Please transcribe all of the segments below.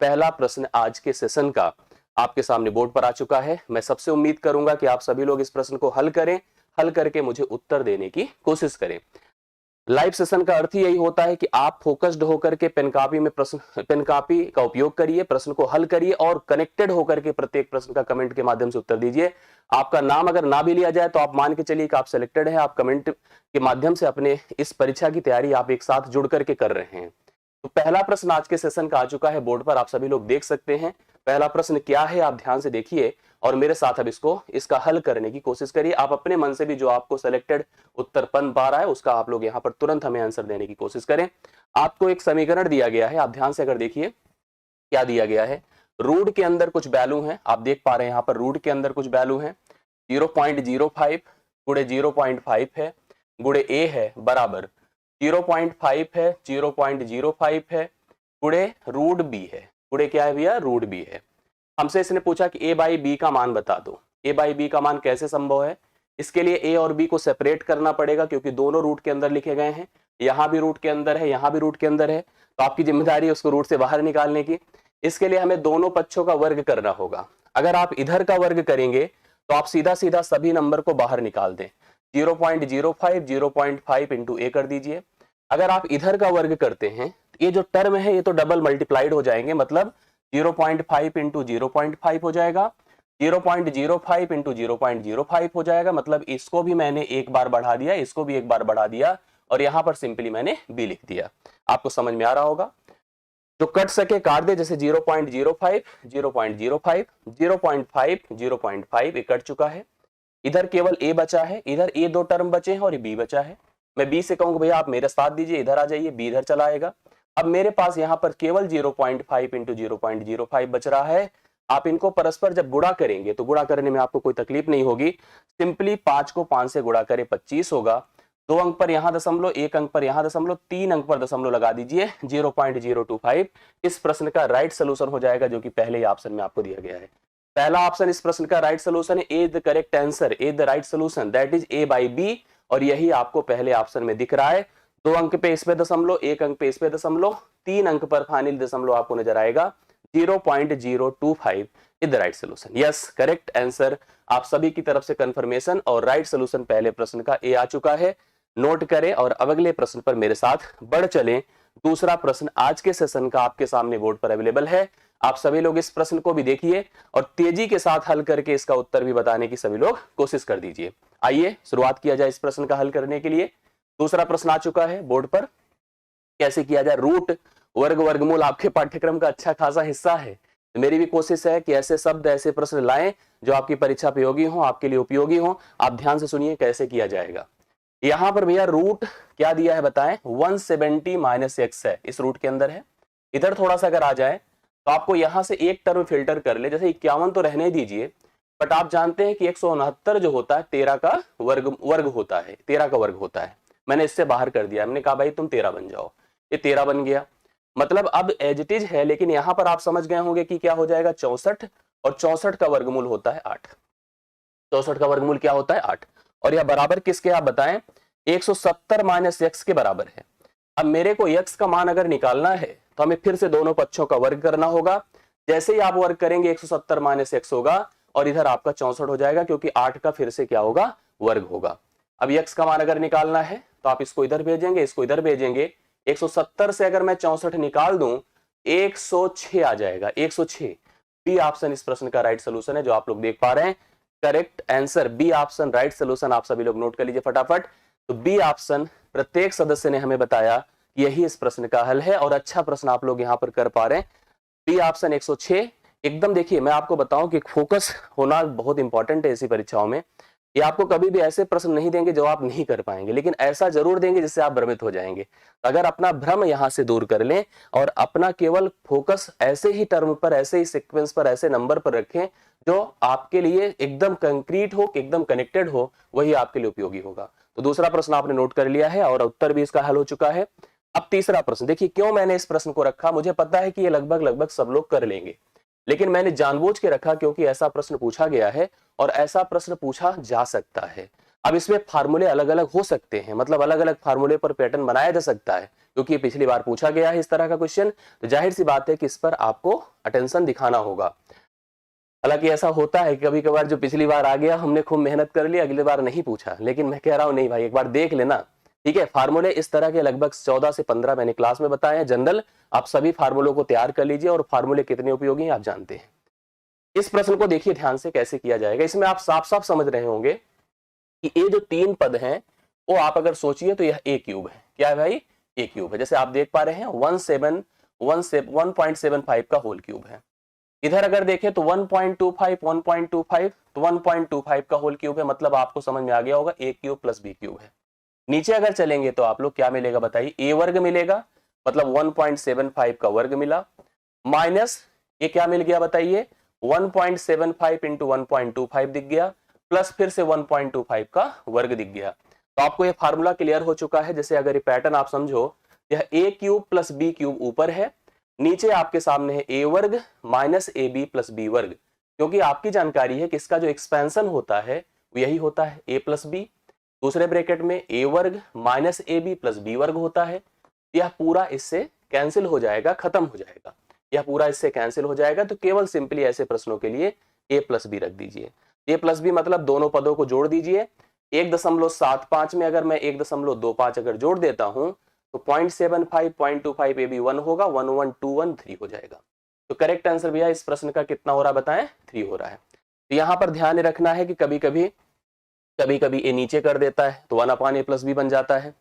पहला प्रश्न आज के सेशन का आपके सामने बोर्ड पर आ चुका है। मैं सबसे उम्मीद करूंगा कि आप सभी लोग इस प्रश्न को हल करें, हल करके मुझे उत्तर देने की कोशिश करें। लाइव सेशन का अर्थ ही यही होता है कि आप फोकस्ड होकर के पेन कापी का उपयोग करिए, प्रश्न को हल करिए और कनेक्टेड होकर के प्रत्येक प्रश्न का कमेंट के माध्यम से उत्तर दीजिए। आपका नाम अगर ना भी लिया जाए तो आप मान के चलिए कि आप सिलेक्टेड हैं, आप कमेंट के माध्यम से अपने इस परीक्षा की तैयारी आप एक साथ जुड़ करके कर रहे हैं। तो पहला प्रश्न आज के सेशन का आ चुका है बोर्ड पर, आप सभी लोग देख सकते हैं। पहला प्रश्न क्या है आप ध्यान से देखिए और मेरे साथ अब इसका हल करने की कोशिश करिए। आप अपने मन से भी जो आपको सिलेक्टेड उत्तर बन पा रहा है उसका आप लोग यहाँ पर तुरंत हमें आंसर देने की कोशिश करें। आपको एक समीकरण दिया गया है, आप ध्यान से अगर देखिए क्या दिया गया है। रूट के अंदर कुछ वैल्यू है, आप देख पा रहे हैं यहाँ पर रूट के अंदर कुछ वैल्यू है। 0.05 गुणे 0.5 है गुणे a है बराबर 0.5 है 0.05 है गुणे रूट b है। गुणे क्या है भैया? रूट b है। हमसे इसने पूछा कि a बाई बी का मान बता दो। a बाई बी का मान कैसे संभव है? इसके लिए a और b को सेपरेट करना पड़ेगा क्योंकि दोनों रूट के अंदर लिखे गए हैं। यहाँ भी रूट के अंदर है, यहाँ भी रूट के अंदर है, तो आपकी जिम्मेदारी है उसको रूट से बाहर निकालने की। इसके लिए हमें दोनों पक्षों का वर्ग करना होगा। अगर आप इधर का वर्ग करेंगे तो आप सीधा सीधा सभी नंबर को बाहर निकाल दें। 0.05 इंटू ए कर दीजिए। अगर आप इधर का वर्ग करते हैं ये जो टर्म है ये तो डबल मल्टीप्लाइड हो जाएंगे, मतलब 0.5 इंटू 0.5 हो जाएगा, 0.05 इंटू 0.05 हो जाएगा, मतलब इसको भी मैंने एक बार बढ़ा दिया, इसको भी एक बार बढ़ा दिया और यहां पर सिंपली मैंने b लिख दिया। आपको समझ में आ रहा होगा। जो कट सके काट दे, जैसे 0.05 0.05 0.5 0.5 ये कट चुका है। इधर केवल a बचा है, इधर a दो टर्म बचे हैं और b बचा है। मैं b से कहूंगा भैया आप मेरे साथ दीजिए, इधर आ जाइए, b इधर चला आएगा। अब मेरे पास यहाँ पर केवल 0.5 इंटू 0.05 बच रहा है। आप इनको परस्पर जब गुणा करेंगे तो गुणा करने में आपको कोई तकलीफ नहीं होगी। सिंपली 5 को 5 से गुणा करें 25 होगा। 2 अंक पर यहाँ दशमलव, 1 अंक पर यहाँ दशमलव, 3 अंक पर दशमलव लगा दीजिए, 0.025 इस प्रश्न का राइट सोल्यूशन हो जाएगा, जो कि पहले ही ऑप्शन में आपको दिया गया है। पहला ऑप्शन इस प्रश्न का राइट सोल्यूशन है, a the correct answer, a the right solution, that is A by B, और यही आपको पहले ऑप्शन में दिख रहा है। 2 अंक पे इस पे दशमलव, 1 अंक पे इस पे दशमलव, 3 अंक पर फाइनल दशमलव आपको नजर आएगा। 0.025 is the right solution. Yes, correct answer आप सभी की तरफ से कंफर्मेशन और राइट सोल्यूशन पहले प्रश्न का ए आ चुका है। नोट करें और अब अगले प्रश्न पर मेरे साथ बढ़ चलें। दूसरा प्रश्न आज के सेशन का आपके सामने बोर्ड पर अवेलेबल है। आप सभी लोग इस प्रश्न को भी देखिए और तेजी के साथ हल करके इसका उत्तर भी बताने की सभी लोग कोशिश कर दीजिए। आइए शुरुआत किया जाए इस प्रश्न का हल करने के लिए। दूसरा प्रश्न आ चुका है बोर्ड पर, कैसे किया जाए। रूट, वर्ग, वर्गमूल आपके पाठ्यक्रम का अच्छा खासा हिस्सा है। मेरी भी कोशिश है कि ऐसे शब्द, ऐसे प्रश्न लाएं जो आपकी परीक्षा उपयोगी हो, आपके लिए उपयोगी हो। आप ध्यान से सुनिए कैसे किया जाएगा। यहां पर भैया रूट क्या दिया है बताएं, 170 माइनस एक्स है, इस रूट के अंदर है। इधर थोड़ा सा अगर आ जाए तो आपको यहां से एक टर्म फिल्टर कर ले, जैसे 51 तो रहने दीजिए, बट आप जानते हैं कि 169 जो होता है 13 का वर्ग होता है, 13 का वर्ग होता है। मैंने इससे बाहर कर दिया, मैंने कहा भाई तुम 13 बन जाओ, ये 13 बन गया। मतलब अब एज इट इज है, लेकिन यहां पर आप समझ गए होंगे कि क्या हो जाएगा 64, और 64 का वर्गमूल होता है 8। 64 का वर्गमूल क्या होता है 8, और यह बराबर किसके आप बताएं, 170 माइनस एक्स के बराबर है। अब मेरे को एक्स का मान अगर निकालना है तो हमें फिर से दोनों पक्षों का वर्ग करना होगा। जैसे ही आप वर्ग करेंगे 170 माइनस एक्स होगा और इधर आपका 64 हो जाएगा, क्योंकि 8 का फिर से क्या होगा, वर्ग होगा। अब एक्स का मान अगर निकालना है तो आप इसको इधर भेजेंगे, इसको इधर भेजेंगे। 170 से अगर मैं 64 निकाल दूं 106 आ जाएगा, 106। बी ऑप्शन इस प्रश्न का राइट सोल्यूशन है, जो आप लोग देख पा रहे हैं। Correct answer B option right solution, आप सभी लोग नोट कर लीजिए फटाफट। तो बी ऑप्शन प्रत्येक सदस्य ने हमें बताया कि यही इस प्रश्न का हल है, और अच्छा प्रश्न आप लोग यहां पर कर पा रहे हैं। बी ऑप्शन 106 एकदम। देखिए मैं आपको बताऊं कि फोकस होना बहुत इंपॉर्टेंट है ऐसी परीक्षाओं में। ये आपको कभी भी ऐसे प्रश्न नहीं देंगे जो आप नहीं कर पाएंगे, लेकिन ऐसा जरूर देंगे जिससे आप भ्रमित हो जाएंगे। अगर अपना भ्रम यहां से दूर कर लें और अपना केवल फोकस ऐसे ही टर्म पर, ऐसे ही सीक्वेंस पर, ऐसे नंबर पर रखें जो आपके लिए एकदम कंक्रीट हो, एकदम कनेक्टेड हो, वही आपके लिए उपयोगी होगा। तो दूसरा प्रश्न आपने नोट कर लिया है और उत्तर भी इसका हल हो चुका है। अब तीसरा प्रश्न देखिए, क्यों मैंने इस प्रश्न को रखा, मुझे पता है कि ये लगभग सब लोग कर लेंगे, लेकिन मैंने जानबूझ के रखा क्योंकि ऐसा प्रश्न पूछा गया है और ऐसा प्रश्न पूछा जा सकता है। अब इसमें फार्मूले अलग अलग हो सकते हैं, मतलब अलग अलग फार्मूले पर पैटर्न बनाया जा सकता है, क्योंकि पिछली बार पूछा गया है इस तरह का क्वेश्चन, तो जाहिर सी बात है कि इस पर आपको अटेंशन दिखाना होगा। हालांकि ऐसा होता है कभी कभार, जो पिछली बार आ गया हमने खूब मेहनत कर ली, अगली बार नहीं पूछा, लेकिन मैं कह रहा हूं नहीं भाई, एक बार देख लेना। ठीक है, फार्मूले इस तरह के लगभग 14 से 15 मैंने क्लास में बताए हैं जनरल। आप सभी फार्मूलों को तैयार कर लीजिए, और फार्मूले कितने उपयोगी हैं आप जानते हैं। इस प्रश्न को देखिए ध्यान से कैसे किया जाएगा। इसमें आप साफ साफ समझ रहे होंगे कि ये जो 3 पद हैं वो आप अगर सोचिए तो यह ए क्यूब है। क्या है भाई? ए क्यूब है। जैसे आप देख पा रहे हैं 1.75 का होल क्यूब है। इधर अगर देखें तो 1.25 तो 1.25 का होल क्यूब है, मतलब आपको समझ में आ गया होगा ए क्यूब प्लस बी क्यूब है। नीचे अगर चलेंगे तो आप लोग क्या मिलेगा बताइए? ए वर्ग मिलेगा, मतलब 1.75 का वर्ग मिला, माइनस ये क्या मिल गया बताइए? 1.75 इंटू 1.25 दिख गया, प्लस फिर से 1.25 का वर्ग दिख गया। तो आपको ये फार्मूला क्लियर हो चुका है। जैसे अगर ये पैटर्न आप समझो, यह a cube plus b cube ऊपर है, नीचे आपके सामने है ए वर्ग minus a b plus b वर्ग, क्योंकि आपकी जानकारी है कि इसका जो एक्सपेंशन होता है वो यही होता है ए प्लस बी। दूसरे ब्रैकेट में ए वर्ग minus a b plus b वर्ग होता है। यह पूरा इससे कैंसिल हो जाएगा, खत्म हो जाएगा, यह पूरा इससे कैंसिल हो जाएगा। तो केवल सिंपली ऐसे प्रश्नों के लिए ए प्लस बी रख दीजिए। ए प्लस बी मतलब दोनों पदों को जोड़ दीजिए। 1.75 में अगर मैं 1.25 अगर जोड़ देता हूं तो 0.75 0.25 ए बी 1 होगा, 11213 हो जाएगा। तो करेक्ट आंसर भैया इस प्रश्न का कितना हो रहा है बताएं? 3 हो रहा है। तो यहां पर ध्यान रखना है कि कभी कभी ए नीचे कर देता है तो 1/a प्लस बी बन जाता है।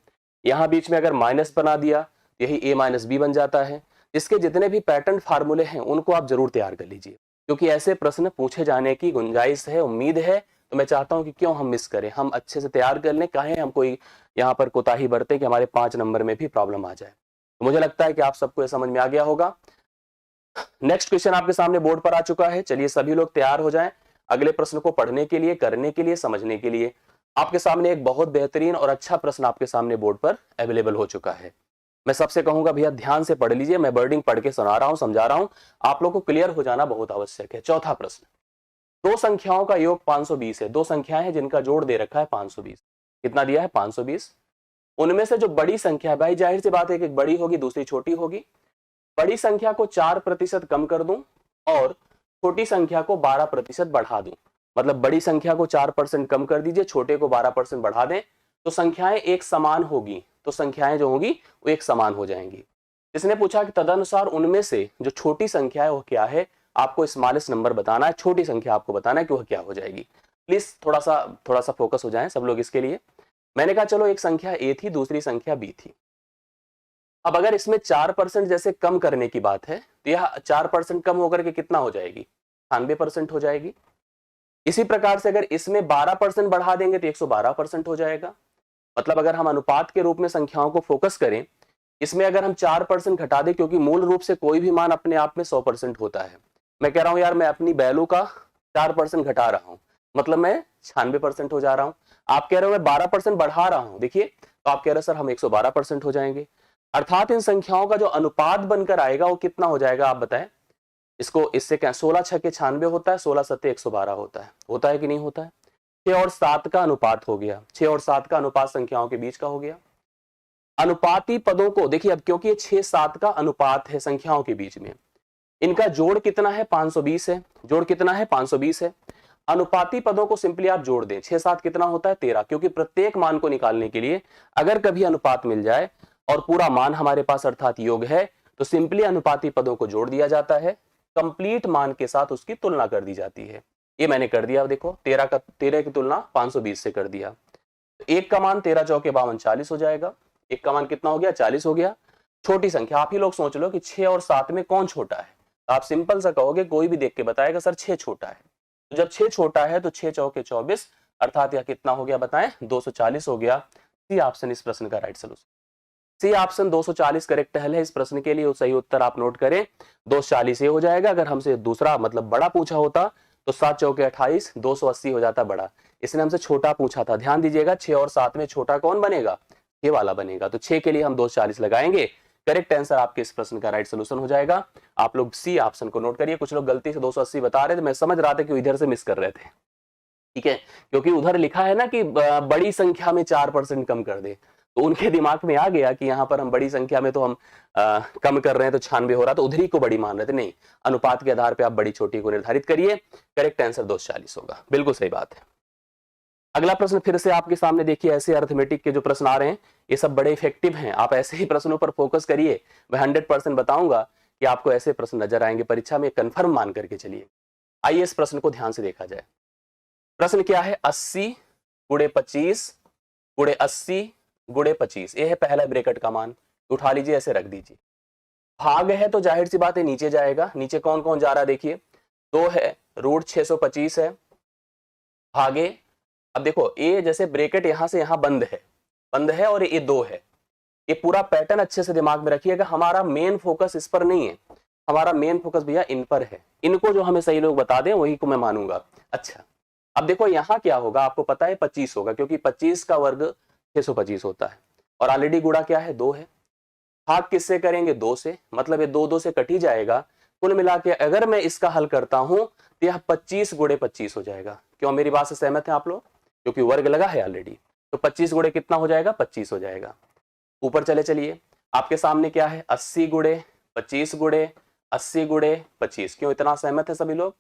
यहां बीच में अगर माइनस बना दिया यही a माइनस बी बन जाता है। इसके जितने भी पैटर्न फार्मूले हैं उनको आप जरूर तैयार कर लीजिए, क्योंकि ऐसे प्रश्न पूछे जाने की गुंजाइश है, उम्मीद है। तो मैं चाहता हूं कि क्यों हम मिस करें, हम अच्छे से तैयार कर लें, काहे हम कोई यहाँ पर कोताही बरते कि हमारे 5 नंबर में भी प्रॉब्लम आ जाए। तो मुझे लगता है कि आप सबको ये समझ में आ गया होगा। नेक्स्ट क्वेश्चन आपके सामने बोर्ड पर आ चुका है। चलिए सभी लोग तैयार हो जाएं अगले प्रश्न को पढ़ने के लिए, करने के लिए, समझने के लिए। आपके सामने एक बहुत बेहतरीन और अच्छा प्रश्न आपके सामने बोर्ड पर अवेलेबल हो चुका है। मैं सबसे कहूंगा भैया ध्यान से पढ़ लीजिए, मैं वर्डिंग पढ़ के सुना रहा हूं, समझा रहा हूं, आप लोग को क्लियर हो जाना बहुत आवश्यक है। चौथा प्रश्न, दो संख्याओं का योग 520 है। दो संख्याएं हैं जिनका जोड़ दे रखा है 520। कितना दिया है? 520। उनमें से जो बड़ी संख्या है, भाई जाहिर सी बात है कि एक बड़ी होगी दूसरी छोटी होगी। बड़ी संख्या को 4% कम कर दूं और छोटी संख्या को 12% बढ़ा दूं, मतलब बड़ी संख्या को 4% कम कर दीजिए, छोटे को 12% बढ़ा दें, तो संख्याएं एक समान होगी। तो संख्याएं जो होगी वो एक समान हो जाएंगी। इसने पूछा कि तदनुसार उनमें से जो छोटी संख्या है वो क्या है? आपको स्मॉलेस्ट नंबर बताना है, छोटी संख्या आपको बताना है कि वह क्या हो जाएगी। प्लीज थोड़ा सा फोकस हो जाए सब लोग इसके लिए। मैंने कहा चलो एक संख्या ए थी, दूसरी संख्या बी थी। अब अगर इसमें 4% जैसे कम करने की बात है तो यह 4% कम होकर के कितना हो जाएगी? 98% हो जाएगी। इसी प्रकार से अगर इसमें 12% बढ़ा देंगे तो 112% हो जाएगा। मतलब अगर हम अनुपात के रूप में संख्याओं को फोकस करें, इसमें अगर हम 4% घटा दें, क्योंकि मूल रूप से कोई भी मान अपने आप में 100% होता है। मैं कह रहा हूं यार मैं अपनी वैल्यू का 4% घटा रहा हूं, मतलब मैं 96% हो जा रहा हूं। आप कह रहे हो मैं 12% बढ़ा रहा हूं, देखिए तो आप कह रहे हो सर हम 112% हो जाएंगे। अर्थात इन संख्याओं का जो अनुपात बनकर आएगा वो कितना हो जाएगा आप बताएं? इसको इससे क्या 16 छक्के 96 होता है, 16 सत्ते 112 होता है कि नहीं होता है? 6 और 7 का अनुपात हो गया, 6 और 7 का अनुपात संख्याओं के बीच का हो गया। अनुपाती पदों को देखिए, अब क्योंकि 6-7 का अनुपात है संख्याओं के बीच में, इनका जोड़ कितना है? 520 है। जोड़ कितना है? 520 है। अनुपाती पदों को सिंपली आप जोड़ दें, 6-7 कितना होता है? 13, क्योंकि प्रत्येक मान को निकालने के लिए अगर कभी अनुपात मिल जाए और पूरा मान हमारे पास अर्थात योग है, तो सिंपली अनुपाती पदों को जोड़ दिया जाता है, कंप्लीट मान के साथ उसकी तुलना कर दी जाती है। ये मैंने कर दिया, देखो 13 की तुलना 520 से कर दिया। एक का मान 13 चौके 52 40 हो जाएगा। एक का मान कितना हो गया? 40 हो गया। छोटी संख्या आप ही लोग सोच लो कि 6 और 7 में कौन छोटा है? आप सिंपल सा कहोगे, कोई भी देख के बताएगा सर 6 छोटा है। तो जब 6 छोटा है तो 6 चौके 24, अर्थात यह कितना हो गया बताएं? 240 हो गया। सी ऑप्शन इस प्रश्न का right solution. C option 240 correct है इस प्रश्न के लिए। सही उत्तर आप नोट करें, 240 ये हो जाएगा। अगर हमसे दूसरा मतलब बड़ा पूछा होता तो 7 चौके 28, 280 हो जाता बड़ा। इसने हमसे छोटा पूछा था। ध्यान दीजिएगा 6 और 7 में छोटा कौन बनेगा? ये वाला बनेगा। तो 6 के लिए हम 240 लगाएंगे। करेक्ट आंसर आपके इस प्रश्न का राइट सोल्यूशन हो जाएगा। आप लोग सी ऑप्शन को नोट करिए। कुछ लोग गलती से 280 बता रहे थे, मैं समझ रहा था कि इधर से मिस कर रहे थे। ठीक है, क्योंकि उधर लिखा है ना कि बड़ी संख्या में 4% कम कर दे, तो उनके दिमाग में आ गया कि यहाँ पर हम बड़ी संख्या में तो हम कम कर रहे हैं तो 96 हो रहा, तो उधर ही को बड़ी मान रहे थे। नहीं, अनुपात के आधार पे आप बड़ी छोटी को निर्धारित करिए। करेक्ट आंसर 240 होगा, बिल्कुल सही बात है। अगला प्रश्न फिर से आपके सामने देखिए, ऐसे अर्थमेटिक के जो प्रश्न आ रहे हैं ये सब बड़े इफेक्टिव हैं, आप ऐसे ही प्रश्नों पर फोकस करिए। मैं 100% बताऊंगा कि आपको ऐसे प्रश्न नजर आएंगे परीक्षा में, कंफर्म मान करके चलिए। आइए इस प्रश्न को ध्यान से देखा जाए। प्रश्न क्या है, 80 गुणे 25 गुणे 80 गुणे 25, ये है पहला ब्रैकेट का मान, उठा लीजिए ऐसे रख दीजिए। भाग है तो जाहिर सी बात है नीचे जाएगा, नीचे कौन कौन जा रहा है देखिए, 2 है, रूट 625 है, भागे, अब देखो ये जैसे ब्रैकेट यहां से यहां बंद है और ये 2 है। ये पूरा पैटर्न अच्छे से दिमाग में रखिएगा, हमारा मेन फोकस इस पर नहीं है, हमारा मेन फोकस भैया इन पर है। इनको जो हमें सही लोग बता दें वही को मैं मानूंगा। अच्छा, अब देखो यहाँ क्या होगा, आपको पता है 25 होगा, क्योंकि 25 का वर्ग 625 होता है, और ऑलरेडी गुणा क्या है 2 है। भाग किससे करेंगे, 2 से, मतलब ये 2 से कट ही जाएगा। कुल मिला के अगर मैं इसका हल करता हूं तो यह 25 गुणे 25 हो जाएगा। क्यों, मेरी बात से सहमत है आप लोग, क्योंकि वर्ग लगा है ऑलरेडी, तो 25 गुणे कितना हो जाएगा, 25 हो जाएगा। ऊपर चलिए, आपके सामने क्या है, 80 गुणे 25 गुणे 80 गुणे 25। क्यों इतना सहमत है सभी लोग,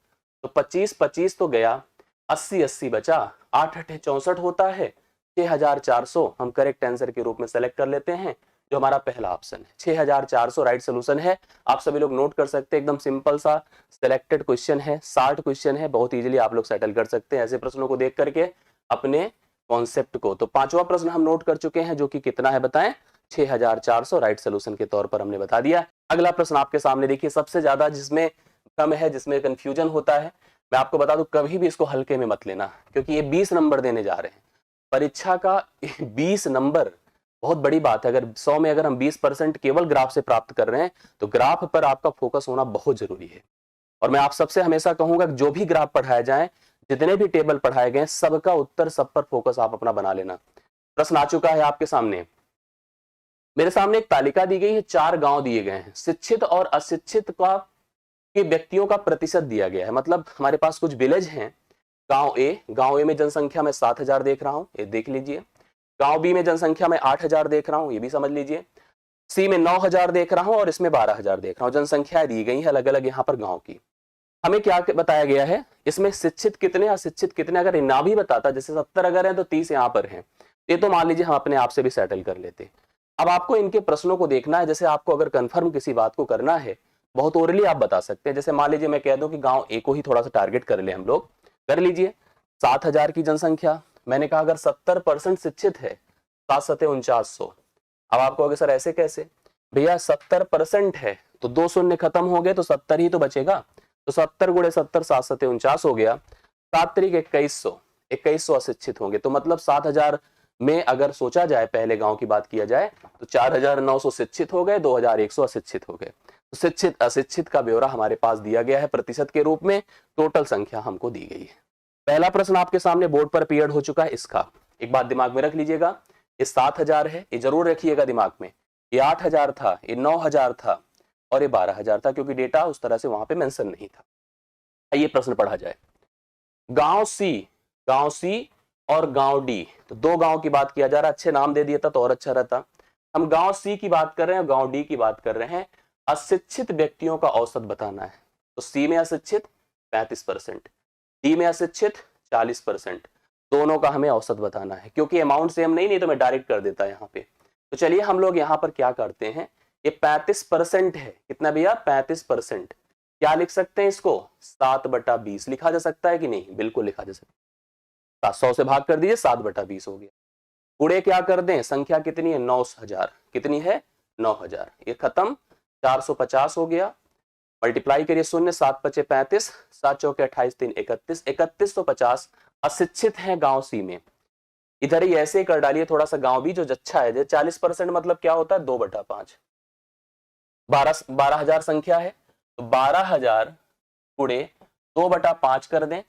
तो 25 25 तो गया, 80 80 बचा, 8 8 64 होता है, 6400 हम करेक्ट आंसर के रूप में सेलेक्ट कर लेते हैं, जो हमारा पहला ऑप्शन है 6400 राइट सोल्यूशन है। आप सभी लोग नोट कर सकते हैं, एकदम सिंपल सा सिलेक्टेड क्वेश्चन है, 60 क्वेश्चन है, बहुत इजीली आप लोग सेटल कर सकते हैं ऐसे प्रश्नों को देख करके अपने कॉन्सेप्ट को। तो पांचवा प्रश्न हम नोट कर चुके हैं, जो कि कितना है बताएं, 6400 राइट सोल्यूशन के तौर पर हमने बता दिया। अगला प्रश्न आपके सामने देखिए, सबसे ज्यादा जिसमें कम है, जिसमें कंफ्यूजन होता है, मैं आपको बता दूं कभी भी इसको हल्के में मत लेना, क्योंकि ये 20 नंबर देने जा रहे हैं परीक्षा का। 20 नंबर बहुत बड़ी बात है। अगर 100 में अगर हम 20% केवल ग्राफ से प्राप्त कर रहे हैं, तो ग्राफ पर आपका फोकस होना बहुत जरूरी है। और मैं आप सबसे हमेशा कहूंगा कि जो भी ग्राफ पढ़ाए जाएं, जितने भी टेबल पढ़ाए गए, सबका उत्तर, सब पर फोकस आप अपना बना लेना। प्रश्न आ चुका है आपके सामने, मेरे सामने एक तालिका दी गई है, 4 गांव दिए गए हैं, शिक्षित और अशिक्षित का के व्यक्तियों का प्रतिशत दिया गया है। मतलब हमारे पास कुछ विलेज हैं, गांव ए में जनसंख्या में 7000 देख रहा हूं, ये देख लीजिए। गांव बी में जनसंख्या में 8000 देख रहा हूं, ये भी समझ लीजिए। सी में 9000 देख रहा हूं और इसमें 12000 देख रहा हूं। जनसंख्या दी गई है अलग अलग यहाँ पर गांव की। हमें क्या बताया गया है, इसमें शिक्षित कितने अशिक्षित कितने, अगर ना भी बताता, जैसे 70 अगर है तो 30 यहाँ पर है, ये तो मान लीजिए हम अपने आप से भी सेटल कर लेते। अब आपको इनके प्रश्नों को देखना है, जैसे आपको अगर कंफर्म किसी बात को करना है, बहुत ओरली आप बता सकते हैं। जैसे मान लीजिए मैं कह दूं कि गांव ए को ही थोड़ा सा टारगेट कर ले हम लोग, कर लीजिए। 7000 की जनसंख्या, मैंने कहा अगर 70% शिक्षित है, 7 सते 4900। अब आपको अगर सर ऐसे कैसे, भैया 70% है तो 2 शून्य खत्म हो गए, तो 70 ही तो बचेगा, तो 70 गुणे 70 7 सते 49 हो गया, 7 तरीक 2100 अशिक्षित होंगे। तो मतलब 7000 में अगर सोचा जाए, पहले गांव की बात किया जाए, तो 4900 शिक्षित हो गए, 2100 अशिक्षित हो गए। तो शिक्षित अशिक्षित का ब्यौरा हमारे पास दिया गया है प्रतिशत के रूप में, टोटल संख्या हमको दी गई है। पहला प्रश्न आपके सामने बोर्ड पर अपीयर्ड हो चुका है। इसका एक बात दिमाग में रख लीजिएगा, ये 7000 है, ये जरूर रखिएगा दिमाग में, ये 8000 था, ये 9000 था और ये 12000 था, क्योंकि डेटा उस तरह से वहां पे मेंशन नहीं था। आइए प्रश्न पढ़ा जाए। गांव सी और गांव डी, तो 2 गांव की बात किया जा रहा है, अच्छे नाम दे दिया था तो और अच्छा रहता। हम गांव सी की बात कर रहे हैं, गांव डी की बात कर रहे हैं। अशिक्षित व्यक्तियों का औसत बताना है, तो सी में अशिक्षित 35%, डी में अशिक्षित 40%, दोनों का हमें औसत बताना है। क्योंकि अमाउंट सेम नहीं तो मैं डायरेक्ट कर देता यहाँ पे। तो चलिए हम लोग यहाँ पर क्या करते हैं, ये 35% है, कितना भैया 35%, क्या लिख सकते हैं इसको, 7/20 लिखा जा सकता है कि नहीं, बिल्कुल लिखा जा सकता है। 100 से भाग कर दीजिए, 7/20 हो गया। गुणे क्या कर दें, संख्या कितनी है 9000, कितनी है 9000, ये खत्म, 450 हो गया। मल्टीप्लाई करिए, 0 7 5 35, 7 चौके 28 3 31, 3150 अशिक्षित है गांव सी में। इधर ही ऐसे कर डालिए थोड़ा सा गांव भी जो अच्छा है, 40% मतलब क्या होता है 2/5, 12000 संख्या है, तो 12000 गुणे 2/5 कर दें,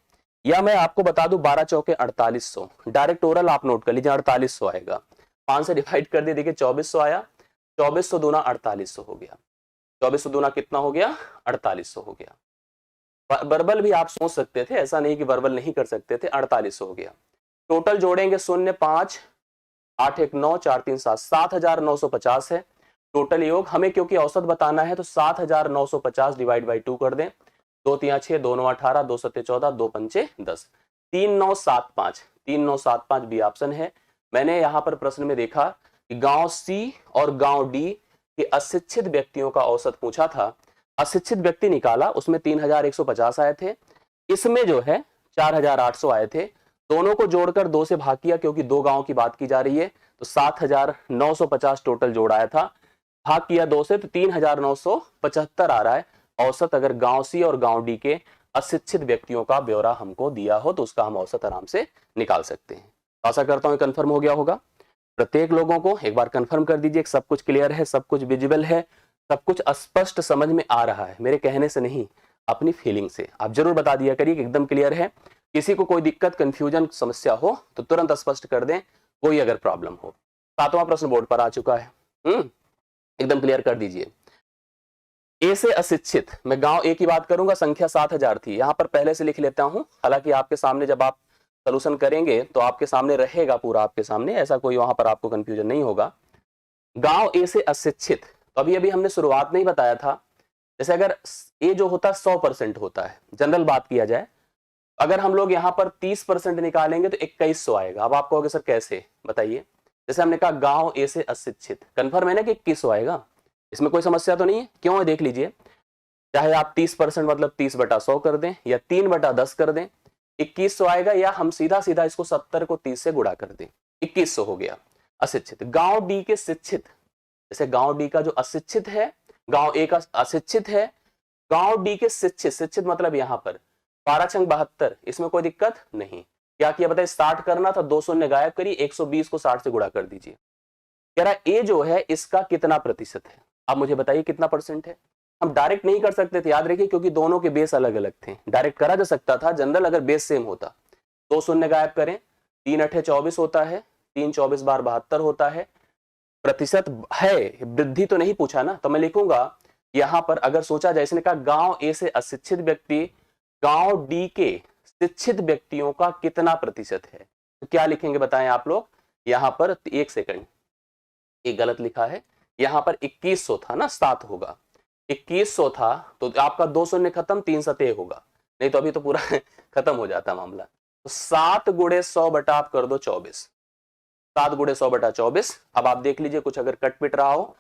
या मैं आपको बता दूं 12 चौके 4800, डायरेक्ट ओरल आप नोट कर लीजिए, 4800 आएगा। 5 से डिवाइड कर दिए, देखिए 2400 आया, 2400 दूना 4800 हो गया, 2400 दूना कितना हो गया 4800 हो गया। वर्बल भी आप सोच सकते थे, ऐसा नहीं कि वर्बल नहीं कर सकते थे। 48 हो गया। टोटल जोड़ेंगे 0 5 8 1 9 4 3 7, 7950 है टोटल योग। हमें क्योंकि औसत बताना है तो 7950 डिवाइड बाई 2 कर दें। 2 3 6, 2 9 18, 2 7 14, 2 5 10, 3975, 3975 बी ऑप्शन है। मैंने यहां पर प्रश्न में देखा कि गांव सी और गांव डी के अशिक्षित व्यक्तियों का औसत पूछा था। अशिक्षित व्यक्ति निकाला, उसमें 3150 आए थे, इसमें जो है 4800 आए थे। दोनों को जोड़कर 2 से भाग किया क्योंकि दो गांव की बात की जा रही है, तो 7950 टोटल जोड़ आया था। भाग किया 2 से तो 3975 आ रहा है औसत। अगर गांव सी और गांव डी के अशिक्षित व्यक्तियों का ब्यौरा हमको दिया हो तो उसका हम औसत आराम से निकाल सकते हैं। आशा करता हूं कंफर्म हो गया होगा। प्रत्येक लोगों को एक बार कंफर्म कर दीजिए, सब कुछ क्लियर है, सब कुछ विजिबल है, सब कुछ स्पष्ट समझ में आ रहा है। मेरे कहने से नहीं, अपनी फीलिंग से आप जरूर बता दिया करिए कि एकदम क्लियर है। किसी को कोई दिक्कत, कंफ्यूजन, समस्या हो तो तुरंत स्पष्ट कर दें, कोई अगर प्रॉब्लम हो। 7वां प्रश्न बोर्ड पर आ चुका है, एकदम क्लियर कर दीजिए। ए से अशिक्षित, मैं गांव ए की बात करूंगा, संख्या 7000 थी। यहां पर पहले से लिख लेता हूं, हालांकि आपके सामने जब आप सोल्यूशन करेंगे तो आपके सामने रहेगा पूरा, आपके सामने, ऐसा कोई वहां पर आपको कंफ्यूजन नहीं होगा। गांव ए से अशिक्षित, तो अभी अभी हमने शुरुआत में ही बताया था, जैसे अगर ए जो होता है 100% होता है, जनरल बात किया जाए, अगर हम लोग यहाँ पर 30% निकालेंगे तो 2100 आएगा। अब आप कहोगे सर कैसे, बताइए। जैसे हमने कहा गांव ए से अशिक्षित, कन्फर्म है ना कि 2100 आएगा, इसमें कोई समस्या तो नहीं है। क्यों है देख लीजिए, चाहे आप 30% मतलब 30/100 कर दें या 3/10 कर दें, 2100 आएगा, या हम सीधा सीधा इसको 70 को 30 से गुणा कर दें, 2100 हो गया अशिक्षित। गांव डी के शिक्षित, जैसे गांव डी का जो अशिक्षित है, गांव ए का अशिक्षित है, गांव डी के शिक्षित, शिक्षित मतलब यहां पर 12×72, इसमें कोई दिक्कत नहीं। क्या किया बताइए, 60 करना था, 2 शून्य गायब करिए, 120 को 60 से गुणा कर दीजिए। कह रहा ए जो है इसका कितना प्रतिशत है, आप मुझे बताइए कितना परसेंट है। हम डायरेक्ट नहीं कर सकते थे, याद रखिए, क्योंकि दोनों के बेस अलग अलग थे। डायरेक्ट करा जा सकता था जनरल, अगर बेस सेम होता। 2 शून्य गायब करें, 3 8 24 होता है, 3 24 बार 72 होता है। प्रतिशत है, वृद्धि तो नहीं पूछा ना, तो मैं लिखूंगा यहां पर, अगर सोचा जाए, इसने कहा गांव ए से अशिक्षित व्यक्ति गांव डी के शिक्षित व्यक्तियों का कितना प्रतिशत है, तो क्या लिखेंगे बताएं आप लोग। यहां पर 1 सेकंड, ये गलत लिखा है, यहां पर 2100 था ना, 7 होगा, 2100 था तो आपका 2 शून्य खत्म, 3 7 होगा, नहीं तो अभी तो पूरा खत्म हो जाता मामला। तो 7 गुणे 100 बटा आप कर दो 24, 7 गुणे 100 बटा 24। अब आप देख लीजिए कुछ अगर कट पिट रहा हो,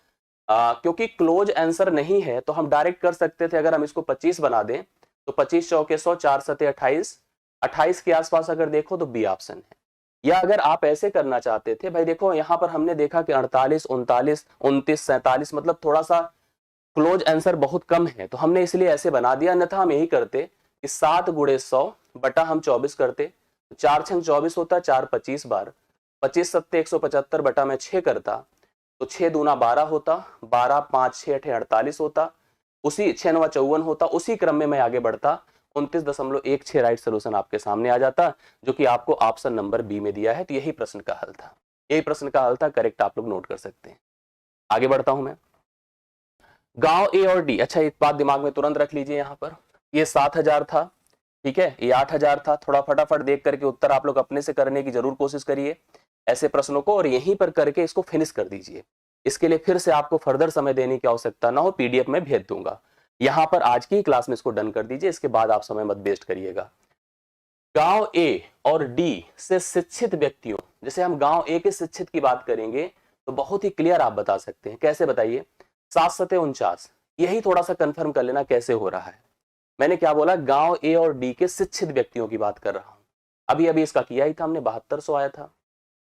क्योंकि क्लोज आंसर नहीं है तो हम डायरेक्ट कर सकते थे। अगर हम इसको 25 बना दें तो 25 चौके 100, 4 7 28, 28 के आसपास अगर देखो तो बी ऑप्शन है। या अगर आप ऐसे करना चाहते थे, भाई देखो यहां पर हमने देखा कि 48 39 29 47, मतलब थोड़ा सा क्लोज आंसर बहुत कम है, तो हमने इसलिए ऐसे बना दिया। अन्यथा हम यही करते कि 7 गुणे 100 बटा हम 24 करते, 4 6 24 होता, 4 25 बार, 25 7 175 बटा मैं 6 करता, तो 6 दूना 12 होता, 12 5 6 8 48 होता, उसी 6 9 54 होता, उसी क्रम में मैं आगे बढ़ता, 29.16 राइट सोल्यूशन आपके सामने आ जाता, जो कि आपको ऑप्शन नंबर बी में दिया है। तो यही प्रश्न का हल था, यही प्रश्न का हल था, करेक्ट आप लोग नोट कर सकते हैं। आगे बढ़ता हूं मैं, गांव ए और डी, अच्छा एक बात दिमाग में तुरंत रख लीजिए, यहां पर ये 7000 था, ठीक है, ये 8000 था। थोड़ा फटाफट देख करके उत्तर आप लोग अपने से करने की जरूर कोशिश करिए ऐसे प्रश्नों को, और यहीं पर करके इसको फिनिश कर दीजिए। इसके लिए फिर से आपको फर्दर समय देने की आवश्यकता ना हो, पीडीएफ में भेज दूंगा। यहां पर आज की क्लास में इसको डन कर दीजिए, इसके बाद आप समय मत वेस्ट करिएगा। गांव ए और डी से शिक्षित व्यक्तियों, जैसे हम गांव ए के शिक्षित की बात करेंगे तो बहुत ही क्लियर आप बता सकते हैं। कैसे बताइए, 7 7 49, यही थोड़ा सा कंफर्म कर लेना कैसे हो रहा है। मैंने क्या बोला, गांव ए और डी के शिक्षित व्यक्तियों की बात कर रहा हूं। अभी अभी इसका किया ही था हमने, 7200 आया था।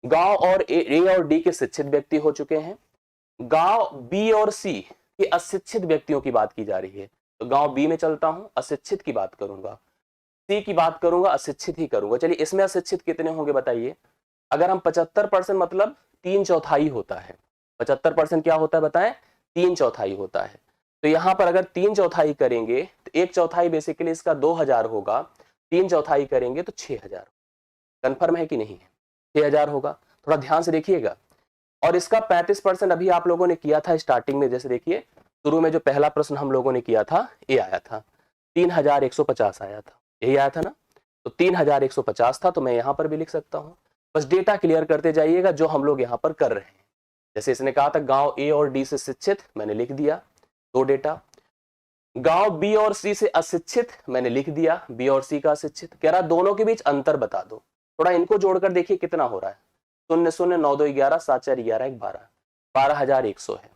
गांव और ए और डी के शिक्षित व्यक्ति हो चुके हैं। गांव बी और सी के अशिक्षित व्यक्तियों की बात की जा रही है, तो गांव बी में चलता हूं, अशिक्षित की बात करूंगा। सी की बात करूंगा, अशिक्षित ही करूंगा। चलिए इसमें अशिक्षित कितने होंगे बताइए। अगर हम 75% मतलब 3/4 होता है, 75% क्या होता है बताएं, 3/4 होता है। तो यहां पर अगर 3/4 करेंगे तो 1/4 बेसिकली इसका 2000 होगा, 3/4 करेंगे तो 6000। कंफर्म है कि नहीं है, 6000 होगा। थोड़ा ध्यान से देखिएगा। और इसका 35% अभी आप लोगों ने किया था स्टार्टिंग में, जैसे देखिए शुरू में जो पहला प्रश्न हम लोगों ने किया था, ये आया था। 3150 आया था, यही आया था ना। तो 3150 था, तो मैं यहां पर भी लिख सकता हूं। बस डेटा क्लियर करते जाइएगा जो हम लोग यहां पर कर रहे हैं। जैसे इसने कहा था गांव ए और डी से शिक्षित, मैंने लिख दिया 2 डेटा। गांव बी और सी से अशिक्षित, मैंने लिख दिया बी और सी का अशिक्षित। कह रहा दोनों के बीच अंतर बता दो, थोड़ा इनको जोड़कर देखिए कितना हो रहा है। 0 0 9 2 11 7 4 11 1 12, 12100 है।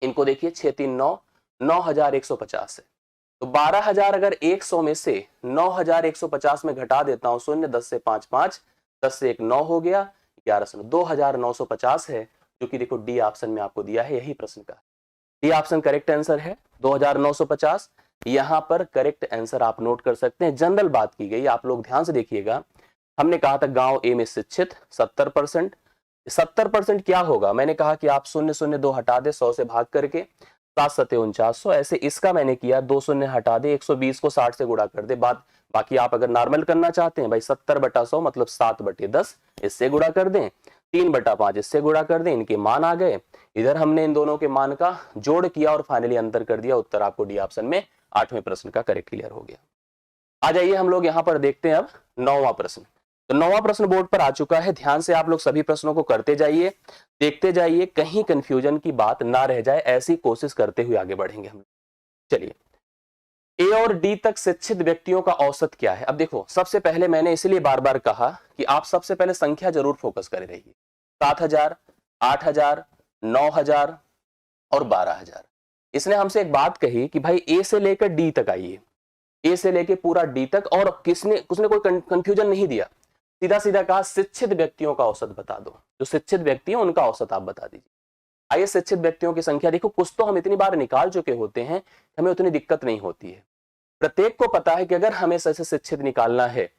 इनको देखिए 6 3 9, 9150 है। तो 12000 अगर 100 में से 9150 में घटा देता हूं, 0 10 से 5 5, 10 से 1 9 हो गया, 11 से 2950 है, जो कि देखो डी ऑप्शन में आपको दिया है, यही प्रश्न का डी ऑप्शन करेक्ट आंसर है 2950। यहां पर करेक्ट आंसर आप नोट कर सकते हैं। जनरल बात की गई, आप लोग ध्यान से देखिएगा। हमने कहा था गांव ए में शिक्षित 70%। 70% क्या होगा, मैंने कहा कि आप 0 0 2 हटा दे 100 से भाग करके, 7 7 4900। ऐसे इसका मैंने किया 2 शून्य हटा दे, 120 को 60 से गुणा कर दे। बाकी आप अगर नॉर्मल करना चाहते हैं भाई 70/100 मतलब 7/10, इससे गुणा कर दें। 3/5 इससे गुणा कर दें। इनके मान आ गए, इधर हमने इन दोनों के मान का जोड़ किया और फाइनली अंतर कर दिया। उत्तर आपको डी ऑप्शन में 8वें प्रश्न का करेक्ट क्लियर हो गया। आ जाइए हम लोग यहां पर देखते हैं अब 9वां प्रश्न। तो 9वां प्रश्न बोर्ड पर आ चुका है। ध्यान से आप लोग सभी प्रश्नों को करते जाइए, देखते जाइए, कहीं कंफ्यूजन की बात ना रह जाए, ऐसी कोशिश करते हुए आगे बढ़ेंगे हम। चलिए, ए और डी तक शिक्षित व्यक्तियों का औसत क्या है। अब देखो, सबसे पहले मैंने इसलिए बार बार कहा कि आप सबसे पहले संख्या जरूर फोकस करे रहिए। 7000, 8000, 9000 और 12000। इसने हमसे एक बात कही कि भाई ए से लेकर डी तक आइए, ए से लेकर पूरा डी तक, और उसने कोई कंफ्यूजन नहीं दिया। सीधा सीधा कहा शिक्षित व्यक्तियों का औसत बता दो। जो शिक्षित व्यक्ति हैं उनका औसत आप बता दीजिए। आइए, शिक्षित व्यक्तियों की संख्या देखो, कुछ तो हम इतनी बार निकाल चुके होते हैं, हमें उतनी दिक्कत नहीं होती है। प्रत्येक को पता है कि अगर हमें से शिक्षित निकालना है,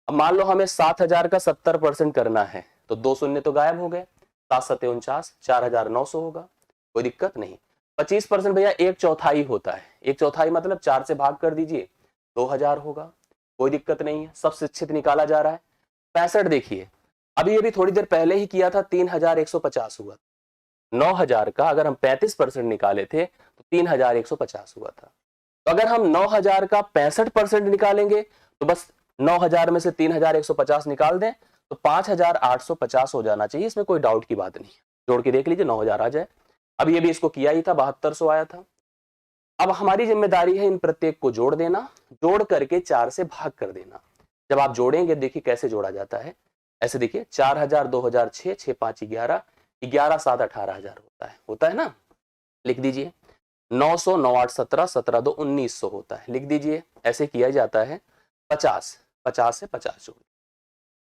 अब मान लो हमें 7000 का 70% करना है, तो 2 शून्य तो गायब हो गए। 7 7 49, 4900 होगा, कोई दिक्कत नहीं। 25% भैया 1/4 होता है। 1/4 मतलब 4 से भाग कर दीजिए, 2000 होगा, कोई दिक्कत नहीं है। सब शिक्षित निकाला जा रहा है। 65 देखिए, अभी ये भी थोड़ी देर पहले ही किया था, 3150 हुआ। 9000 का अगर हम 35% निकाले थे तो 3150 हुआ था। तो अगर हम 9000 का 65% निकालेंगे तो बस 9000 में से 3150 निकाल दें तो 5850 हो जाना चाहिए। इसमें कोई डाउट की बात नहीं है। जोड़ के देख लीजिए, 9000 आ जाए। अब ये भी इसको किया ही था, 7200 आया था। अब हमारी जिम्मेदारी है इन प्रत्येक को जोड़ देना, जोड़ करके 4 से भाग कर देना। जब आप जोड़ेंगे देखिए कैसे जोड़ा जाता है। ऐसे देखिए, 4000, 2006, 6 5 11, 11 7 18000 होता है ना। लिख दीजिए 900, 9 8 17, 17 2 1900 होता है, लिख दीजिए। ऐसे किया जाता है। 50, 50 से 50 जोड़,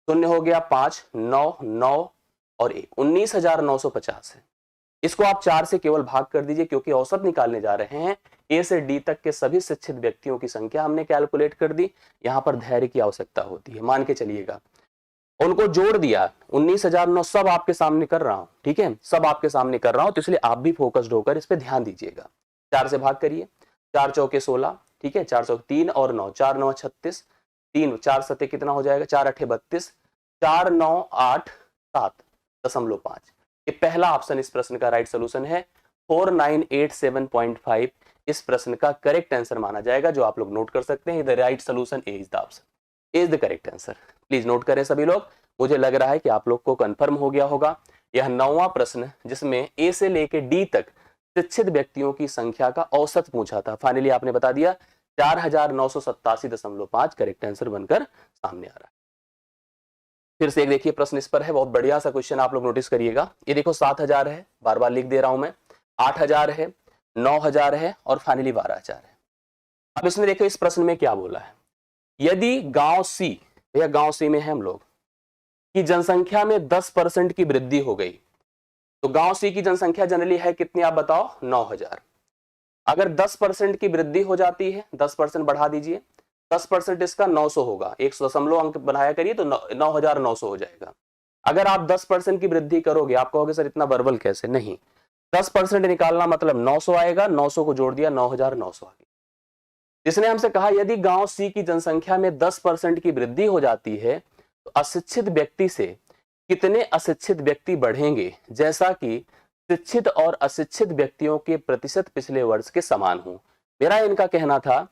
शून्य हो गया 5, 9 9 और 1, 19950 है। इसको आप 4 से केवल भाग कर दीजिए, क्योंकि औसत निकालने जा रहे हैं। ए से डी तक के सभी शिक्षित व्यक्तियों की संख्या हमने कैलकुलेट कर दी। यहां पर धैर्य की आवश्यकता होती है, मान के चलिएगा। उनको जोड़ दिया, 19009 सब आपके सामने कर रहा हूं, ठीक है, सब आपके सामने कर रहा हूं, तो इसलिए आप भी फोकस्ड होकर इस पे ध्यान दीजिएगा। 4 से भाग करिए, 4 चौके 16, ठीक है, 4 चौके 3 और 9, 4 9 36, 3 4 सत्ते कितना हो जाएगा, 4 8 32, 4 9 8 7.5। ये पहला ऑप्शन इस प्रश्न का राइट सोल्यूशन है। 4987.5 इस प्रश्न का करेक्ट आंसर माना जाएगा, जो आप लोग नोट कर सकते हैं। The right solution A is the option, is the correct answer. Please note करें सभी लोग। मुझे लग रहा है कि आप लोग को कंफर्म हो गया होगा। यह 9वां प्रश्न, जिसमें ए से लेकर डी तक शिक्षित व्यक्तियों की संख्या का औसत पूछा था, फाइनली आपने बता दिया। 4987.5 करेक्ट आंसर बनकर सामने आ रहा है। फिर से एक देखिए प्रश्न इस पर है, बहुत बढ़िया सा क्वेश्चन, आप लोग नोटिस करिएगा। ये देखो 7000 है, बार बार लिख दे रहा हूं मैं, 8000 है, 9000 है और फाइनली 12000 है। अब इसमें देखो इस प्रश्न में क्या बोला है। यदि गांव सी, भैया गांव सी में है हम लोग, की जनसंख्या में 10% की वृद्धि हो गई, तो गांव सी की जनसंख्या जनरली है कितनी, आप बताओ, 9000। अगर 10% की वृद्धि हो जाती है, 10% बढ़ा दीजिए, 10% इसका 900 होगा, 100 दशमलव अंक बनाया करिए तो 9900 हो जाएगा। अगर आप 10% की वृद्धि करोगे, आप कहोगे सर इतना बर्बल कैसे, नहीं, 10% निकालना मतलब 900 आएगा, 900 को जोड़ दिया, 9900 आ गया। इसने हमसे कहा यदि गांव सी की जनसंख्या में 10% की वृद्धि हो जाती है तो अशिक्षित व्यक्ति से कितने अशिक्षित व्यक्ति बढ़ेंगे, जैसा कि शिक्षित और अशिक्षित व्यक्तियों के प्रतिशत पिछले वर्ष के समान हो। मेरा इनका कहना था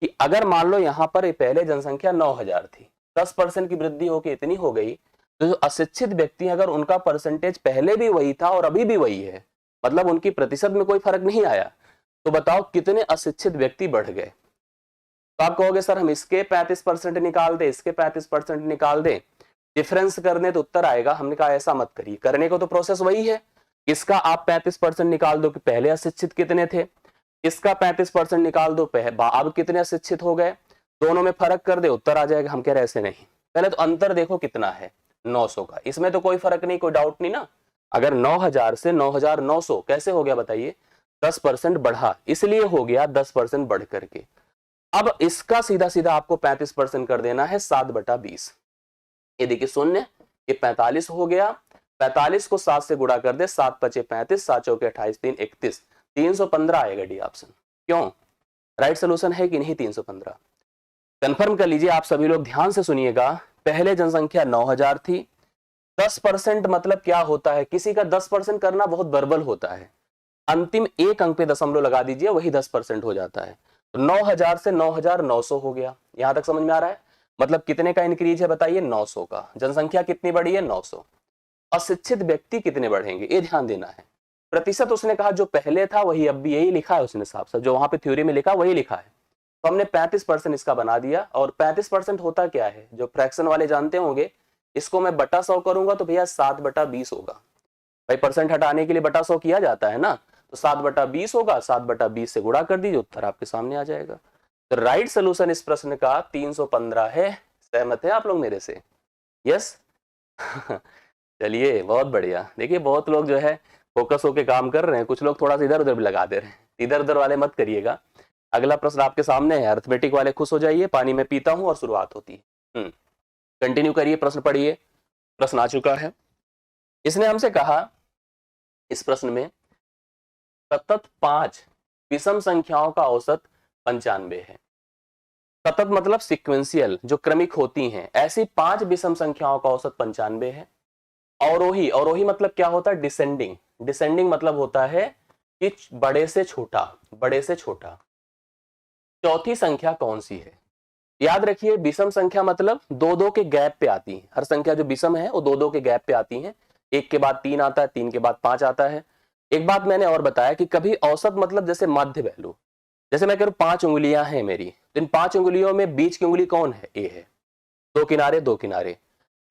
कि अगर मान लो यहाँ पर पहले जनसंख्या 9000 थी, 10% की वृद्धि होकर इतनी हो गई, तो जो अशिक्षित व्यक्ति अगर उनका परसेंटेज पहले भी वही था और अभी भी वही है, मतलब उनकी प्रतिशत में कोई फर्क नहीं आया, तो बताओ कितने अशिक्षित व्यक्ति बढ़ गए। तो आप कहोगे सर हम इसके 35% निकाल दे, इसके 35% निकाल दे, डिफरेंस करने तो उत्तर आएगा। हमने कहा ऐसा मत करिए, करने को तो प्रोसेस वही है। इसका आप 35% निकाल दो कि पहले अशिक्षित कितने थे, इसका 35% निकाल दो अब कितने अशिक्षित हो गए, दोनों में फर्क कर दे उत्तर आ जाएगा। हम कह रहे ऐसे नहीं, पहले तो अंतर देखो कितना है, 900 का। इसमें तो कोई फर्क नहीं, कोई डाउट नहीं ना। अगर 9000 से 9900 कैसे हो गया बताइए, 10% बढ़ा, इसलिए हो गया 10% बढ़ करके। अब इसका सीधा सीधा आपको 35% कर देना है 7/20। ये देखिए शून्य, ये 45 हो गया, 45 को 7 से गुणा कर दे, 7 पचे 35, 7 चौके 28, 3 31, 315 आएगा डी ऑप्शन। क्यों, राइट सोल्यूशन है कि नहीं 315? कंफर्म कर लीजिए आप सभी लोग, ध्यान से सुनिएगा। पहले जनसंख्या 9000 थी, 10% मतलब क्या होता है, किसी का 10% करना बहुत बर्बल होता है। अंतिम एक अंक पे दशमलव लगा दीजिए, वही 10% हो जाता है। तो 9000 से 9900 हो गया। यहां तक समझ में आ रहा है? मतलब कितने का इंक्रीज है बताइए, 900 का। जनसंख्या कितनी बढ़ी है, 900। अशिक्षित व्यक्ति कितने बढ़ेंगे, ये ध्यान देना है। प्रतिशत उसने कहा जो पहले था वही अब भी यही लिखा है उसने, साफ साफ जो वहां पे थ्योरी में लिखा वही लिखा है। तो हमने 35% इसका बना दिया। और 35% होता क्या है, जो फ्रैक्शन वाले जानते होंगे, इसको मैं बटा 100 करूंगा तो भैया 7/20 होगा। भाई परसेंट हटाने के लिए बटा 100 किया जाता है ना, तो 7/20 होगा, 7/20 से गुणा कर दीजिए, उत्तर आपके सामने आ जाएगा। तो राइट सोल्यूशन इस प्रश्न का 315 है। सहमत है आप लोग मेरे से? यस चलिए बहुत बढ़िया। देखिए बहुत लोग जो है फोकस होके काम कर रहे हैं, कुछ लोग थोड़ा सा इधर उधर भी लगा दे रहे हैं। इधर उधर वाले मत करिएगा। अगला प्रश्न आपके सामने है, अर्थमेटिक वाले खुश हो जाइए, पानी में पीता हूं और शुरुआत होती है। कंटिन्यू करिए, प्रश्न पढ़िए। प्रश्न आ चुका है। इसने हमसे कहा इस प्रश्न में सतत 5 विषम संख्याओं का औसत 95 है। सतत मतलब सिक्वेंशियल, जो क्रमिक होती हैं, ऐसी 5 विषम संख्याओं का औसत 95 है। अवरोही, अवरोही मतलब क्या होता है, डिसेंडिंग। डिसेंडिंग मतलब होता है कि बड़े से छोटा, बड़े से छोटा। चौथी संख्या कौन सी है? याद रखिए विषम संख्या मतलब 2-2 के गैप पे आती है। हर संख्या जो विषम है वो 2-2 के गैप पे आती है। 1 के बाद 3 आता है, 3 के बाद 5 आता है। एक बात मैंने और बताया कि कभी औसत मतलब जैसे माध्य वैल्यू, जैसे मैं कह रहा हूं 5 उंगलियां हैं मेरी, तो इन 5 उंगलियों में बीच की उंगली कौन है, ए है। 2 किनारे 2 किनारे।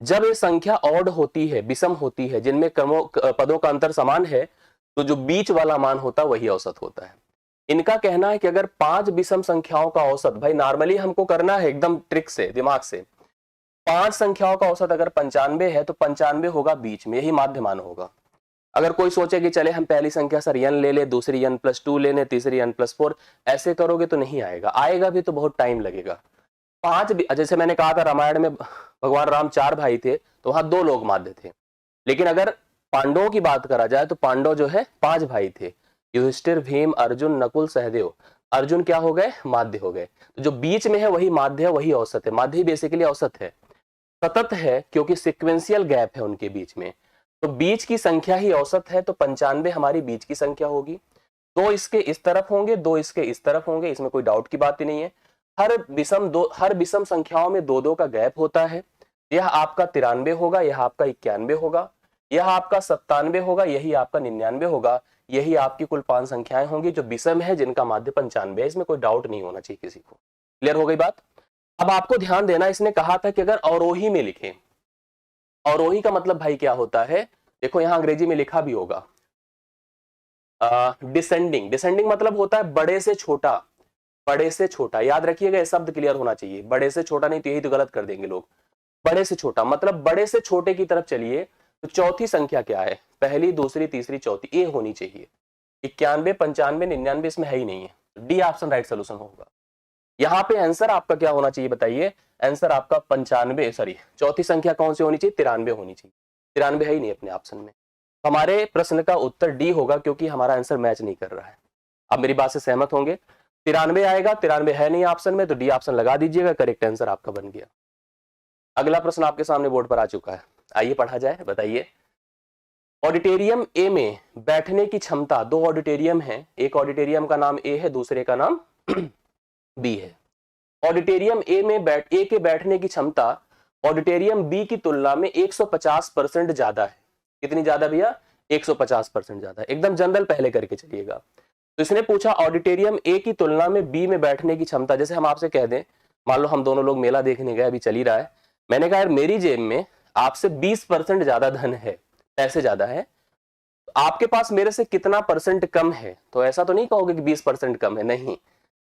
जब ये संख्या ऑड होती है, विषम होती है, जिनमें पदों का अंतर समान है, तो जो बीच वाला मान होता है वही औसत होता है। इनका कहना है कि अगर 5 विषम संख्याओं का औसत, भाई नॉर्मली हमको करना है एकदम ट्रिक से, दिमाग से, 5 संख्याओं का औसत अगर 95 है तो 95 होगा बीच में, यही माध्य मान होगा। अगर कोई सोचे कि चले हम पहली संख्या सर n ले ले, दूसरी n+2 ले ले, तीसरी n+4, ऐसे करोगे तो नहीं आएगा। आएगा भी तो बहुत टाइम लगेगा। 5, जैसे मैंने कहा था रामायण में भगवान राम 4 भाई थे तो वहां 2 लोग माध्य थे। लेकिन अगर पांडवों की बात करा जाए तो पांडव जो है 5 भाई थे, युधिष्ठिर, भीम, अर्जुन, नकुल, सहदेव। अर्जुन क्या हो गए, माध्य हो गए। तो जो बीच में है वही माध्य है, वही औसत है। माध्य ही बेसिकली औसत है। सतत है क्योंकि सिक्वेंशियल गैप है उनके बीच में, तो बीच की संख्या ही औसत है। तो 95 हमारी बीच की संख्या होगी। 2 इसके इस तरफ होंगे, 2 इसके इस तरफ होंगे, इसमें कोई डाउट की बात ही नहीं है। हर विषम संख्याओं में 2-2 का गैप होता है। यह आपका 93 होगा, यह आपका 91 होगा, यह आपका 97 होगा, यही आपका 99 होगा। यही आपकी कुल 5 संख्याएं होंगी जो विषम है, जिनका माध्य 95 है। इसमें कोई डाउट नहीं होना चाहिए किसी को। क्लियर हो गई बात? अब आपको ध्यान देना, इसने कहा था कि अगर अवरोही में लिखें, अवरोही का मतलब भाई क्या होता है, देखो यहां अंग्रेजी में लिखा भी होगा डिसेंडिंग। डिसेंडिंग मतलब होता है बड़े से छोटा, बड़े से छोटा। याद रखिएगा, ये शब्द क्लियर होना चाहिए। बड़े से छोटा नहीं तो यही तो गलत कर देंगे लोग। बड़े से छोटा मतलब बड़े से छोटे की तरफ चलिए। तो चौथी संख्या क्या है, पहली, दूसरी, तीसरी, चौथी, ये होनी चाहिए। 91, 95, 99 इसमें है ही नहीं है। डी ऑप्शन राइट सोल्यूशन होगा। यहाँ पे आंसर आपका क्या होना चाहिए बताइए, आंसर आपका 95, सॉरी चौथी संख्या कौन सी होनी चाहिए, 93 होनी चाहिए। 93 है ही नहीं अपने ऑप्शन में। हमारे प्रश्न का उत्तर डी होगा क्योंकि हमारा आंसर मैच नहीं कर रहा है। आप मेरी बात से सहमत होंगे? 93 आएगा, 93 है नहीं ऑप्शन में, तो डी ऑप्शन लगा दीजिएगा, करेक्ट आंसर आपका बन गया। अगला प्रश्न आपके सामने बोर्ड पर आ चुका है, आइए पढ़ा जाए। बताइए, ऑडिटोरियम ए में बैठने की क्षमता, 2 ऑडिटोरियम है, एक ऑडिटोरियम का नाम ए है, दूसरे का नाम बी है। ऑडिटोरियम ए के बैठने की क्षमता ऑडिटोरियम बी की तुलना में 150% ज्यादा है। कितनी ज्यादा भैया? 150% ज्यादा। एकदम जनरल पहले करके चलिएगा। तो इसने पूछा ऑडिटोरियम ए की तुलना में बी में बैठने की क्षमता। जैसे हम आपसे कह दें, मान लो हम दोनों लोग मेला देखने गए, अभी चल ही रहा है, मैंने कहा यार मेरी जेब में आपसे 20% ज्यादा धन है, पैसे ज्यादा है, आपके पास मेरे से कितना परसेंट कम है? तो ऐसा तो नहीं कहोगे कि 20% कम है, नहीं।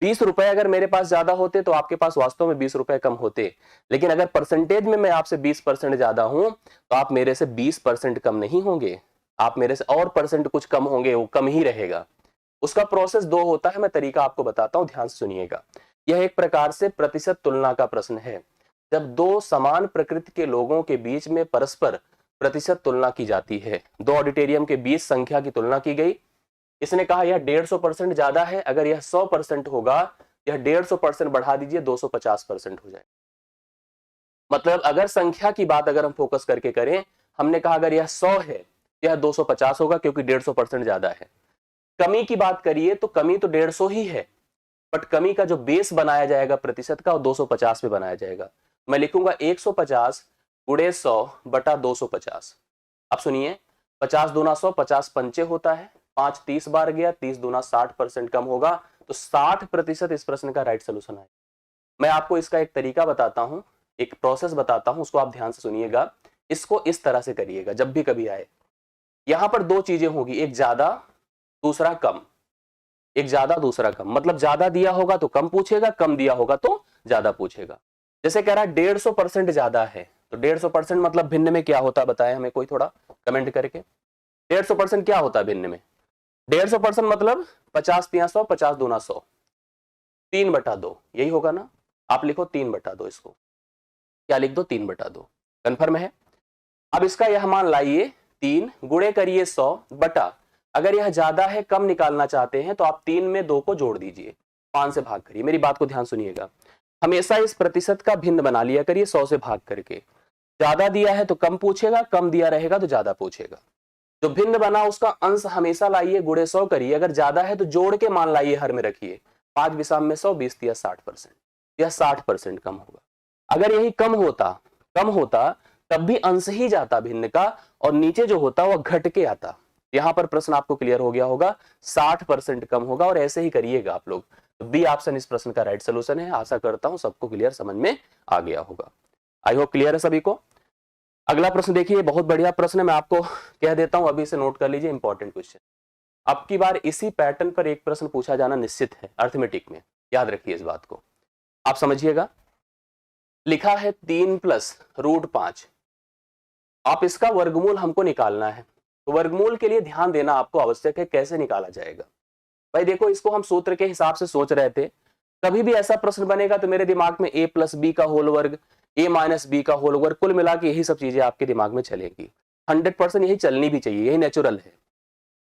20 रुपए अगर मेरे पास ज्यादा होते तो आपके पास वास्तव में 20 रुपए कम होते, लेकिन अगर परसेंटेज में मैं आपसे 20% ज्यादा हूं तो आप मेरे से 20% कम नहीं होंगे, आप मेरे से और परसेंट कुछ कम होंगे, वो कम ही रहेगा। उसका प्रोसेस दो होता है, मैं तरीका आपको बताता हूं, ध्यान से सुनिएगा। यह एक प्रकार से प्रतिशत तुलना का प्रश्न है। जब दो समान प्रकृति के लोगों के बीच में परस्पर प्रतिशत तुलना की जाती है, दो ऑडिटोरियम के बीच संख्या की तुलना की गई, इसने कहा यह 150% ज्यादा है, अगर यह 100% होगा, यह 150% बढ़ा दीजिए 250% हो जाए। मतलब अगर संख्या की बात अगर हम फोकस करके करें, हमने कहा अगर यह 100 है, यह 250 होगा क्योंकि 150% ज्यादा है। कमी की बात करिए तो कमी तो 150 ही है, बट कमी का जो बेस बनाया जाएगा प्रतिशत का, वो 250 पे बनाया जाएगा। मैं लिखूंगा 150 गुणे 100 बटा 250। अब सुनिए, 50 दूना 100, 50 पंचे होता है, 5 30 बार गया, 30 दूना 60% कम होगा, तो 60% इस प्रश्न का राइट सोल्यूशन है। मैं आपको इसका एक तरीका बताता हूं, एक प्रोसेस बताता हूं, उसको आप ध्यान से सुनिएगा। इसको इस तरह से करिएगा जब भी कभी आए। यहां पर दो चीजें होगी, एक ज्यादा दूसरा कम, एक ज्यादा दूसरा कम। मतलब ज्यादा दिया होगा तो कम पूछेगा, कम दिया होगा तो ज्यादा पूछेगा। जैसे कह रहा है 150% ज्यादा है, तो 150% मतलब भिन्न में क्या होता है बताए हमें कोई, थोड़ा कमेंट करके। 150% क्या होता है भिन्न में? 150% मतलब 50 तिया 100, 50 दूना 100, 3/2, यही होगा ना। आप लिखो 3/2, इसको क्या लिख दो? 3/2। कंफर्म है? अब इसका यह मान लाइए 3 गुणे करिए 100 बटा, अगर यह ज्यादा है, कम निकालना चाहते हैं तो आप 3 में 2 को जोड़ दीजिए, 5 से भाग करिए। मेरी बात को ध्यान सुनिएगा, हमेशा इस प्रतिशत का भिन्न बना लिया करिए 100 से भाग करके। ज्यादा दिया है तो कम पूछेगा, कम दिया रहेगा तो ज्यादा पूछेगा। जो भिन्न बना उसका अंश हमेशा लाइए, गुणे 100 करिए, अगर ज्यादा है तो जोड़ के मान लाइए, हर में रखिए। 5 विषम में 100, 20 दिया 60%, यह 60% कम होगा। अगर यही कम होता तब भी अंश ही जाता भिन्न का, और नीचे जो होता वह घट के आता। यहां पर प्रश्न आपको क्लियर हो गया होगा, 60% कम होगा, और ऐसे ही करिएगा आप लोग। बी ऑप्शन इस प्रश्न का राइट सोल्यूशन है। आशा करता हूं सबको क्लियर समझ में आ गया होगा। आई होप क्लियर है सभी को। अगला प्रश्न देखिए, बहुत बढ़िया प्रश्न है, मैं आपको कह देता हूं, अभी से नोट कर लीजिए, इंपॉर्टेंट क्वेश्चन। अब की बार इसी पैटर्न पर एक प्रश्न पूछा जाना निश्चित है अर्थमेटिक में, याद रखिए इस बात को। आप समझिएगा, लिखा है 3 + √5। आप इसका वर्गमूल हमको निकालना है, तो वर्गमूल के लिए ध्यान देना आपको आवश्यक है। कैसे निकाला जाएगा भाई? देखो, इसको हम सूत्र के हिसाब से सोच रहे थे। कभी भी ऐसा प्रश्न बनेगा तो मेरे दिमाग में a + b का होल वर्ग, a - b का होल वर्ग, कुल मिला के यही सब चीजें आपके दिमाग में चलेगी। 100% यही चलनी भी चाहिए, यही नेचुरल है।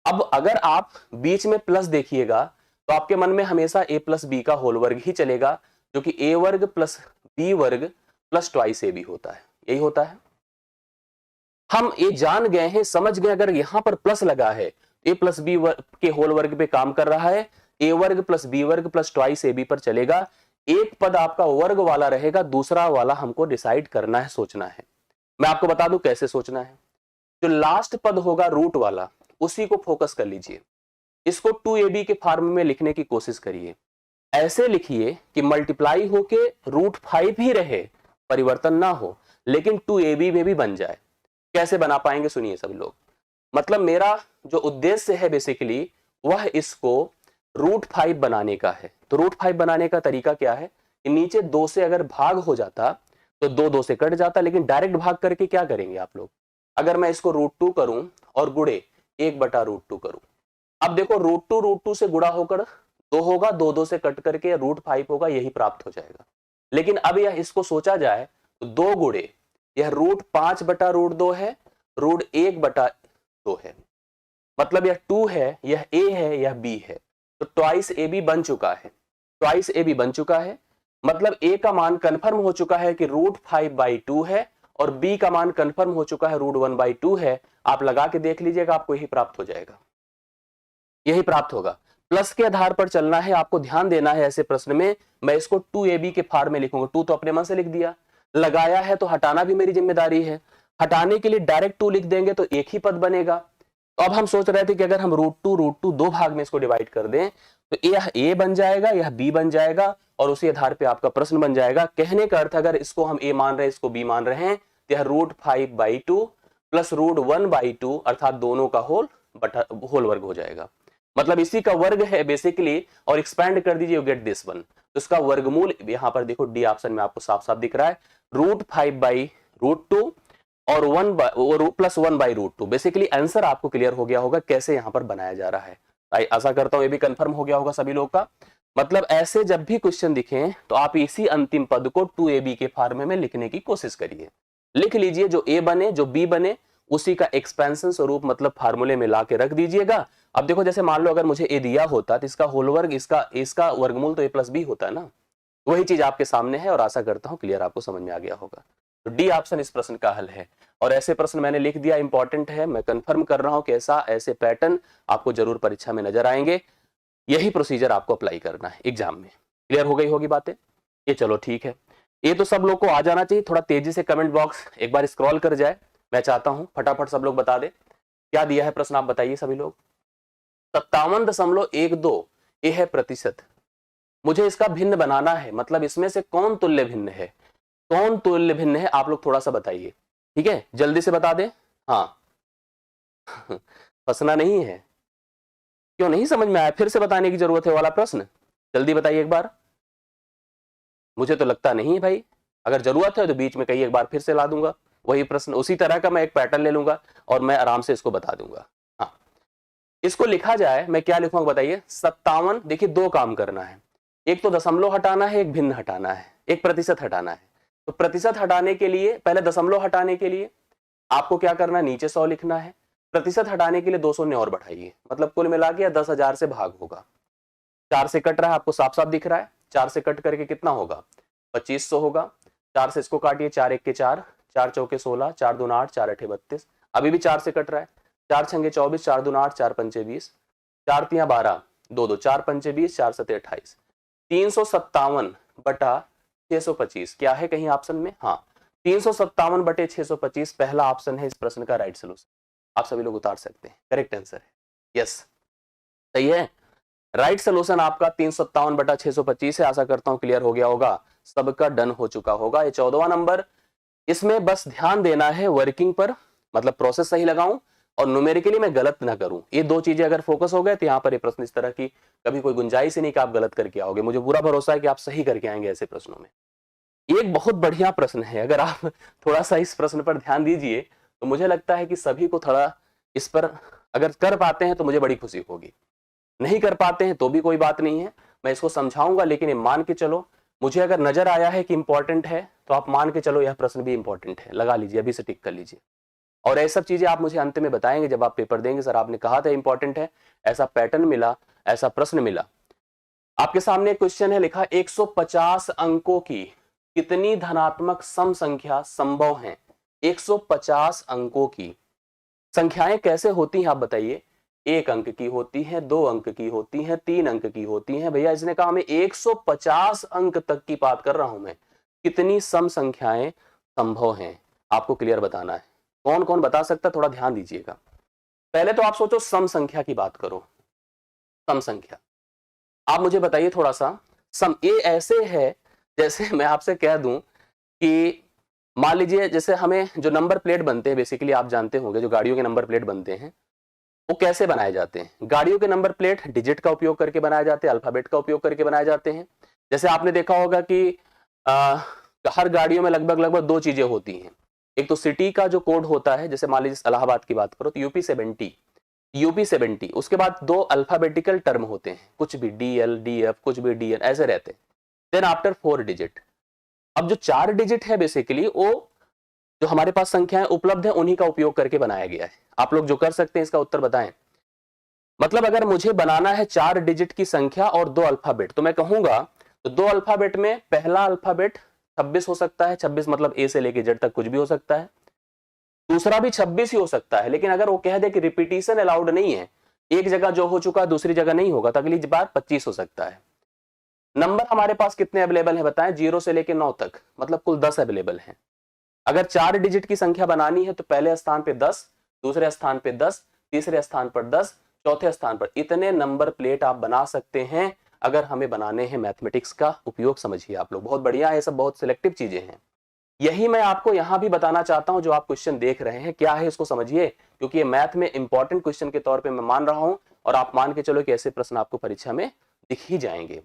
अब अगर आप बीच में प्लस देखिएगा तो आपके मन में हमेशा a + b का होल वर्ग ही चलेगा, जो कि a वर्ग + b वर्ग + 2 ab होता है, यही होता है। हम ये जान गए हैं, समझ गए, अगर यहां पर प्लस लगा है, a + b के होल वर्ग पे काम कर रहा है, a वर्ग + b वर्ग + 2 ab पर चलेगा। एक पद आपका वर्ग वाला रहेगा, दूसरा वाला हमको डिसाइड करना है, सोचना है। मैं आपको बता दूं कैसे सोचना है। जो लास्ट पद होगा रूट वाला, उसी को फोकस कर लीजिए। इसको 2ab के फॉर्म में लिखने की कोशिश करिए। ऐसे लिखिए कि मल्टीप्लाई होके √5 ही रहे, परिवर्तन ना हो, लेकिन 2ab में भी बन जाए। कैसे बना पाएंगे सुनिए सब लोग। मतलब मेरा जो उद्देश्य है बेसिकली, वह इसको √5 बनाने का है। तो √5 बनाने का तरीका क्या है कि नीचे 2 से अगर भाग हो जाता तो 2 से कट जाता, लेकिन डायरेक्ट भाग करके क्या करेंगे आप लोग? अगर मैं इसको √2 करूं और गुणे 1/√2 करूं, अब देखो √2 से गुणा होकर 2 होगा, 2 से कट करके √5 होगा, यही प्राप्त हो जाएगा। लेकिन अब यह इसको सोचा जाए तो 2 गुणे यह √5/√2 है, √1/2 है। मतलब यह 2 है, यह a है, यह b है, तो 2 ab बन चुका है, 2 ab बन चुका है। मतलब a का मान कंफर्म हो चुका है कि √5/2 है, और b का मान कंफर्म हो चुका है √1/2 है। आप लगा के देख लीजिएगा, आपको यही प्राप्त हो जाएगा, यही प्राप्त होगा। प्लस के आधार पर चलना है, आपको ध्यान देना है। ऐसे प्रश्न में मैं इसको 2ab के फॉर्म में लिखूंगा। 2 तो अपने मन से लिख दिया, लगाया है तो हटाना भी मेरी जिम्मेदारी है। हटाने के लिए डायरेक्ट 2 लिख देंगे तो एक ही पद बनेगा। तो अब हम सोच रहे थे कि अगर हम √2 दो भाग में इसको डिवाइड कर दें तो यह a बन जाएगा, यह b बन जाएगा और उसी आधार पे आपका प्रश्न बन जाएगा। कहने का अर्थ अगर इसको हम a मान रहे हैं, इसको b मान रहे हैं, तो यह √5/2 प्लस √1/2 अर्थात दोनों का होल वर्ग हो जाएगा। मतलब इसी का वर्ग है बेसिकली, और एक्सपैंड कर दीजिए, यू गेट दिस वन। तो इसका वर्गमूल यहां पर देखो डी ऑप्शन में आपको साफ साफ दिख रहा है, √5/√2 और 1 प्लस 1/√2। बेसिकली आंसर आपको क्लियर हो गया होगा कैसे यहां पर बनाया जा रहा है। आशा करता हूं ये भी कंफर्म हो गया होगा सभी लोग का। मतलब ऐसे जब भी क्वेश्चन दिखे तो आप इसी अंतिम पद को 2ab के फॉर्म में लिखने की कोशिश करिए। लिख लीजिए, जो a बने जो b बने उसी का एक्सपेंशन स्वरूप मतलब फार्मूले में ला के रख दीजिएगा। अब देखो जैसे मान लो अगर मुझे a दिया होता तो इसका होल वर्ग, इसका वर्गमूल तो a प्लस b होता है ना। वही चीज आपके सामने है और आशा करता हूं क्लियर आपको समझ में आ गया होगा। तो डी ऑप्शन इस प्रश्न का हल है। और ऐसे प्रश्न मैंने लिख दिया, इंपॉर्टेंट है, मैं कंफर्म कर रहा हूं कि ऐसे पैटर्न आपको जरूर परीक्षा में नजर आएंगे। यही प्रोसीजर आपको अप्लाई करना है एग्जाम में। क्लियर हो गई होगी बातें ये? चलो ठीक है, ये तो सब लोग को आ जाना चाहिए। थोड़ा तेजी से कमेंट बॉक्स एक बार स्क्रॉल कर जाए, मैं चाहता हूं फटाफट सब लोग बता दे क्या दिया है प्रश्न। आप बताइए सभी लोग। 57.12 ये है प्रतिशत। मुझे इसका भिन्न बनाना है, मतलब इसमें से कौन तुल्य भिन्न है, कौन तुल्य भिन्न है, आप लोग थोड़ा सा बताइए। ठीक है, जल्दी से बता दे। हाँ फंसना नहीं है। क्यों नहीं समझ में आया? फिर से बताने की जरूरत है वाला प्रश्न, जल्दी बताइए एक बार। मुझे तो लगता नहीं है भाई, अगर जरूरत है तो बीच में कहीं एक बार फिर से ला दूंगा वही प्रश्न, उसी तरह का मैं एक पैटर्न ले लूंगा और मैं आराम से इसको बता दूंगा। हाँ, इसको लिखा जाए, मैं क्या लिखूंगा बताइए। 57, देखिए दो काम करना है, एक तो दशमलव हटाना है, एक भिन्न हटाना है, एक प्रतिशत हटाना है। तो प्रतिशत हटाने के लिए पहले दशमलव हटाने के लिए आपको क्या करना है, नीचे 100 लिखना है। प्रतिशत हटाने के लिए 200 ने और बढ़ाइए, मतलब कुल मिला के 10,000 से भाग होगा। 4 से कट रहा है, आपको साफ साफ दिख रहा है। 4 से कट करके कितना होगा, 2500 होगा। 4 से इसको काटिए, 4 1 के 4, 4 चौके 16, 4 दूना 8, 4 8 32। अभी भी 4 से कट रहा है। 4 छंगे 24, 4 दूना 8, 4 पंचे 20, 4 तियां 12, 2 2, 4 पंचे 20, 4 सते 28। 357/625 क्या है कहीं ऑप्शन में? हाँ, 357/625 पहला ऑप्शन है इस प्रश्न का राइट सोल्यूशन। आप सभी लोग उतार सकते हैं, करेक्ट आंसर है। यस, सही है। राइट सोल्यूशन आपका 357/625 है। आशा करता हूं क्लियर हो गया होगा, सबका डन हो चुका होगा। ये 14वां नंबर, इसमें बस ध्यान देना है वर्किंग पर, मतलब प्रोसेस सही लगाऊं और न्यूमेरिकली मैं गलत ना करूं। ये दो चीजें अगर फोकस हो गए तो यहाँ पर ये प्रश्न इस तरह की कभी कोई गुंजाइश ही नहीं कि आप गलत करके आओगे। मुझे पूरा भरोसा है कि आप सही करके आएंगे ऐसे प्रश्नों में। एक बहुत बढ़िया प्रश्न है, अगर आप थोड़ा सा इस प्रश्न पर ध्यान दीजिए तो मुझे लगता है कि सभी को थोड़ा इस पर अगर कर पाते हैं तो मुझे बड़ी खुशी होगी। नहीं कर पाते हैं तो भी कोई बात नहीं है, मैं इसको समझाऊंगा, लेकिन ये मान के चलो, मुझे अगर नजर आया है कि इंपॉर्टेंट है तो आप मान के चलो यह प्रश्न भी इंपॉर्टेंट है। लगा लीजिए, अभी से टिक कर लीजिए। और ये सब चीजें आप मुझे अंत में बताएंगे जब आप पेपर देंगे, सर आपने कहा था इंपॉर्टेंट है, ऐसा पैटर्न मिला, ऐसा प्रश्न मिला। आपके सामने क्वेश्चन है लिखा, 150 अंकों की कितनी धनात्मक सम संख्या संभव है? 150 अंकों की संख्याएं कैसे होती हैं आप बताइए? 1 अंक की होती है, 2 अंक की होती है, 3 अंक की होती है। भैया इसने कहा मैं 150 अंक तक की बात कर रहा हूं मैं। कितनी सम संख्याएं संभव हैं आपको क्लियर बताना है। कौन कौन बता सकता, थोड़ा ध्यान दीजिएगा। पहले तो आप सोचो सम संख्या की बात करो। सम संख्या आप मुझे बताइए थोड़ा सा। सम ये ऐसे है जैसे मैं आपसे कह दूं कि मान लीजिए जैसे हमें जो नंबर प्लेट बनते हैं, बेसिकली आप जानते होंगे जो गाड़ियों के नंबर प्लेट बनते हैं वो कैसे बनाए जाते हैं। गाड़ियों के नंबर प्लेट डिजिट का उपयोग करके बनाए जाते हैं, अल्फाबेट का उपयोग करके बनाए जाते हैं। जैसे आपने देखा होगा कि हर गाड़ियों में लगभग 2 चीजें होती हैं। एक तो सिटी का जो कोड होता है, जैसे मान लीजिए इलाहाबाद की बात करो तो यूपी 70, उसके बाद 2 अल्फाबेटिकल टर्म होते हैं, कुछ भी DL DF कुछ भी DN ऐसे रहते हैं। Then after 4 digit. अब जो 4 डिजिट है बेसिकली वो जो हमारे पास संख्याएं उपलब्ध है उन्हीं का उपयोग करके बनाया गया है। आप लोग जो कर सकते हैं इसका उत्तर बताएं। मतलब अगर मुझे बनाना है 4 डिजिट की संख्या और 2 अल्फाबेट, तो मैं कहूंगा तो 2 अल्फाबेट में पहला अल्फाबेट 26 हो सकता है। 26 मतलब A से लेके Z तक कुछ भी हो सकता है। दूसरा भी 26 ही हो सकता है, लेकिन अगर वो कह दे कि रिपीटिशन अलाउड नहीं है एक जगह जो हो चुका दूसरी जगह नहीं होगा, तो अगली बार 25 हो सकता है। नंबर हमारे पास कितने अवेलेबल है बताएं, 0 से लेके 9 तक, मतलब कुल 10 अवेलेबल हैं। अगर 4 डिजिट की संख्या बनानी है तो पहले स्थान पे 10, दूसरे स्थान पे 10, तीसरे स्थान पर 10, चौथे स्थान पर, इतने नंबर प्लेट आप बना सकते हैं अगर हमें बनाने हैं। मैथमेटिक्स का उपयोग समझिए आप लोग, बहुत बढ़िया है, सब बहुत सिलेक्टिव चीजें हैं। यही मैं आपको यहां भी बताना चाहता हूं, जो आप क्वेश्चन देख रहे हैं क्या है इसको समझिए, क्योंकि ये मैथ में इंपॉर्टेंट क्वेश्चन के तौर पे मैं मान रहा हूं, और आप मान के चलो कि ऐसे प्रश्न आपको परीक्षा में दिख ही जाएंगे।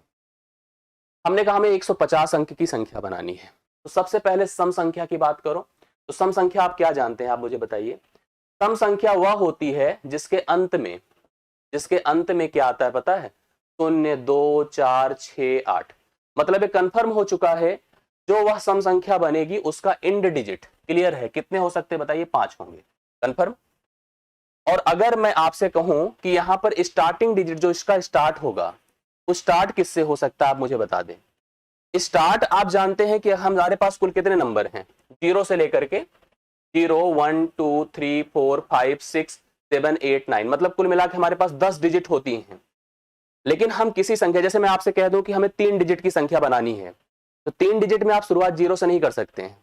हमने कहा हमें 150 अंक की संख्या बनानी है, तो सबसे पहले सम संख्या की बात करो। तो सम संख्या आप क्या जानते हैं, आप मुझे बताइए। सम संख्या वह होती है जिसके अंत में क्या आता है पता है, 0, 2, 4, 6, 8। मतलब ये कंफर्म हो चुका है, जो वह सम संख्या बनेगी उसका इंड डिजिट क्लियर है, कितने हो सकते हैं बताइए, 5 होंगे, कंफर्म। और अगर मैं आपसे कहूं कि यहां पर स्टार्टिंग डिजिट जो इसका स्टार्ट होगा, वो स्टार्ट किससे हो सकता है आप मुझे बता दें। स्टार्ट आप जानते हैं कि हमारे पास कुल कितने नंबर हैं, 0 से लेकर के 0, 1, 2, 3, 4, 5, 6, 7, 8, 9, मतलब कुल मिला के हमारे पास 10 डिजिट होती हैं। लेकिन हम किसी संख्या, जैसे मैं आपसे कह दूं कि हमें 3 डिजिट की संख्या बनानी है, तो 3 डिजिट में आप शुरुआत 0 से नहीं कर सकते हैं।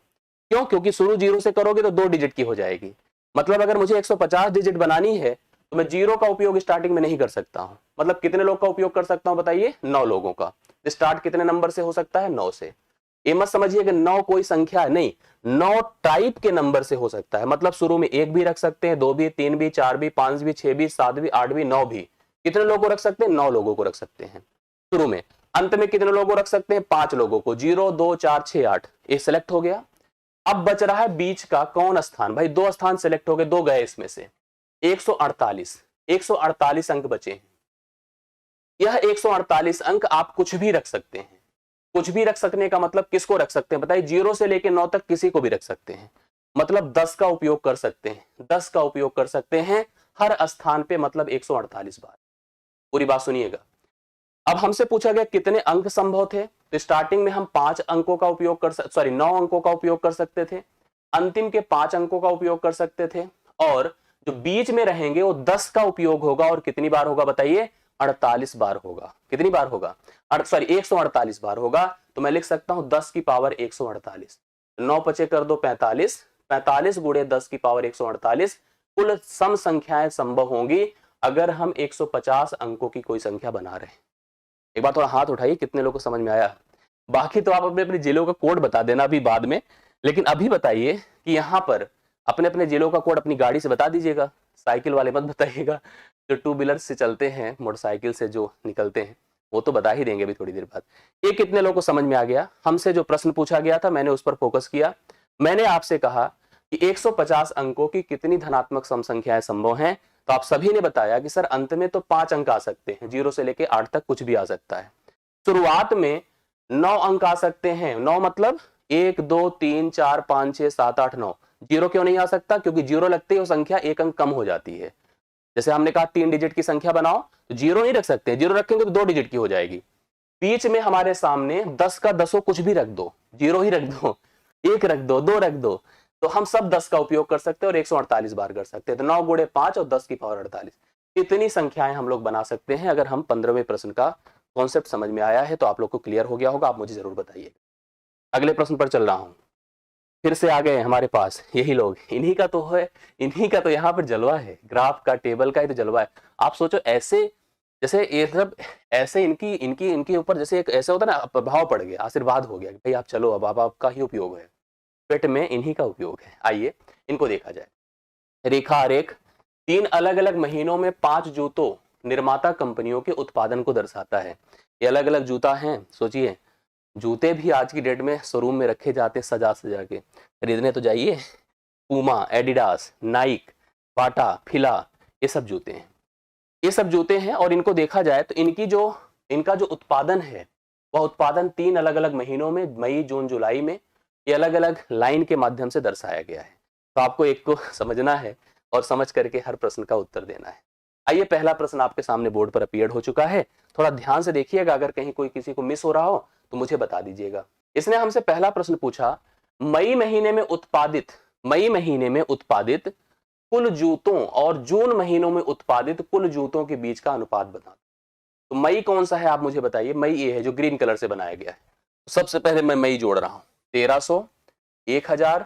क्यों? क्योंकि शुरू 0 से करोगे तो 2 डिजिट की हो जाएगी। मतलब अगर मुझे 150 डिजिट बनानी है तो मैं 0 का उपयोग स्टार्टिंग में नहीं कर सकता हूं। मतलब कितने लोग का उपयोग कर सकता हूं बताइए, 9 लोगों का। स्टार्ट कितने नंबर से हो सकता है, 9 से। ये मत समझिए कि 9 कोई संख्या है, नहीं, 9 टाइप के नंबर से हो सकता है। मतलब शुरू में 1 भी रख सकते हैं, 2 भी, 3 भी, 4 भी, 5 भी, 6 भी, 7 भी, 8 भी, 9 भी। कितने लोगों को रख सकते हैं, 9 लोगों को रख सकते हैं शुरू में। अंत में कितने लोगों को रख सकते हैं, 5 लोगों को, 0, 2, 4, 6, 8। ये सिलेक्ट हो गया। अब बच रहा है बीच का कौन स्थान, भाई 2 स्थान सिलेक्ट हो गए, 2 गए इसमें से, 148 अंक बचे हैं। यह 148 अंक आप कुछ भी रख सकते हैं। कुछ भी रख सकने का मतलब किसको रख सकते हैं बताइए, 0 से लेकर 9 तक किसी को भी रख सकते हैं। मतलब 10 का उपयोग कर सकते हैं, 10 का उपयोग कर सकते हैं हर स्थान पे, मतलब 148 बार। पूरी बात सुनिएगा। अब हमसे पूछा गया कितने अंक संभव थे, तो स्टार्टिंग में हम 5 अंकों का उपयोग कर 9 अंकों का उपयोग कर सकते थे, अंतिम के 5 अंकों का उपयोग कर सकते थे, और जो बीच में रहेंगे वो 10 का उपयोग होगा। और कितनी बार होगा बताइए, 48 बार होगा। कितनी बार होगा, 148 बार होगा। तो मैं लिख सकता हूं 10 की पावर 148, 9 पचे कर दो 45, 45 गुणे 10 की पावर 148 कुल सम संख्याएं संभव होंगी अगर हम 150 अंकों की कोई संख्या बना रहे हैं। एक बार थोड़ा हाथ उठाइए, कितने लोगों को समझ में आया। बाकी तो आप अपने अपने जिलों का कोड बता देना अभी बाद में, लेकिन अभी बताइए कि यहाँ पर अपने अपने जिलों का कोड अपनी गाड़ी से बता दीजिएगा, साइकिल वाले मत बताइएगा। जो 2 व्हीलर से चलते हैं, मोटरसाइकिल से जो निकलते हैं, वो तो बता ही देंगे अभी थोड़ी देर बाद। ये कितने लोगों को समझ में आ गया। हमसे जो प्रश्न पूछा गया था मैंने उस पर फोकस किया। मैंने आपसे कहा कि 150 अंकों की कितनी धनात्मक सम संख्याएं संभव हैं, तो आप सभी ने बताया कि सर अंत में तो 5 अंक आ सकते हैं, 0 से लेके 8 तक कुछ भी आ सकता है। शुरुआत में 9 अंक आ सकते हैं, 9 मतलब 1, 2, 3, 4, 5, 6, 7, 8, 9। 0 क्यों नहीं आ सकता, क्योंकि 0 लगते ही वो संख्या 1 अंक कम हो जाती है। जैसे हमने कहा 3 डिजिट की संख्या बनाओ, तो 0 नहीं रख सकते, 0 रखेंगे तो 2 डिजिट की हो जाएगी। बीच में हमारे सामने 10 का 10 कुछ भी रख दो, 0 ही रख दो, 1 रख दो, 2 रख दो, तो हम सब 10 का उपयोग कर सकते हैं और 148 बार कर सकते हैं। तो 9 गुणे 5 और 10 की पावर 48, इतनी संख्याएं हम लोग बना सकते हैं। अगर हम 15वें प्रश्न का कॉन्सेप्ट समझ में आया है तो आप लोग को क्लियर हो गया होगा, आप मुझे जरूर बताइए। अगले प्रश्न पर चल रहा हूं। फिर से आ गए हमारे पास यही लोग, इन्हीं का तो है, इन्हीं का तो यहाँ पर जलवा है, ग्राफ का, टेबल का ही तो जलवा है। आप सोचो ऐसे, जैसे ये सब ऐसे इनकी इनकी इनके ऊपर जैसे एक ऐसा होता है ना, प्रभाव पड़ गया, आशीर्वाद हो गया कि भाई आप चलो, अब आपका ही उपयोग है, पेट में इन्हीं का उपयोग है। आइए इनको देखा जाए। रेखा आरेख 3 अलग अलग महीनों में 5 जूतों निर्माता कंपनियों के उत्पादन को दर्शाता है। ये अलग अलग जूता हैं, सोचिए जूते भी आज की डेट में शोरूम में रखे जाते हैं सजा सजा के, खरीदने तो जाइए। पूमा, एडिडास, नाइक, बाटा, फिला, ये सब जूते हैं, ये सब जूते हैं। और इनको देखा जाए तो इनका जो उत्पादन है वह उत्पादन 3 अलग अलग महीनों में, मई, जून, जुलाई में, ये अलग अलग लाइन के माध्यम से दर्शाया गया है। तो आपको एक को समझना है और समझ करके हर प्रश्न का उत्तर देना है। आइए पहला प्रश्न आपके सामने बोर्ड पर अपीयर हो चुका है, थोड़ा ध्यान से देखिएगा, अगर कहीं कोई किसी को मिस हो रहा हो तो मुझे बता दीजिएगा। इसने हमसे पहला प्रश्न पूछा, मई महीने में उत्पादित कुल जूतों और जून महीनों में उत्पादित कुल जूतों के बीच का अनुपात बता दो। तो मई कौन सा है आप मुझे बताइए। मई ये है जो ग्रीन कलर से बनाया गया है। सबसे पहले मैं मई जोड़ रहा हूं, 1300, 1000,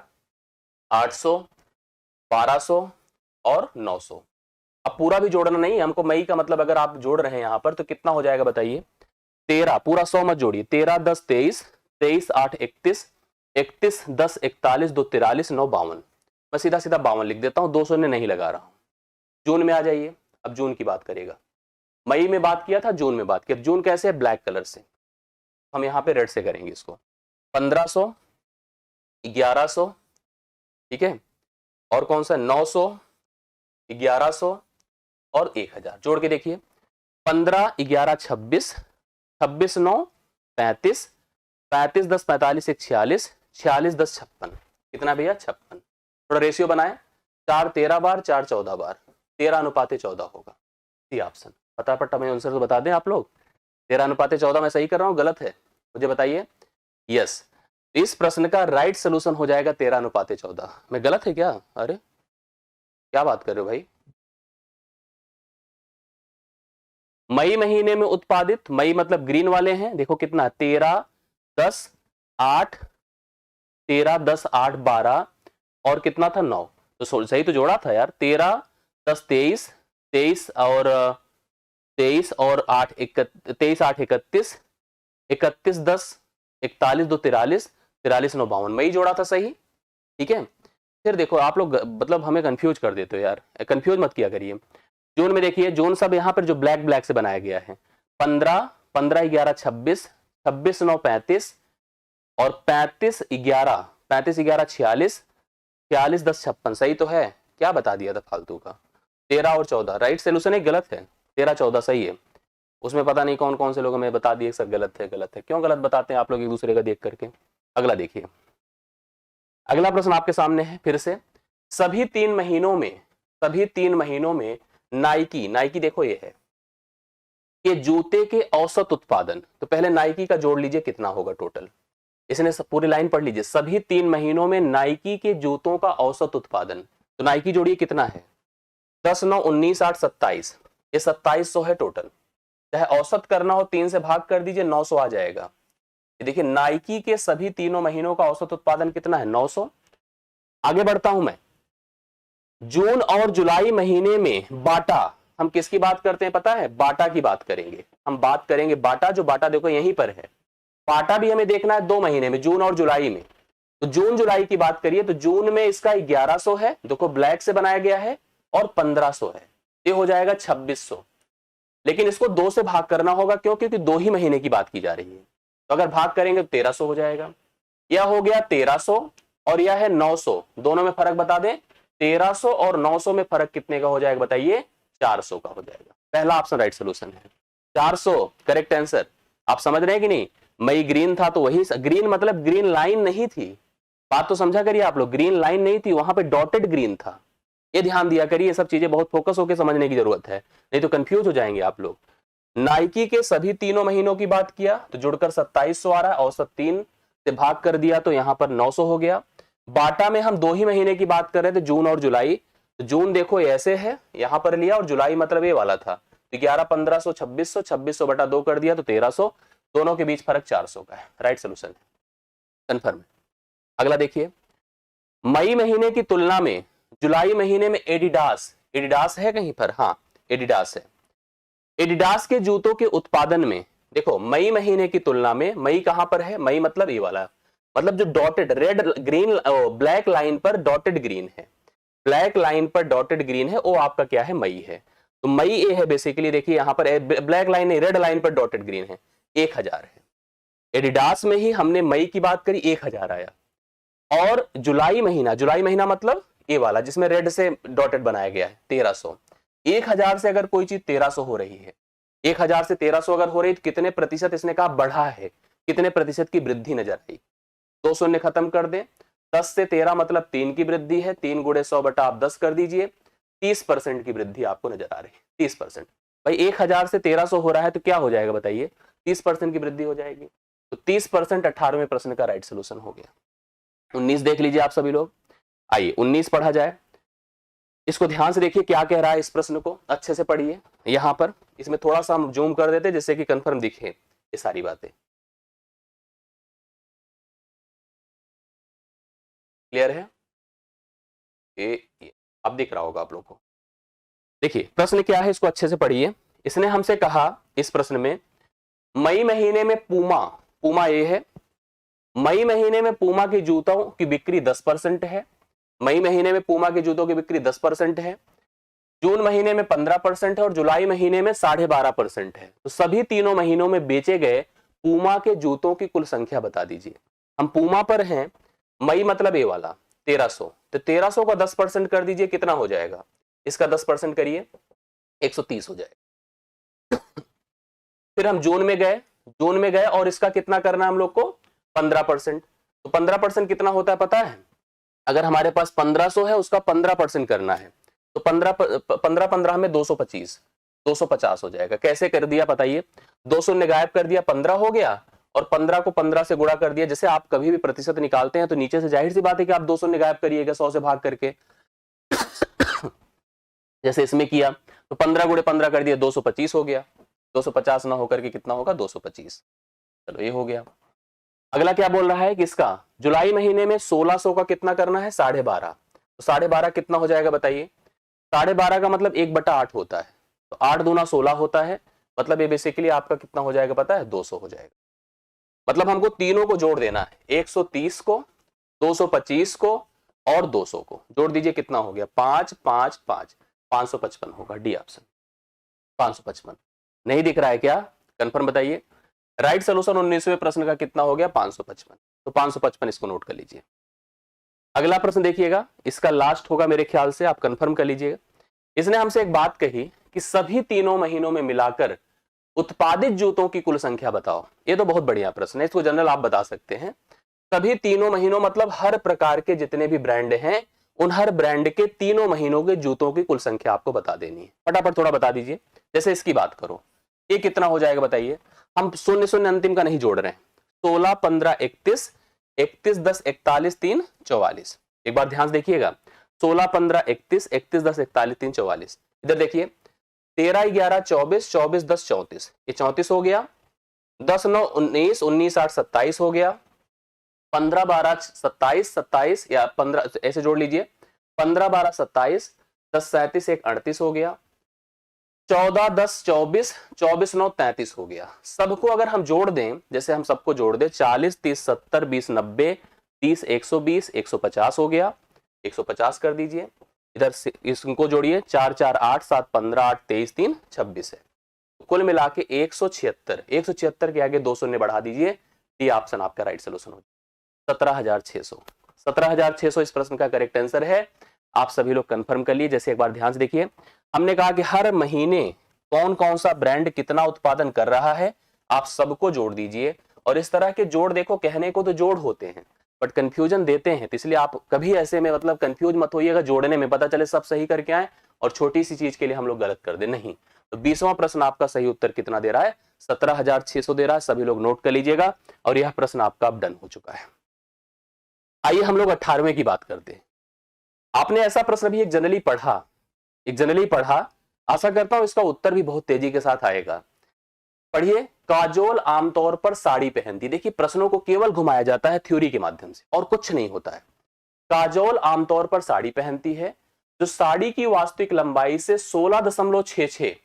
800, 1200 और 900। अब पूरा भी जोड़ना नहीं हमको, मई का मतलब अगर आप जोड़ रहे हैं यहां पर तो कितना हो जाएगा बताइए। 13 पूरा 100 मत जोड़िए, 13 10 23, 23 8 31, 31 10 41, 2 43, 9 52। मैं सीधा सीधा 52 लिख देता हूं, 200 ने नहीं लगा रहा हूं। जून में आ जाइए, अब जून की बात करेगा। मई में बात किया था, जून में बात किया। जून कैसे है, ब्लैक कलर से, हम यहां पे रेड से करेंगे इसको। 1500, 1100, ठीक है, और कौन सा 900, 1100 और 1000। जोड़ के देखिए, 15 11 26, 26 9 35, 35 10 45 1 46, 46 10 56। कितना भैया, 56। थोड़ा रेशियो बनाए, 4 13 बार, 4 14 बार, 13:14 होगा। C option. फटाफट हमें आंसर तो बता दें आप लोग। 13:14 मैं सही कर रहा हूं, गलत है मुझे बताइए। यस, इस प्रश्न का राइट सोल्यूशन हो जाएगा 13:14। मैं गलत है क्या? अरे क्या बात कर रहे हो भाई। मई महीने में उत्पादित, मई मतलब ग्रीन वाले हैं, देखो कितना, 13 10 8, 13 10 8 12 और कितना था 9। तो सही तो जोड़ा था यार, 13 10 23, 23 और 23 और 8 23 8 31, 31 10 41 2 43, 43 9 52। मई जोड़ा था सही, ठीक है। फिर देखो आप लोग मतलब हमें कंफ्यूज कर देते हो यार, कंफ्यूज मत किया करिए। जून में देखिए, जून सब यहाँ पर जो ब्लैक ब्लैक से बनाया गया है। 15 15 11 26, 26 9 35 और 35 11 46, 46 10 56। सही तो है, क्या बता दिया था फालतू का। 13 और 14 राइट सोल्यूशन है, गलत है। 13 14 सही है। उसमें पता नहीं कौन कौन से लोग हमें बता दिए सर गलत है गलत है। क्यों गलत बताते हैं आप लोग एक दूसरे का देख करके। अगला देखिए, अगला प्रश्न आपके सामने है फिर से। सभी 3 महीनों में नाइकी, नाइकी देखो ये है कि जूते के औसत उत्पादन, तो पहले नाइकी का जोड़ लीजिए कितना होगा टोटल। इसने पूरी लाइन पढ़ लीजिए, सभी 3 महीनों में नाइकी के जूतों का औसत उत्पादन। तो नाइकी जोड़िए कितना है, 10 9 19 8 27, ये 2700 है टोटल। चाहे औसत करना हो 3 से भाग कर दीजिए, 900 आ जाएगा। देखिए नाइकी के सभी तीनों महीनों का औसत उत्पादन कितना है, 900। आगे बढ़ता हूं मैं, जून और जुलाई महीने में बाटा, हम किसकी बात करते हैं पता है, बाटा की बात करेंगे। हम बात करेंगे बाटा, जो बाटा देखो यहीं पर है। बाटा भी हमें देखना है 2 महीने में, जून और जुलाई में। तो जून जुलाई की बात करिए तो जून में इसका 1100 है, देखो ब्लैक से बनाया गया है, और 1500 है, ये हो जाएगा 2600। लेकिन इसको 2 से भाग करना होगा, क्यों, क्योंकि 2 ही महीने की बात की जा रही है। तो अगर भाग करेंगे तो 1300 हो जाएगा। यह हो गया 1300 और यह है 900, दोनों में फर्क बता दें। 1300 और 900 में फर्क कितने का हो जाएगा बताइए, 400 का हो जाएगा। पहला ऑप्शन राइट सोल्यूशन है, 400 करेक्ट आंसर। आप समझ रहे हैं कि नहीं। मई ग्रीन था तो वही, ग्रीन मतलब ग्रीन लाइन नहीं थी, बात तो समझा करिए आप लोग, ग्रीन लाइन नहीं थी, वहां पे डॉटेड ग्रीन था। ये ध्यान दिया करिए, ये सब चीजें बहुत फोकस होकर समझने की जरूरत है, नहीं तो कंफ्यूज हो जाएंगे आप लोग। नाइकी के सभी तीनों महीनों की बात किया तो जुड़कर 2700 आ रहा है, औसत 3 से भाग कर दिया तो यहां पर 900 हो गया। बाटा में हम 2 ही महीने की बात कर रहे थे, जून और जुलाई। तो जून देखो ऐसे है, यहां पर लिया, और जुलाई मतलब ये वाला था, तो 11 1500 2600, 2600 बटा 2 कर दिया तो 1300, दोनों के बीच फर्क 400 का है। राइट सोल्यूशन है, कंफर्म। अगला देखिए, मई महीने की तुलना में जुलाई महीने में एडिडास, एडिडास है कहीं पर, हाँ एडिडास है। एडिडास के जूतों के उत्पादन में देखो मई महीने की तुलना में, मई कहां पर है, मई मतलब ये वाला, मतलब जो dotted red green black line पर डॉटेड ग्रीन है, ब्लैक लाइन पर डॉटेड ग्रीन है, वो आपका क्या है, मई है। तो मई ए है बेसिकली, देखिए यहां पर ब्लैक लाइन नहीं, रेड लाइन पर डॉटेड ग्रीन है, 1000 है। एडिडास में ही हमने मई की बात करी, 1000 आया। और जुलाई महीना मतलब ये वाला जिसमें रेड से डॉटेड बनाया गया है, 1300। 1000 से अगर कोई चीज 1300 हो रही है, 1000 से 1300 अगर हो रही है तो कितने प्रतिशत इसने कहा बढ़ा है, कितने प्रतिशत की वृद्धि नजर आई। 2 शून्य खत्म कर दें, 10 से 13 मतलब 3 की वृद्धि है, 3 गुणे 100 बटा आप 10 कर दीजिए, 30% की वृद्धि आपको नजर आ रही है। 30%, भाई 1000 से 1300 हो रहा है तो क्या हो जाएगा बताइए, 30% की वृद्धि हो जाएगी। तो 30% 18वें प्रश्न का राइट सोल्यूशन हो गया। 19 देख लीजिए आप सभी लोग, आइए 19 पढ़ा जाए। इसको ध्यान से देखिए क्या कह रहा है, इस प्रश्न को अच्छे से पढ़िए। यहां पर इसमें थोड़ा सा हम जूम कर देते जिससे कि कंफर्म दिखे ये सारी बातें। क्लियर है? ये अब दिख रहा होगा आप लोगों को। देखिए प्रश्न क्या है, इसको अच्छे से पढ़िए। इसने हमसे कहा इस प्रश्न में, मई महीने में पूमा ये है, मई महीने में पूमा के जूतों की बिक्री 10% है। मई महीने में पूमा के जूतों की बिक्री 10% है, जून महीने में 15% है और जुलाई महीने में 12.5% है। तो सभी तीनों महीनों में बेचे गए पूमा के जूतों की कुल संख्या बता दीजिए। हम पूमा पर हैं, मई मतलब ए वाला 1300, तो 1300 का 10% कर दीजिए, कितना हो जाएगा? इसका 10% करिए, 130 हो जाएगा। फिर हम जून में गए और इसका कितना करना है हम लोग को? 15%। तो 15% कितना होता है पता है? अगर हमारे पास 1500 है उसका 15% करना है तो 15 में 250 हो जाएगा। कैसे कर दिया बताइए? 200 ने गायब कर दिया, 15 हो गया, और 15 को 15 से गुणा कर दिया। जैसे आप कभी भी प्रतिशत निकालते हैं तो नीचे से जाहिर सी बात है कि आप 200 ने गायब करिएगा 100 से भाग करके। जैसे इसमें किया तो 15 गुणे 15 कर दिया, 225 हो गया। 250 ना होकर के कितना होगा? 225। चलो ये हो गया। अगला क्या बोल रहा है कि इसका जुलाई महीने में 1600 का कितना करना है? 12.5। तो 12.5 कितना हो जाएगा बताइए? 12.5 का मतलब 1/8 होता है, तो 8 दूना 16 होता है। मतलब ये बेसिकली आपका कितना हो जाएगा पता है? 200 हो जाएगा। मतलब हमको तीनों को जोड़ देना है, 130 को, 225 को और 200 को जोड़ दीजिए। कितना हो गया? 5 5 5 555 होगा। D option 555। नहीं दिख रहा है क्या? कंफर्म बताइए। राइट सोल्यूशन 19वें प्रश्न का कितना हो गया? 555। तो 555 इसको नोट कर लीजिए। अगला प्रश्न देखिएगा, इसका लास्ट होगा मेरे ख्याल से, आप कंफर्म कर लीजिएगा। इसने हमसे एक बात कही कि सभी तीनों महीनों में मिलाकर उत्पादित जूतों की कुल संख्या बताओ। ये तो बहुत बढ़िया प्रश्न है, इसको जनरल आप बता सकते हैं। सभी तीनों महीनों मतलब हर प्रकार के जितने भी ब्रांड हैं उन हर ब्रांड के तीनों महीनों के जूतों की कुल संख्या आपको बता देनी है। फटाफट थोड़ा बता दीजिए। जैसे इसकी बात करो, ये कितना हो जाएगा बताइए? हम शून्य शून्य अंतिम का नहीं जोड़ रहे हैं। 16 15 31 31 10 41 3 44। एक बार ध्यान से देखिएगा, 16 15 31 31 10 41 3 44। इधर देखिए 13 11 24 24 10 34, ये 34 हो गया। 10 9 19 19 8 27 हो गया। 15 12 27 27 या 15 ऐसे जोड़ लीजिए, 15 12 27 10 37 1 38 हो गया। 14 10 24 24 9 33 हो गया। सबको अगर हम जोड़ दें, जैसे हम सबको जोड़ दें, 40 30 70 20 90 30 120 150 हो गया। 150 कर दीजिए। इधर से इसको जोड़िए, 4 4 8 7 15 8 23 3 26 है। कुल मिला के 176। 176 के आगे 2 शून्य बढ़ा दीजिए। डी ऑप्शन आपका राइट सोल्यूशन हो। 17,600। 17,600 इस प्रश्न का करेक्ट आंसर है। आप सभी लोग कंफर्म कर लिए। जैसे एक बार ध्यान से देखिए, हमने कहा कि हर महीने कौन कौन सा ब्रांड कितना उत्पादन कर रहा है, आप सबको जोड़ दीजिए। और इस तरह के जोड़, देखो कहने को तो जोड़ होते हैं बट कंफ्यूजन देते हैं, तो इसलिए आप कभी ऐसे में मतलब कंफ्यूज मत होइएगा जोड़ने में, पता चले सब सही करके आए और छोटी सी चीज के लिए हम लोग गलत कर दे। नहीं, तो 20वां प्रश्न आपका सही उत्तर कितना दे रहा है? 17,600 दे रहा है। सभी लोग नोट कर लीजिएगा और यह प्रश्न आपका अब डन हो चुका है। आइए हम लोग 18वें की बात करते हैं। आपने ऐसा प्रश्न भी एक जनरली पढ़ा, आशा करता हूं इसका उत्तर भी बहुत तेजी के साथ आएगा। पढ़िए, काजोल आमतौर पर साड़ी पहनती। देखिए प्रश्नों को केवल घुमाया जाता है थ्योरी के माध्यम से और कुछ नहीं होता है। काजोल आमतौर पर साड़ी पहनती है जो साड़ी की वास्तविक लंबाई से 16.66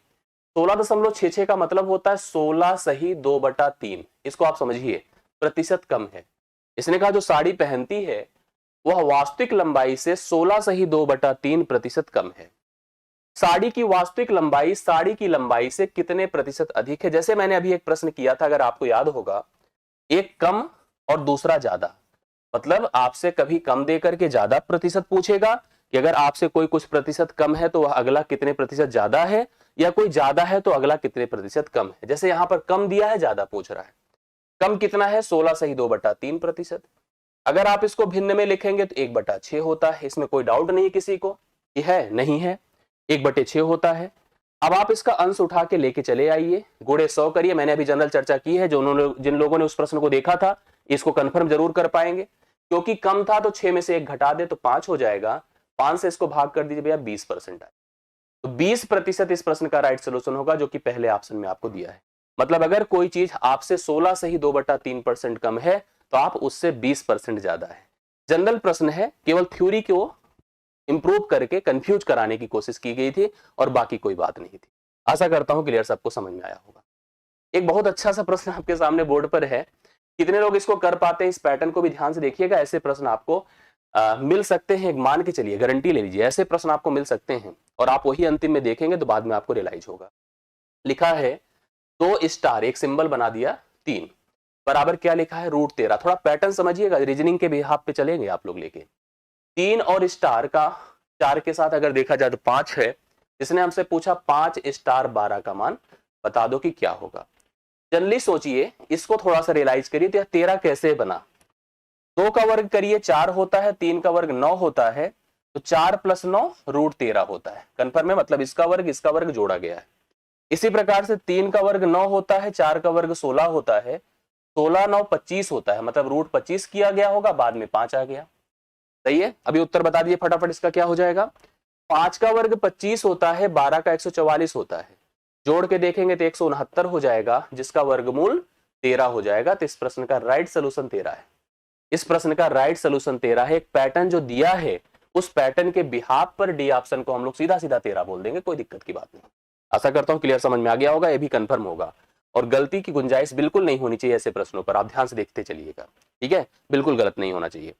16.66 का मतलब होता है 16 सही 2/3। इसको आप समझिए, प्रतिशत कम है। इसने कहा जो साड़ी पहनती है वह वास्तविक लंबाई से 16 सही 2/3 प्रतिशत कम है। साड़ी की वास्तविक लंबाई साड़ी की लंबाई से कितने प्रतिशत अधिक है? जैसे मैंने अभी एक प्रश्न किया था, अगर आपको याद होगा, एक कम और दूसरा ज्यादा। मतलब आपसे कभी कम देकर के ज्यादा प्रतिशत पूछेगा कि अगर आपसे कोई कुछ प्रतिशत कम है तो वह अगला कितने प्रतिशत ज्यादा है, या कोई ज्यादा है तो अगला कितने प्रतिशत कम है। जैसे यहां पर कम दिया है, ज्यादा पूछ रहा है। कम कितना है? 16 सही 2/3 प्रतिशत। अगर आप इसको भिन्न में लिखेंगे तो 1/6 होता है। इसमें कोई डाउट नहीं किसी को, यह है नहीं है, 1/6 होता है। अब आप इसका अंश उठा के लेके चले आइए, गुणे 100 करिए। मैंने अभी जनरल चर्चा की है, जिन लोगों ने उस प्रश्न को देखा था इसको कंफर्म जरूर कर पाएंगे, क्योंकि कम था तो 6 में से 1 घटा दे तो 5 हो जाएगा, 5 से इसको भाग कर दीजिए भैया, 20% आए। तो 20% इस प्रश्न का राइट सोल्यूशन होगा, जो कि पहले ऑप्शन में आपको दिया है। मतलब अगर कोई चीज आपसे 16 से ही 2/3% कम है तो आप उससे 20% ज्यादा है। जनरल प्रश्न है, केवल थ्योरी को इंप्रूव करके कंफ्यूज कराने की कोशिश की गई थी और बाकी कोई बात नहीं थी। आशा करता हूं क्लियर सबको समझ में आया होगा। एक बहुत अच्छा सा प्रश्न आपके सामने बोर्ड पर है, कितने लोग इसको कर पाते हैं, इस पैटर्न को भी ध्यान से देखिएगा। ऐसे प्रश्न आपको मिल सकते हैं, मान के चलिए, गारंटी ले लीजिए, ऐसे प्रश्न आपको मिल सकते हैं और आप वही अंतिम में देखेंगे तो बाद में आपको रियलाइज होगा। लिखा है 2 स्टार, एक सिंबल बना दिया 3 बराबर क्या लिखा है, √13। थोड़ा पैटर्न समझिएगा, रीजनिंग के बिहाफ पे चलेंगे आप लोग लेके। 3 और स्टार का 4 के साथ अगर देखा जाए तो 5 है। इसने हमसे पूछा 5 स्टार 12 का मान बता दो कि क्या होगा। जनरली सोचिए, इसको थोड़ा सा रियलाइज करिए, तो यह 13 कैसे बना। 2 का वर्ग करिए 4 होता है, 3 का वर्ग 9 होता है, तो 4 + 9 √13 होता है। कन्फर्म है, मतलब इसका वर्ग जोड़ा गया है। इसी प्रकार से 3 का वर्ग 9 होता है, 4 का वर्ग 16 होता है, 16 9 25 होता है, मतलब √25 किया गया होगा, बाद में 5 आ गया। सही है, अभी उत्तर बता दीजिए फटाफट, इसका क्या हो जाएगा। 5 का वर्ग 25 होता है, 12 का 144 होता है, जोड़ के देखेंगे तो 169 हो जाएगा, जिसका वर्गमूल 13 हो जाएगा। तो इस प्रश्न का राइट सोल्यूशन 13 है। इस प्रश्न का राइट सोल्यूशन 13 है। एक पैटर्न जो दिया है, उस पैटर्न के बिहाफ पर डी ऑप्शन को हम लोग सीधा सीधा 13 बोल देंगे, कोई दिक्कत की बात नहीं। आशा करता हूं क्लियर समझ में आ गया होगा, ये भी कंफर्म होगा। और गलती की गुंजाइश बिल्कुल नहीं होनी चाहिए ऐसे प्रश्नों पर, आप ध्यान से देखते चलिएगा, ठीक है, बिल्कुल गलत नहीं होना चाहिए।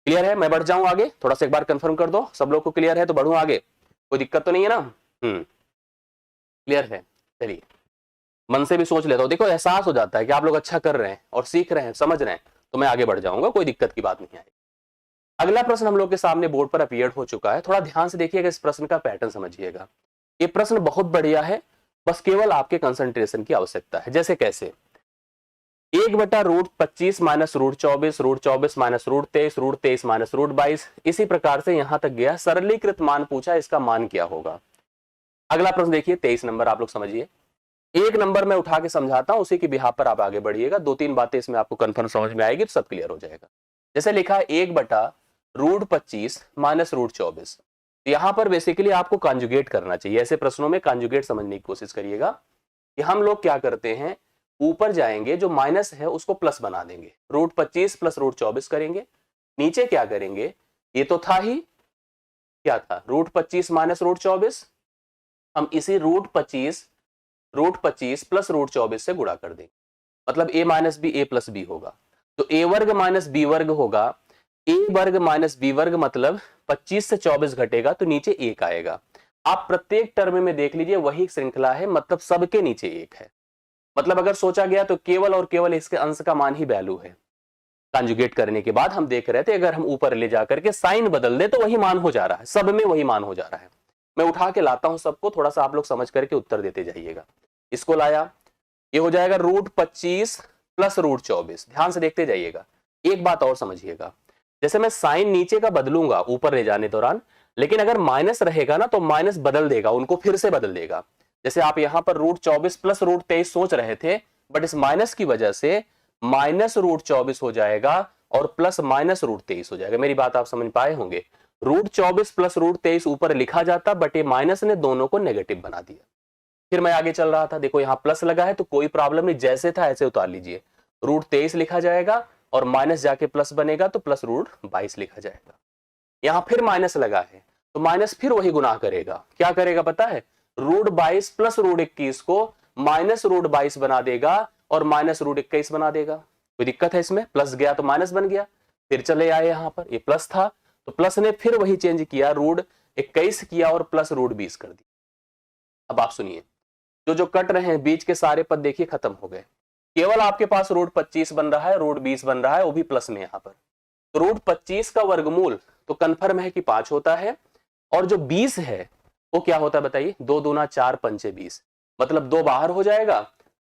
क्लियर है, मैं बढ़ जाऊं आगे, थोड़ा सा एक बार कंफर्म कर दो, सब लोग को क्लियर है तो बढ़ूं आगे, कोई दिक्कत तो नहीं है ना। क्लियर है, चलिए मन से भी सोच लेता हूं, देखो एहसास हो जाता है कि आप लोग अच्छा कर रहे हैं और सीख रहे हैं, समझ रहे हैं, तो मैं आगे बढ़ जाऊंगा, कोई दिक्कत की बात नहीं आएगी। अगला प्रश्न हम लोग के सामने बोर्ड पर अपीयर हो चुका है, थोड़ा ध्यान से देखिएगा, इस प्रश्न का पैटर्न समझिएगा। ये प्रश्न बहुत बढ़िया है, बस केवल आपके कंसंट्रेशन की आवश्यकता है। जैसे कैसे, 1/√25 - √24, √24 - √23, √23 - √22, इसी प्रकार से यहां तक गया। सरलीकृत मान पूछा, इसका मान क्या होगा। अगला प्रश्न देखिए 23 नंबर, आप लोग समझिए। एक नंबर में उठा के समझाता हूं, उसी के बिहाफ पर आप आगे बढ़िएगा, 2-3 बातें इसमें आपको कंफर्म समझ में आएगी तो सब क्लियर हो जाएगा। जैसे लिखा है 1/√25 - √24, यहां पर बेसिकली आपको कॉन्जुगेट करना चाहिए। ऐसे प्रश्नों में कॉन्जुगेट समझने की कोशिश करिएगा कि हम लोग क्या करते हैं, ऊपर जाएंगे, जो माइनस है उसको प्लस बना देंगे, √25 + √24 करेंगे। नीचे क्या करेंगे, ये तो था ही, क्या था, √25 - √24, हम इसी √25 + √24 से गुणा कर देंगे, मतलब a - b a + b होगा। तो a वर्ग - b वर्ग होगा, a वर्ग - b वर्ग, मतलब 25 से 24 घटेगा तो नीचे 1 आएगा। आप प्रत्येक टर्म में देख लीजिए, वही श्रृंखला है, मतलब सबके नीचे 1 है। मतलब अगर सोचा गया तो केवल और केवल इसके अंश का मान ही वैल्यू है। कॉन्जुगेट करने के बाद हम देख रहे थे, अगर हम ऊपर ले जाकर के साइन बदल दे तो वही मान हो जा रहा है, सब में वही मान हो जा रहा है। मैं उठा के लाता हूं सबको, थोड़ा सा आप लोग समझ करके उत्तर देते जाइएगा। इसको लाया, ये हो जाएगा √25 + √24, ध्यान से देखते जाइएगा। एक बात और समझिएगा, जैसे मैं साइन नीचे का बदलूंगा ऊपर ले जाने दौरान, लेकिन अगर माइनस रहेगा ना तो माइनस बदल देगा, उनको फिर से बदल देगा। जैसे आप यहां पर √24 + √23 सोच रहे थे, बट इस माइनस की वजह से माइनस √24 हो जाएगा और प्लस माइनस √23 हो जाएगा। मेरी बात आप समझ पाए होंगे। √24 + √23 ऊपर लिखा जाता, बट ये माइनस ने दोनों को नेगेटिव बना दिया। फिर मैं आगे चल रहा था, देखो यहां प्लस लगा है तो कोई प्रॉब्लम नहीं, जैसे था ऐसे उतार लीजिए, √23 लिखा जाएगा और माइनस जाके प्लस बनेगा तो प्लस √22 लिखा जाएगा। यहां फिर माइनस लगा है तो माइनस फिर वही गुनाह करेगा, क्या करेगा पता है, √22 + √21 को माइनस √22 बना देगा और माइनस √21 बना देगा। कोई दिक्कत है इसमें, प्लस गया तो माइनस बन गया। फिर चले आए, यहां पर ये प्लस था तो प्लस ने फिर वही चेंज किया, √21 किया और प्लस √20 कर दिया। अब आप सुनिए, जो कट रहे हैं बीच के सारे पद देखिए खत्म हो गए, केवल आपके पास √25 बन रहा है, √20 बन रहा है, वो भी प्लस में यहां पर। तो √25 का वर्गमूल तो कंफर्म है कि 5 होता है, और जो 20 है वो क्या होता है बताइए, 2 दूना 4 पंचे 20, मतलब 2 बाहर हो जाएगा,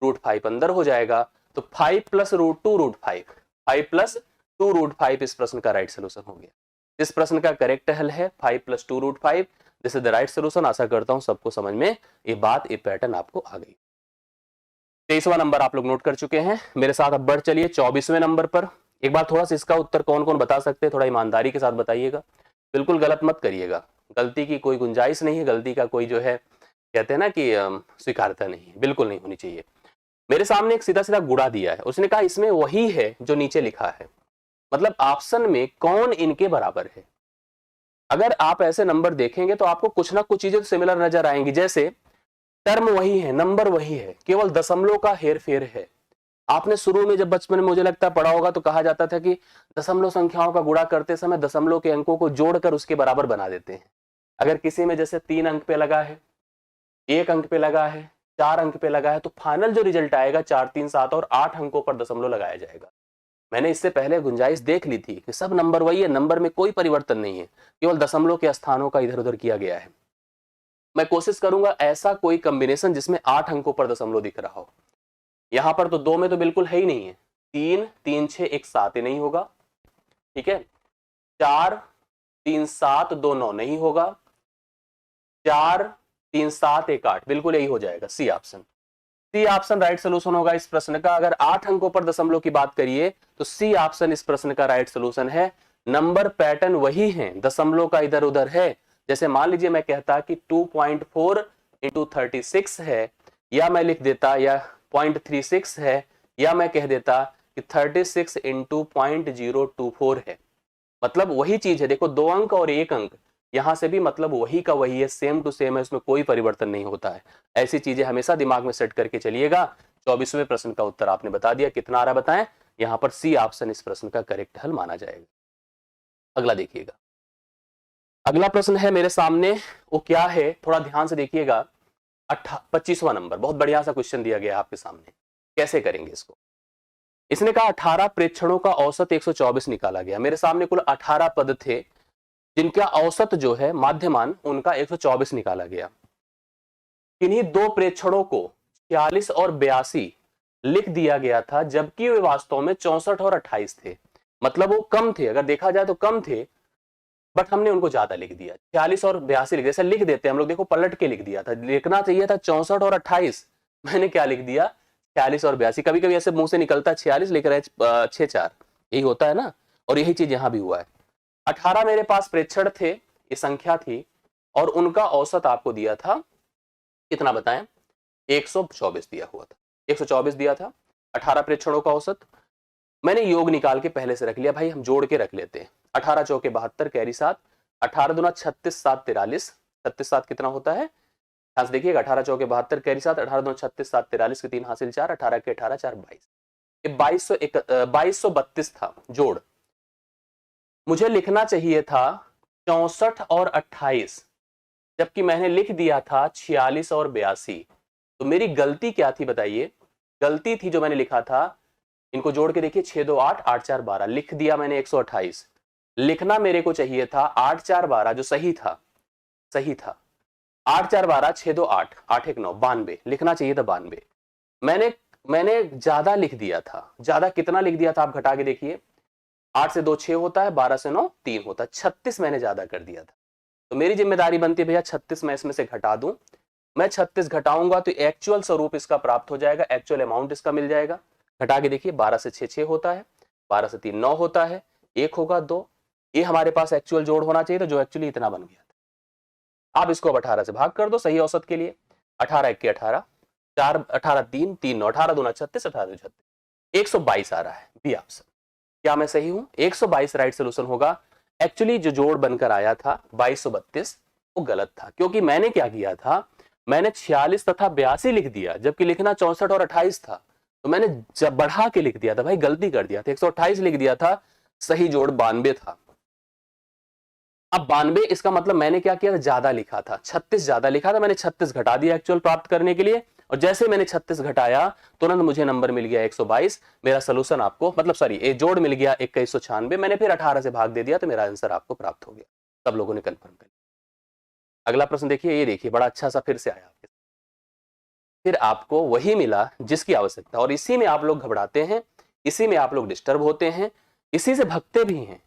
√5 अंदर हो जाएगा, तो 5 + √2 √5, 5 + 2 √5 इस प्रश्न का राइट सोल्यूशन हो गया। इस प्रश्न का करेक्ट हल है 5 + 2 √5, this is the right solution. आशा करता हूं सबको समझ में ये बात, ये पैटर्न आपको आ गई। 23वां नंबर आप लोग नोट कर चुके हैं, मेरे साथ अब बढ़ चलिए 24वें नंबर पर। एक बार थोड़ा सा इसका उत्तर कौन कौन बता सकते हैं, थोड़ा ईमानदारी के साथ बताइएगा। बिल्कुल गलत मत करिएगा, गलती की कोई गुंजाइश नहीं है, गलती का कोई जो है कहते हैं ना कि स्वीकारता नहीं है, बिल्कुल नहीं होनी चाहिए। मेरे सामने एक सीधा सीधा गुणा दिया है, उसने कहा इसमें वही है जो नीचे लिखा है, मतलब ऑप्शन में कौन इनके बराबर है। अगर आप ऐसे नंबर देखेंगे तो आपको कुछ ना कुछ चीजें तो सिमिलर नजर आएंगी, जैसे टर्म वही है, नंबर वही है, केवल दशमलव का हेर फेर है। आपने शुरू में जब बचपन में मुझे लगता है पढ़ा होगा तो कहा जाता था कि दशमलव संख्याओं का गुणा करते समय दशमलव के अंकों को जोड़कर उसके बराबर बना देते हैं। अगर किसी में जैसे 3 अंक पे लगा है, 1 अंक पे लगा है, 4 अंक पे लगा है, तो फाइनल जो रिजल्ट आएगा 4, 3, 7 और 8 अंकों पर दशमलव लगाया जाएगा। मैंने इससे पहले गुंजाइश देख ली थी कि सब नंबर वही है, नंबर में कोई परिवर्तन नहीं है, केवल दशमलव के स्थानों का इधर उधर किया गया है। मैं कोशिश करूंगा ऐसा कोई कॉम्बिनेशन जिसमें 8 अंकों पर दशमलव दिख रहा हो। यहां पर तो 2 में तो बिल्कुल है ही नहीं है, 3, 3, 6, 1, 7 नहीं होगा, ठीक है। 4, 3, 7, 2, 9 नहीं होगा, 4, 3, 7, 1, 8 बिल्कुल यही हो जाएगा, C option. C option right solution होगा इस प्रश्न का। अगर 8 अंकों पर दशमलव की बात करिए तो सी ऑप्शन इस प्रश्न का राइट सोल्यूशन है। नंबर पैटर्न वही है, दशमलव का इधर उधर है। जैसे मान लीजिए मैं कहता कि 2.4 इंटू 36 है, या मैं लिख देता या 0.36 है, या मैं कह देता कि 36 इंटू 0.024 है, मतलब वही चीज है। देखो 2 अंक और 1 अंक, यहां से भी मतलब वही का वही है, सेम टू सेम है, उसमें कोई परिवर्तन नहीं होता है। ऐसी चीजें हमेशा दिमाग में सेट करके चलिएगा। 24वें प्रश्न का उत्तर आपने बता दिया, कितना आ रहा बताएं। यहां पर सी ऑप्शन इस प्रश्न का करेक्ट हल माना जाएगा। अगला देखिएगा, अगला प्रश्न है मेरे सामने, वो क्या है थोड़ा ध्यान से देखिएगा। 25वां नंबर, बहुत बढ़िया सा क्वेश्चन दिया गया आपके सामने, कैसे करेंगे इसको। इसने कहा 18 प्रेक्षणों का औसत 124 निकाला गया। मेरे सामने कुल 18 पद थे जिनका औसत जो है माध्यमान उनका 124 निकाला गया। इन्हीं 2 प्रेक्षणों को 46 और 82 लिख दिया गया था, जबकि वे वास्तव में 64 और 28 थे। मतलब वो कम थे, अगर देखा जाए तो कम थे, बट हमने उनको ज्यादा लिख दिया। 46 और 82 लिख, जैसे लिख देते हैं हम लोग, देखो पलट के लिख दिया था, लिखना चाहिए था 64 और 28, मैंने क्या लिख दिया 46 और 82। कभी कभी ऐसे मुंह से निकलता 46 लिख रहे 6, 4, यही होता है ना। और यही चीज यहां भी हुआ है। 18 मेरे पास प्रेक्षण थे, ये संख्या थी, और उनका औसत आपको दिया था कितना बताएं, 124 दिया हुआ था, 124 दिया था 18 प्रेक्षणों का औसत। मैंने योग निकाल के पहले से रख लिया, भाई हम जोड़ के रख लेते हैं। 18 चौके 72 कैरी 7, 18 दूना 36, 7 43, 36 7 कितना होता है, ध्यान से देखिएगा, 18 चौके 72 कैरी 7, 18 दूना 36, 7 43 के 3 हासिल 4, 18 के 18 4 22, ये 2232 था जोड़। मुझे लिखना चाहिए था 64 और 28, जबकि मैंने लिख दिया था 46 और 82। तो मेरी गलती क्या थी बताइए, गलती थी जो मैंने लिखा था, इनको जोड़ के देखिए 6 2 8, 8 4 12, लिख दिया मैंने 128। लिखना मेरे को चाहिए था 8 4 12, जो सही था, सही था 8 4 12, 6 2 8, 8 1 9, 92 लिखना चाहिए था 92। मैंने ज्यादा लिख दिया था, ज्यादा कितना लिख दिया था आप घटा के देखिए, 8 से 2 6 होता है, 12 से 9 3 होता है, 36 मैंने ज्यादा कर दिया था। तो मेरी जिम्मेदारी बनती है भैया 36 मैं इसमें से घटा दूं। मैं 36 घटाऊंगा तो एक्चुअल स्वरूप इसका प्राप्त हो जाएगा, एक्चुअल अमाउंट इसका मिल जाएगा। घटा के देखिए 12 से 6 6 होता है, 12 से 3 9 होता है, 1 होगा 2, ये हमारे पास एक्चुअल जोड़ होना चाहिए था, जो एक्चुअली इतना बन गया था। आप इसको अब 18 से भाग कर दो सही औसत के लिए, 18 1 के 18, 4 18 3 3 9, 18 दूना 36, 18 2 36, 122 आ रहा है बी ऑप्शन। क्या मैं सही हूं, 122 राइट सोल्यूशन होगा। एक्चुअली जो जोड़ बनकर आया था 2232 वो गलत था, क्योंकि मैंने क्या किया था, मैंने 46 तथा 82 लिख दिया, जबकि लिखना 64 और 28 था। तो मैंने जब बढ़ा के लिख दिया था, भाई गलती कर दिया था, 128 लिख दिया था, सही जोड़ 92 था। अब 92, इसका मतलब मैंने क्या किया था, ज्यादा लिखा था, 36 ज्यादा लिखा था, मैंने 36 घटा दिया एक्चुअल प्राप्त करने के लिए, और जैसे मैंने 36 घटाया तुरंत मुझे नंबर मिल गया 122। मेरा सोल्यूशन आपको मतलब सॉरी ये जोड़ मिल गया 2196, मैंने फिर 18 से भाग दे दिया, तो मेरा आंसर आपको प्राप्त हो गया। सब लोगों ने कंफर्म कर लिया। अगला प्रश्न देखिए, ये देखिए बड़ा अच्छा सा फिर से आया आपके, फिर आपको वही मिला जिसकी आवश्यकता, और इसी में आप लोग घबराते हैं, इसी में आप लोग डिस्टर्ब होते हैं, इसी से भगते भी हैं।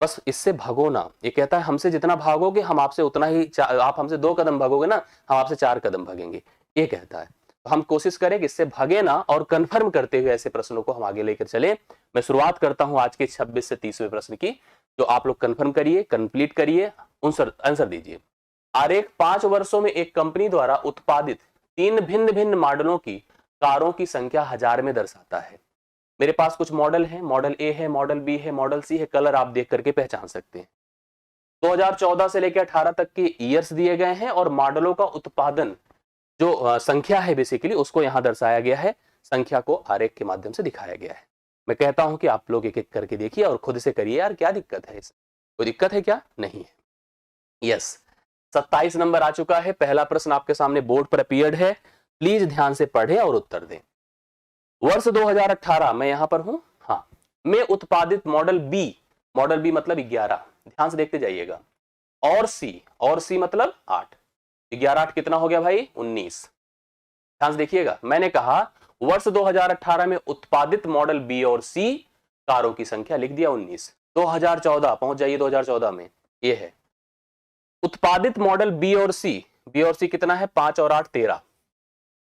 बस इससे भागो ना, ये कहता है हमसे जितना भागोगे हम आपसे उतना ही, आप हमसे 2 कदम भागोगे ना, हम आपसे 4 कदम भागेंगे, ये कहता है। तो हम कोशिश करें कि इससे भागे ना और कंफर्म करते हुए ऐसे प्रश्नों को हम आगे लेकर चले। मैं शुरुआत करता हूं आज के 26 से 30वें प्रश्न की, जो आप लोग कंफर्म करिए, कंप्लीट करिए, आंसर दीजिए। आरेख 5 वर्षों में एक कंपनी द्वारा उत्पादित 3 भिन्न भिन्न मॉडलों की कारों की संख्या 1000 में दर्शाता है। मेरे पास कुछ मॉडल है, मॉडल ए है, मॉडल बी है, मॉडल सी है। कलर आप देख करके पहचान सकते हैं। 2014 से लेकर 18 तक के ईयर्स दिए गए हैं और मॉडलों का उत्पादन जो संख्या है बेसिकली उसको यहां दर्शाया गया है। संख्या को आरेख के माध्यम से दिखाया गया है। मैं कहता हूं कि आप लोग एक एक करके देखिए और खुद से करिए। यार क्या दिक्कत है इसमें? कोई दिक्कत है क्या? नहीं है। यस, 27 नंबर आ चुका है। पहला प्रश्न आपके सामने बोर्ड पर अपीयर्ड है, प्लीज ध्यान से पढ़ें और उत्तर दें। वर्ष 2018 मैं यहां पर हूं, हाँ, में उत्पादित मॉडल बी मतलब 11, ध्यान से देखते जाइएगा, और सी मतलब 8, 11 8 कितना हो गया भाई? 19। ध्यान से देखिएगा, मैंने कहा वर्ष 2018 में उत्पादित मॉडल बी और सी कारों की संख्या लिख दिया 19। 2014 पहुंच जाइए, 2014 में ये है उत्पादित मॉडल बी और सी कितना है? 5 और 8 13,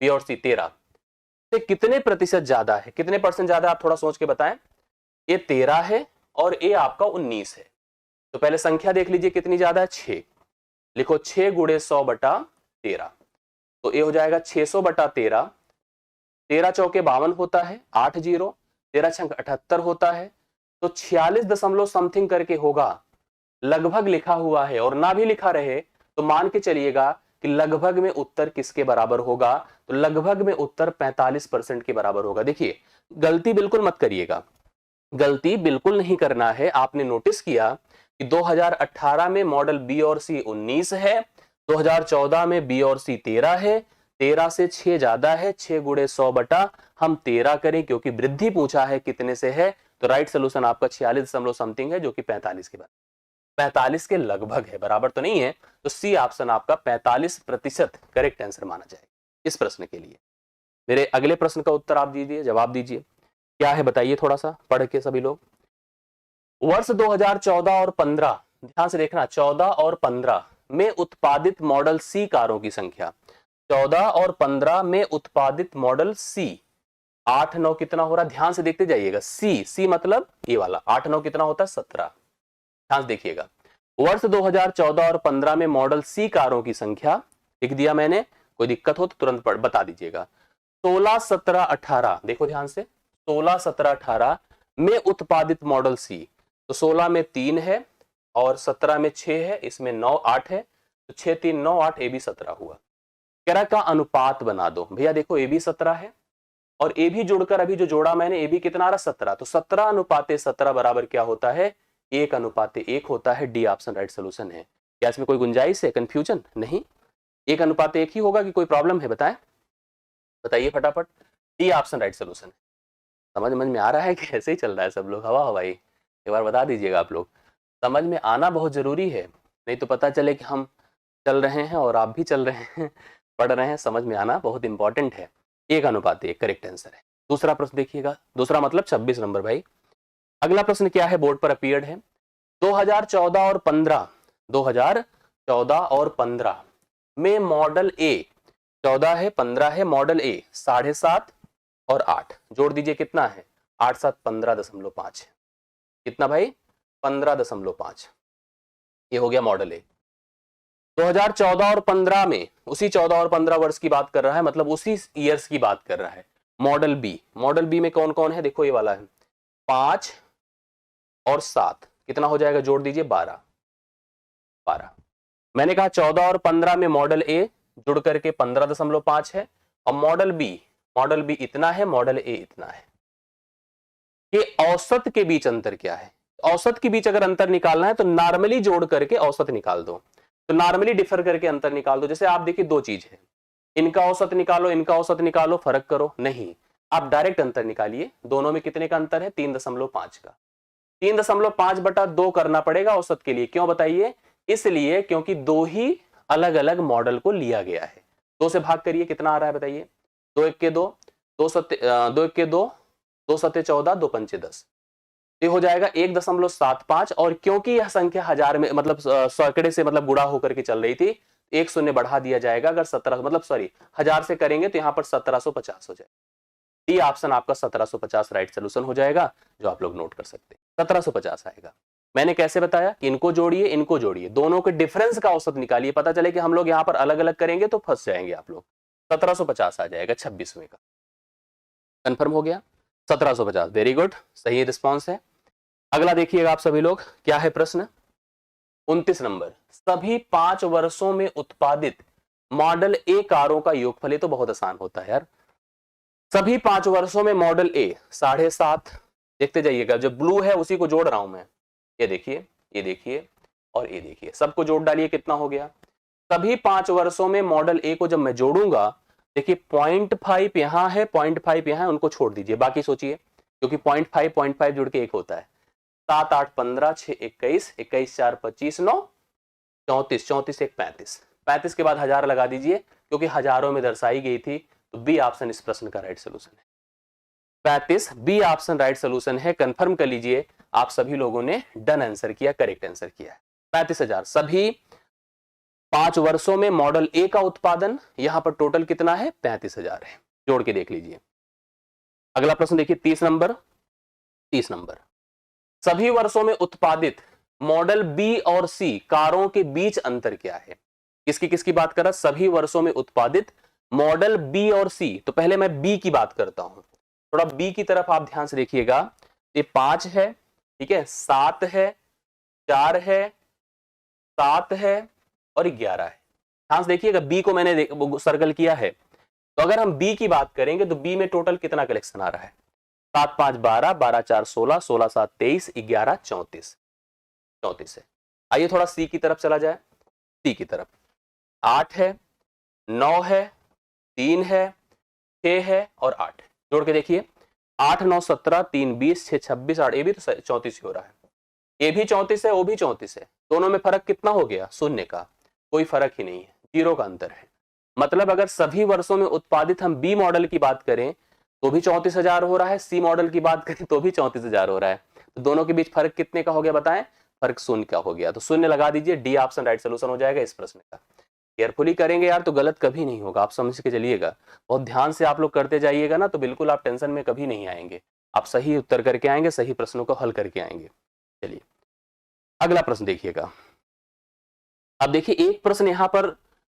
बी और सी 13 से कितने प्रतिशत ज्यादा है? कितने परसेंट ज्यादा है? आप थोड़ा सोच के बताएं। ये 13 है और ये आपका 19 है, तो पहले संख्या देख लीजिए कितनी ज्यादा है? 6। लिखो 6 गुणे 100 बटा 13, तो ये हो जाएगा 600 बटा 13। 13 चौके 52 होता है, 8 जीरो, 13 छंक 78 होता है, तो 46 दशमलव समथिंग करके होगा। लगभग लिखा हुआ है और ना भी लिखा रहे तो मान के चलिएगा कि लगभग में उत्तर किसके बराबर होगा? तो लगभग में उत्तर 45% के बराबर होगा। देखिए, गलती बिल्कुल मत करिएगा, गलती बिल्कुल नहीं करना है। आपने नोटिस किया कि 2018 में मॉडल बी और सी 19 है, 2014 में बी और सी 13 है, 13 से 6 ज्यादा है, 6 गुणे 100 बटा हम 13 करें क्योंकि वृद्धि पूछा है कितने से है, तो राइट सोल्यूशन आपका 46 दशमलव समथिंग है जो कि 45 के बराबर, 45 के लगभग है, बराबर तो नहीं है। तो सी ऑप्शन आपका 45% करेक्ट आंसर माना जाएगा इस प्रश्न के लिए। मेरे अगले प्रश्न का उत्तर आप दीजिए, जवाब दीजिए, क्या है बताइए थोड़ा सा पढ़ के सभी लोग। वर्ष 2014 और 15, ध्यान से देखना, 14 और 15 में उत्पादित मॉडल सी कारों की संख्या, 14 और 15 में उत्पादित मॉडल सी, 8 9 कितना हो रहा? ध्यान से देखते जाइएगा, सी मतलब ये वाला, 8 9 कितना होता है? 17। ध्यान से देखिएगा, वर्ष 2014 और 15 में मॉडल सी कारों की संख्या लिख दिया मैंने, कोई दिक्कत हो तो तुरंत बता दीजिएगा। 16 17 18, देखो ध्यान से, 16 17 18 में उत्पादित मॉडल सी, तो 16 में 3 है और 17 में 6 है, इसमें 9 8 है, तो 6 3 9 8, ए बी 17 हुआ। कह का अनुपात बना दो भैया। देखो ए बी 17 है और ए भी जुड़कर अभी जो जोड़ा मैंने, ए बी कितना आ रहा? 17, तो 17 अनुपाते 17 बराबर क्या होता है? 1 अनुपाते 1 होता है। डी ऑप्शन राइट सोल्यूशन है। क्या इसमें कोई गुंजाइश है, कंफ्यूजन? नहीं, 1 अनुपाते 1 ही होगा कि कोई प्रॉब्लम है? बताइए फटाफट। डी ऑप्शन राइट सोल्यूशन है। समझ में आ रहा है कि ऐसे ही चल रहा है सब लोग हवा हवाई? एक बार बता दीजिएगा आप लोग। समझ में आना बहुत जरूरी है, नहीं तो पता चले कि हम चल रहे हैं और आप भी चल रहे हैं, पढ़ रहे हैं। समझ में आना बहुत इंपॉर्टेंट है। 1 अनुपात 1 करेक्ट आंसर है। दूसरा प्रश्न देखिएगा, दूसरा मतलब 26 नंबर भाई। अगला प्रश्न क्या है, बोर्ड पर अपीयर्ड है। 2014 और 15, 2014 और 15 में मॉडल ए, 14 है 15 है, मॉडल ए 7.5 और 8 जोड़ दीजिए कितना है? 8 7 15.5 है। कितना भाई? 15.5। ये हो गया मॉडल ए। 2014 और 15 में, उसी 14 और 15 वर्ष की बात कर रहा है, मतलब उसी ईयर्स की बात कर रहा है। मॉडल बी में कौन कौन है? देखो ये वाला है, 5 और 7 कितना हो जाएगा? जोड़ दीजिए 12। मैंने कहा 14 और 15 में मॉडल ए जुड़ करके 15.5 है और मॉडल बी इतना है, मॉडल ए इतना है। ये औसत के बीच अंतर क्या है? औसत के बीच अगर अंतर निकालना है तो नॉर्मली जोड़ करके औसत निकाल दो, तो नॉर्मली डिफर करके अंतर निकाल दो। जैसे आप देखिए 2 चीज है, इनका औसत निकालो, इनका औसत निकालो, फर्क करो, नहीं, आप डायरेक्ट अंतर निकालिए। दोनों में कितने का अंतर है? 3.5 का। 3.5 बटा 2 करना पड़ेगा औसत के लिए। क्यों बताइए? इसलिए क्योंकि 2 ही अलग अलग मॉडल को लिया गया है। 2 से भाग करिए, कितना आ रहा है बताइए? 2 1 के 2, 2 1 के 2, 2 7 14, 2 5 10, ये हो जाएगा 1.75। और क्योंकि यह संख्या हजार में मतलब सैकड़े से मतलब गुणा होकर के चल रही थी, एक शून्य बढ़ा दिया जाएगा। अगर 17 मतलब सॉरी 1000 से करेंगे तो यहाँ पर 1750 हो जाएगा। डी ऑप्शन आपका 1750 राइट सोल्यूशन हो जाएगा, जो आप लोग नोट कर सकते हैं। 1750 आएगा। मैंने कैसे बताया कि इनको जोड़िए, दोनों के डिफरेंस का औसत निकालिए। पता चले कि हम लोग यहाँ पर अलग अलग करेंगे तो फंस जाएंगे आप लोग। 1750 आ जाएगा 26वें का। कंफर्म हो गया 1750। वेरी गुड, सही रिस्पॉन्स है। अगला देखिएगा आप सभी लोग, क्या है प्रश्न 29 नंबर। सभी 5 वर्षों में उत्पादित मॉडल ए कारों का योगफल। तो बहुत आसान होता है यार। सभी 5 वर्षों में मॉडल ए 7.5, देखते जाइएगा, जब ब्लू है उसी को जोड़ रहा हूं मैं। ये देखिए, ये देखिए और ये देखिए, सबको जोड़ डालिए, कितना हो गया। सभी 5 वर्षों में मॉडल ए को जब मैं जोड़ूंगा, देखिए 0.5 यहां है, 0.5 यहां है, उनको छोड़ दीजिए, बाकी सोचिए, क्योंकि 0.5 जुड़ के 1 होता है। 7 8 15 6 21, 21 4 25 9 34, 34 1 35, 35 के बाद 1000 लगा दीजिए, क्योंकि हजारों में दर्शाई गई थी। तो बी ऑप्शन इस प्रश्न का राइट सोल्यूशन है। 35 बी ऑप्शन राइट सोल्यूशन है। कंफर्म कर लीजिए, आप सभी लोगों ने डन आंसर किया, करेक्ट आंसर किया है। 35,000 सभी 5 वर्षों में मॉडल ए का उत्पादन, यहां पर टोटल कितना है 35,000 है। जोड़ के देख लीजिए। अगला प्रश्न देखिए 30 नंबर। 30 नंबर, सभी वर्षों में उत्पादित मॉडल बी और सी कारों के बीच अंतर क्या है। किसकी किसकी बात कर रहा, सभी वर्षों में उत्पादित मॉडल बी और सी। तो पहले मैं बी की बात करता हूं, थोड़ा बी की तरफ आप ध्यान से देखिएगा। ये 5 है, ठीक है, 7 है, 4 है, 7 है और 11 है। ध्यान से देखिएगा, बी को मैंने सर्कल किया है। तो अगर हम बी की बात करेंगे तो बी में टोटल कितना कलेक्शन आ रहा है, 7 5 12, 12 4 16, 16 7 23, 11 34, 34 है। आइए थोड़ा सी की तरफ चला जाए। सी की तरफ 8 है, 9 है, 3 है, 6 है और 8। जोड़ के देखिए, 8 9 17, 3 20, 6 26, 8। ये भी तो 34 हो रहा है, ये भी 34 है, वो भी 34 है। दोनों में फर्क कितना हो गया, शून्य का, कोई फर्क ही नहीं है, 0 का अंतर है। मतलब अगर सभी वर्षों में उत्पादित हम बी मॉडल की बात करें तो भी 34,000 हो रहा है, सी मॉडल की बात करें तो भी 34,000 हो रहा है। तो दोनों के बीच फर्क कितने का हो गया बताएं, फर्क शून्य का हो गया। तो शून्य लगा दीजिए, डी ऑप्शन राइट सोल्यूशन हो जाएगा इस प्रश्न का। केयरफुली करेंगे यार तो गलत कभी नहीं होगा, आप समझ के चलिएगा। बहुत ध्यान से आप लोग करते जाइएगा ना, तो बिल्कुल आप टेंशन में कभी नहीं आएंगे, आप सही उत्तर करके आएंगे, सही प्रश्नों को हल करके आएंगे। चलिए अगला प्रश्न देखिएगा। अब देखिए एक प्रश्न यहाँ पर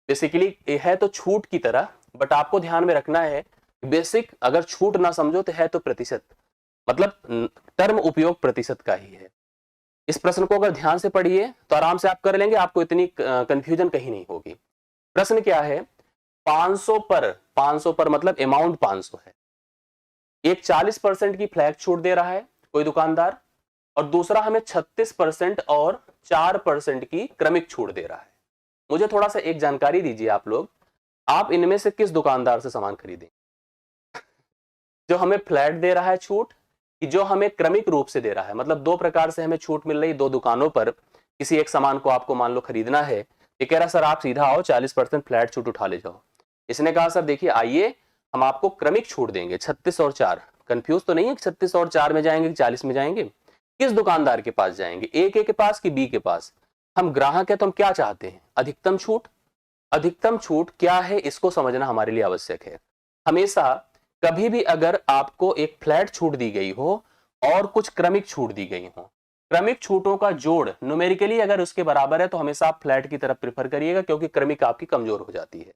बेसिकली है तो छूट की तरह, बट आपको ध्यान में रखना है बेसिक, अगर छूट ना समझो तो है तो प्रतिशत, मतलब टर्म उपयोग प्रतिशत का ही है। इस प्रश्न को अगर ध्यान से पढ़िए तो आराम से आप कर लेंगे, आपको इतनी कंफ्यूजन कहीं नहीं होगी। प्रश्न क्या है, 500 पर मतलब अमाउंट 500 है, एक 40% की फ्लैट छूट दे रहा है कोई दुकानदार, और दूसरा हमें 36% और 4% की क्रमिक छूट दे रहा है। मुझे थोड़ा सा एक जानकारी दीजिए आप लोग, आप इनमें से किस दुकानदार से सामान खरीदें, जो हमें फ्लैट दे रहा है छूट, कि जो हमें क्रमिक रूप से दे रहा है। मतलब 2 प्रकार से हमें छूट मिल रही, 2 दुकानों पर किसी एक सामान को आपको मान लो खरीदना है। ये कह रहा सर आप सीधा आओ 40% फ्लैट छूट उठा ले जाओ। इसने कहा सर देखिए आइए हम आपको क्रमिक छूट देंगे 36 और 4। कंफ्यूज तो नहीं है कि 36 और 4 में जाएंगे कि 40 में जाएंगे, किस दुकानदार के पास जाएंगे, ए के पास कि बी के पास। हम ग्राहक है तो हम क्या चाहते हैं, अधिकतम छूट। अधिकतम छूट क्या है इसको समझना हमारे लिए आवश्यक है। हमेशा कभी भी अगर आपको एक फ्लैट छूट दी गई हो और कुछ क्रमिक छूट दी गई हो, क्रमिक छूटों का जोड़ न्यूमेरिकली अगर उसके बराबर है तो हमेशा आप फ्लैट की तरफ प्रेफर करिएगा, क्योंकि क्रमिक आपकी कमजोर हो जाती है।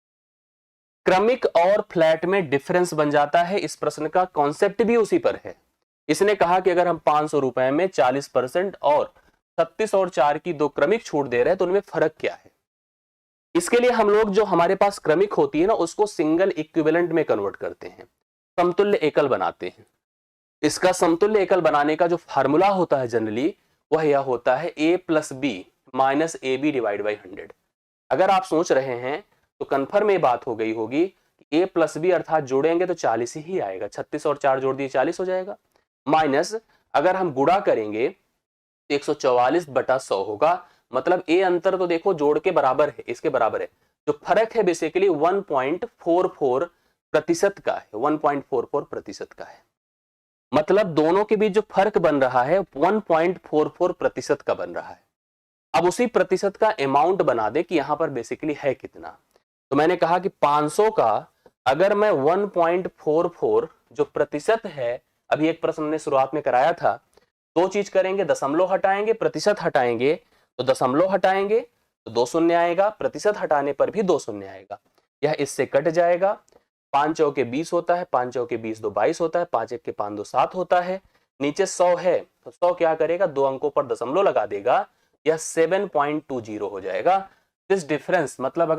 क्रमिक और फ्लैट में डिफरेंस बन जाता है। इस प्रश्न का कॉन्सेप्ट भी उसी पर है। इसने कहा कि अगर हम 500 रुपए में 40% और 36 और 4 की 2 क्रमिक छूट दे रहे हैं तो उनमें फर्क क्या है। इसके लिए हम लोग जो हमारे पास क्रमिक होती है ना, उसको सिंगल इक्विवेलेंट में कन्वर्ट करते हैं, समतुल्य एकल बनाते हैं। इसका समतुल्य एकल बनाने का जो फार्मूला होता है जनरली, वह यह होता है a plus b minus a b divide by 100। अगर आप सोच रहे हैं तो कन्फर्म ये बात हो गई होगी कि a प्लस बी अर्थात जोड़ेंगे तो 40 ही आएगा, 36 और 4 जोड़ दिए 40 हो जाएगा, माइनस अगर हम गुणा करेंगे तो 144/100 होगा। मतलब ए अंतर तो देखो जोड़ के बराबर है, इसके बराबर है। जो फर्क है बेसिकली 1.44% का है, 1.44% का है। मतलब दोनों के बीच जो फर्क बन रहा है 1.44% का बन रहा है। अब उसी प्रतिशत का अमाउंट बना दे कि यहां पर बेसिकली है कितना। तो मैंने कहा कि 500 का अगर मैं 1.44 जो प्रतिशत है, अभी एक प्रश्न ने शुरुआत में कराया था, दो चीज करेंगे, दशमलव हटाएंगे, प्रतिशत हटाएंगे, तो दशमलव हटाएंगे तो 2 शून्य आएगा, प्रतिशत हटाने पर भी 2 शून्य आएगा, यह इससे कट जाएगा। 5 चौके 20 होता है, 5 चौके 20 दो 22 होता है, 5 एक के 5 दो 7 होता है, नीचे 100 है तो 100 क्या करेगा, दो अंकों पर दशमलव लगा देगा, यह 7.20 हो जाएगा। दिस डिफरेंस मतलब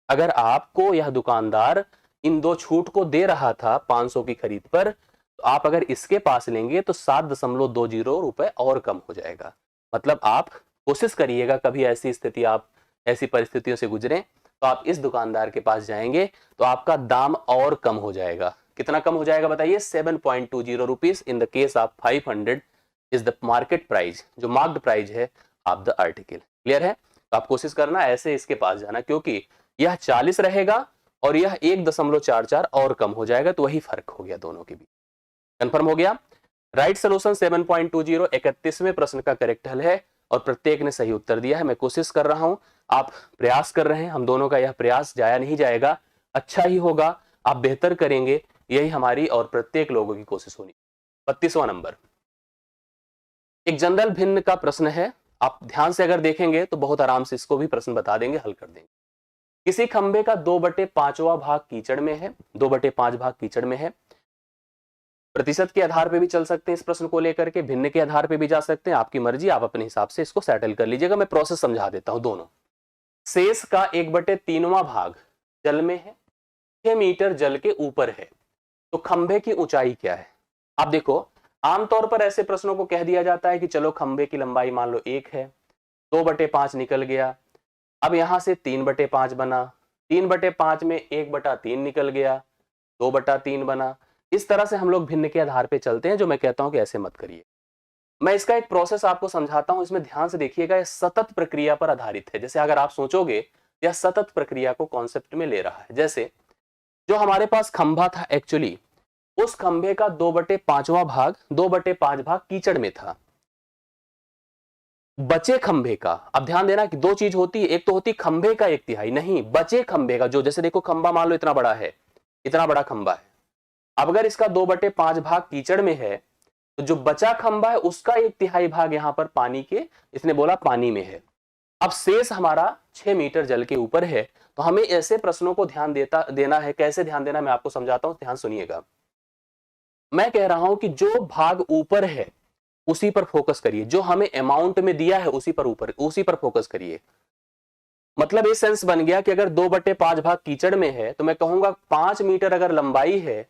अगर आपको यह दुकानदार इन दो छूट को दे रहा था 500 की खरीद पर, तो आप अगर इसके पास लेंगे तो 7.20 रुपए और कम हो जाएगा। मतलब आप कोशिश करिएगा, कभी ऐसी स्थिति आप ऐसी परिस्थितियों से गुजरे तो आप इस दुकानदार के पास जाएंगे तो आपका दाम और कम हो जाएगा। कितना कम हो जाएगा बताइए, 7.20 rupees in the case of 500 is the market price, जो मार्क्ड प्राइस है ऑफ द आर्टिकल। क्लियर है? तो आप कोशिश करना ऐसे इसके पास जाना, क्योंकि यह 40 रहेगा और यह 1.44 और कम हो जाएगा, तो वही फर्क हो गया दोनों के बीच। कंफर्म हो गया? राइट सोल्यूशन 7.20 31वें प्रश्न का करेक्ट हल है और प्रत्येक ने सही उत्तर दिया है। मैं कोशिश कर रहा हूं, आप प्रयास कर रहे हैं, हम दोनों का यह प्रयास जाया नहीं जाएगा, अच्छा ही होगा, आप बेहतर करेंगे, यही हमारी और प्रत्येक लोगों की कोशिश होनी। 32वां नंबर एक जनरल भिन्न का प्रश्न है, आप ध्यान से अगर देखेंगे तो बहुत आराम से इसको भी प्रश्न बता देंगे, हल कर देंगे। किसी खंबे का 2/5वां भाग कीचड़ में है, 2/5 भाग कीचड़ में है। प्रतिशत के आधार पे भी चल सकते हैं इस प्रश्न को लेकर के, भिन्न के आधार पे भी जा सकते हैं, आपकी मर्जी, आप अपने हिसाब से इसको सेटल कर लीजिएगा। मैं प्रोसेस समझा देता हूं दोनों। शेष का 1/3वां भाग जल में है, 6 मीटर जल के ऊपर है, तो खंबे की ऊंचाई क्या है? आप देखो, आमतौर पर ऐसे प्रश्नों को कह दिया जाता है कि चलो खंबे की लंबाई मान लो 1 है, 2/5 निकल गया, अब यहां से 3/5 बना, 3/5 में 1/3 निकल गया, 2/3 बना। इस तरह से हम लोग भिन्न के आधार पे चलते हैं, जो मैं कहता हूं कि ऐसे मत करिए। मैं इसका एक प्रोसेस आपको समझाता हूं, इसमें ध्यान से देखिएगा, यह सतत प्रक्रिया पर आधारित है। जैसे अगर आप सोचोगे यह सतत प्रक्रिया को कॉन्सेप्ट में ले रहा है। जैसे जो हमारे पास खंभा था, एक्चुअली उस खंभे का 2/5वां भाग, 2/5 भाग कीचड़ में था। बचे खंभे का, अब ध्यान देना कि दो चीज होती है, एक तो होती खंभे का 1/3, नहीं, बचे खंभे का, जो जैसे देखो खंभा मान लो इतना बड़ा है, इतना बड़ा खंभा है, अब अगर इसका 2/5 भाग कीचड़ में है तो जो बचा खंभा है उसका 1/3 भाग यहां पर पानी के, इसने बोला पानी में है। अब शेष हमारा 6 मीटर जल के ऊपर है। तो हमें ऐसे प्रश्नों को ध्यान देना है। कैसे ध्यान देना मैं आपको समझाता हूं, ध्यान सुनिएगा। मैं कह रहा हूं कि जो भाग ऊपर है उसी पर फोकस करिए, जो हमें अमाउंट में दिया है उसी पर फोकस करिए। मतलब ये सेंस बन गया कि अगर 2/5 भाग कीचड़ में है तो मैं कहूंगा 5 मीटर अगर लंबाई है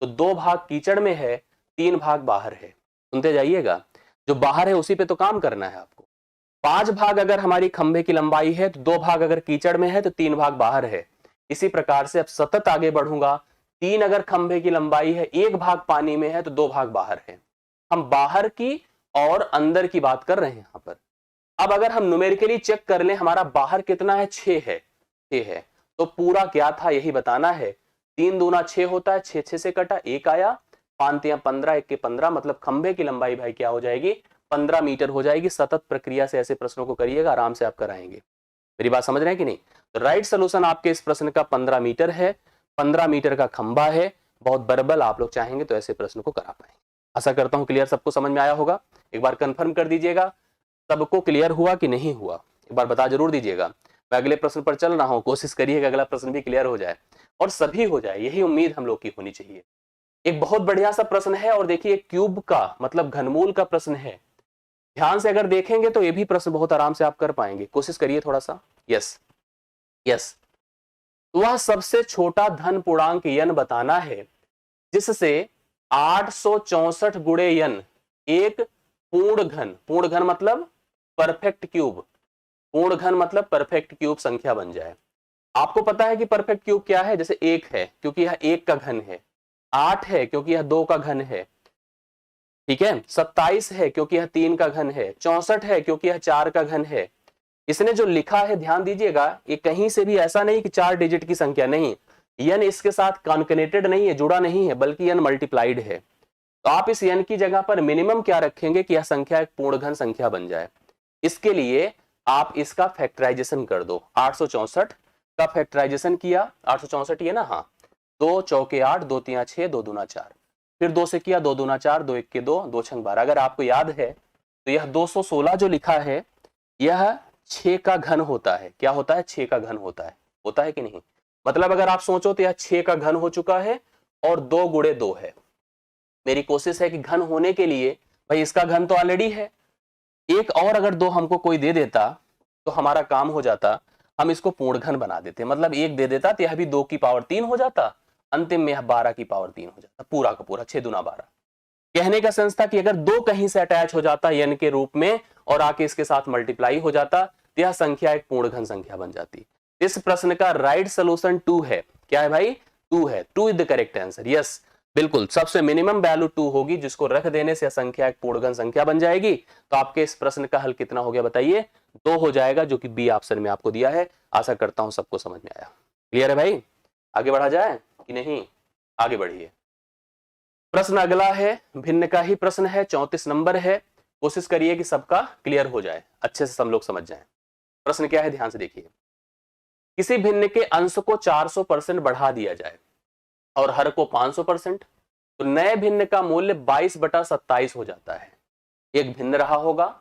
तो 2 भाग कीचड़ में है, 3 भाग बाहर है। सुनते जाइएगा, जो बाहर है उसी पे तो काम करना है आपको। 5 भाग अगर हमारी खंभे की लंबाई है तो 2 भाग अगर कीचड़ में है तो 3 भाग बाहर है। इसी प्रकार से अब सतत आगे बढ़ूंगा, 3 अगर खंभे की लंबाई है, 1 भाग पानी में है तो 2 भाग बाहर है। हम बाहर की और अंदर की बात कर रहे हैं यहां पर। अब अगर हम न्यूमेरिकली चेक कर लें, हमारा बाहर कितना है, 6 है, तो पूरा क्या था यही बताना है। 3 दूना 6 होता है, 6 6 से कटा, 1 आया, 5 3 15, 1 के 15, मतलब खंभे की लंबाई भाई क्या हो जाएगी, 15 मीटर हो जाएगी। सतत प्रक्रिया से ऐसे प्रश्नों को करिएगा, आराम से आप कराएंगे। मेरी बात समझ रहे हैं कि नहीं? तो राइट सोल्यूशन आपके इस प्रश्न का 15 मीटर है, 15 मीटर का खंभा है। बहुत बरबल आप लोग चाहेंगे तो ऐसे प्रश्न को करा पाएंगे। आशा करता हूं क्लियर, सबको समझ में आया होगा। एक बार कंफर्म कर दीजिएगा सबको क्लियर हुआ कि नहीं हुआ, एक बार बता जरूर दीजिएगा। मैं अगले प्रश्न पर चल रहा हूं, कोशिश करिएगा अगला प्रश्न भी क्लियर हो जाए और सभी हो जाए, यही उम्मीद हम लोग की होनी चाहिए। एक बहुत बढ़िया सा प्रश्न है और देखिए क्यूब का मतलब घनमूल का प्रश्न है। ध्यान से अगर देखेंगे तो ये भी प्रश्न बहुत आराम से आप कर पाएंगे, कोशिश करिए थोड़ा सा। यस, वह सबसे छोटा धन पूर्णांक यन बताना है जिससे 864 गुणे यन एक पूर्ण घन मतलब परफेक्ट क्यूब, पूर्ण घन मतलब परफेक्ट क्यूब संख्या बन जाए। आपको पता है कि परफेक्ट क्यूब क्या है, जैसे 1 है क्योंकि यह 1 का घन है, 8 है क्योंकि यह 2 का घन है, ठीक है, 27 है क्योंकि यह 3 का घन है, 64 है क्योंकि यह 4 का घन है। इसने जो लिखा है ध्यान दीजिएगा, ये कहीं से भी ऐसा नहीं कि 4 डिजिट की संख्या, नहीं, यन इसके साथ कॉन्कनेटेड नहीं है, जुड़ा नहीं है, बल्कि यन मल्टीप्लाइड है। तो आप इस यन की जगह पर मिनिमम क्या रखेंगे कि यह संख्या एक पूर्ण घन संख्या बन जाए। इसके लिए आप इसका फैक्टराइजेशन कर दो। 864 का फैक्टराइजेशन किया, 864 ये ना, हाँ, 2 चौके 8, 2 तिया 6, 2 दूना 4, फिर 2 से किया, 2 दूना 4, 2 1 2, 2 छंग 12। अगर आपको याद है तो यह 216 जो लिखा है यह 6 का घन होता है। क्या होता है? 6 का घन होता है कि नहीं? मतलब अगर आप सोचो तो यह 6 का घन हो चुका है और 2 गुणे 2 है। मेरी कोशिश है कि घन होने के लिए भाई इसका घन तो ऑलरेडी है, एक और अगर 2 हमको कोई दे देता तो हमारा काम हो जाता, हम इसको पूर्ण घन बना देते। मतलब 1 दे देता तो यह भी 2 की पावर 3 हो जाता, अंतिम में यह 12 की पावर 3 हो जाता, पूरा का पूरा 6 दूना 12। कहने का सेंस था कि अगर 2 कहीं से अटैच हो जाता n के रूप में और आके इसके साथ मल्टीप्लाई हो जाता तो यह संख्या एक पूर्ण घन संख्या बन जाती। इस प्रश्न का राइट सोल्यूशन 2 है। क्या है भाई? 2 है। 2 is the correct answer. Yes, बिल्कुल, सबसे मिनिमम वैल्यू 2 होगी जिसको रख देने से संख्या एक पूर्ण घन संख्या बन जाएगी। तो आपके इस प्रश्न का हल कितना हो गया बताइए? 2 हो जाएगा, जो कि बी ऑप्शन में आपको दिया है। आशा करता हूं सबको समझ में आया। क्लियर है भाई? आगे बढ़ा जाए कि नहीं? आगे बढ़िए। प्रश्न अगला है, भिन्न का ही प्रश्न है, 34 नंबर है। कोशिश करिए कि सबका क्लियर हो जाए, अच्छे से सब लोग समझ जाएं। प्रश्न क्या है ध्यान से देखिए। किसी भिन्न के अंश को 400% बढ़ा दिया जाए और हर को 500%, तो नए भिन्न का मूल्य 22/27 हो जाता है। एक भिन्न रहा होगा,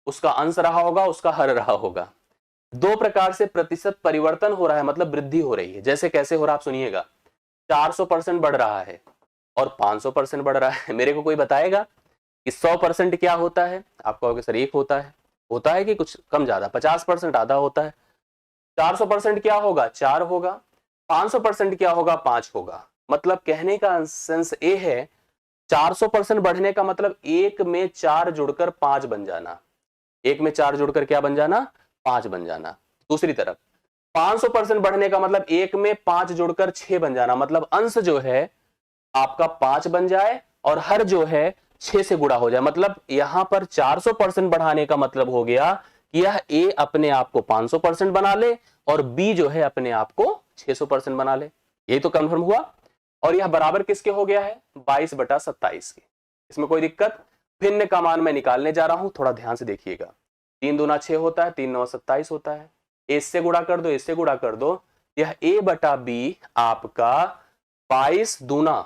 उसका अंश रहा होगा, उसका हर रहा होगा। 2 प्रकार से प्रतिशत परिवर्तन हो रहा है, मतलब वृद्धि हो रही है। जैसे कैसे हो रहा है आप सुनिएगा। 400% बढ़ रहा है और 500% बढ़ रहा है। मेरे को कोई बताएगा कि 100% क्या होता है? आप कहोगे सर 1 होता है कि कुछ कम ज्यादा? 50% आधा होता है। 400% क्या होगा? 4 होगा। 500% क्या होगा? 5 होगा। मतलब कहने का सेंस ये है, 400% बढ़ने का मतलब 1 में 4 जुड़कर 5 बन जाना। 1 में 4 जुड़कर क्या बन जाना? 5 बन जाना। दूसरी तरफ 500% बढ़ने का मतलब 1 में 5 जुड़कर 6 बन जाना। मतलब अंश जो है आपका 5 बन जाए और हर जो है 6 से गुणा हो जाए। मतलब यहां पर 400% बढ़ाने का मतलब हो गया कि यह ए अपने आप को 500% बना ले और बी जो है अपने आप को 600% बना ले। यही तो कंफर्म हुआ। और यह बराबर किसके हो गया है? 22/27 के। इसमें कोई दिक्कत? भिन्न का मान मैं निकालने जा रहा हूं, थोड़ा ध्यान से देखिएगा। 3 दूना 6 होता है, 3 9 27 होता है। ए से गुणा कर दो, इससे गुणा कर दो। यह a बटा बी आपका 22 दूना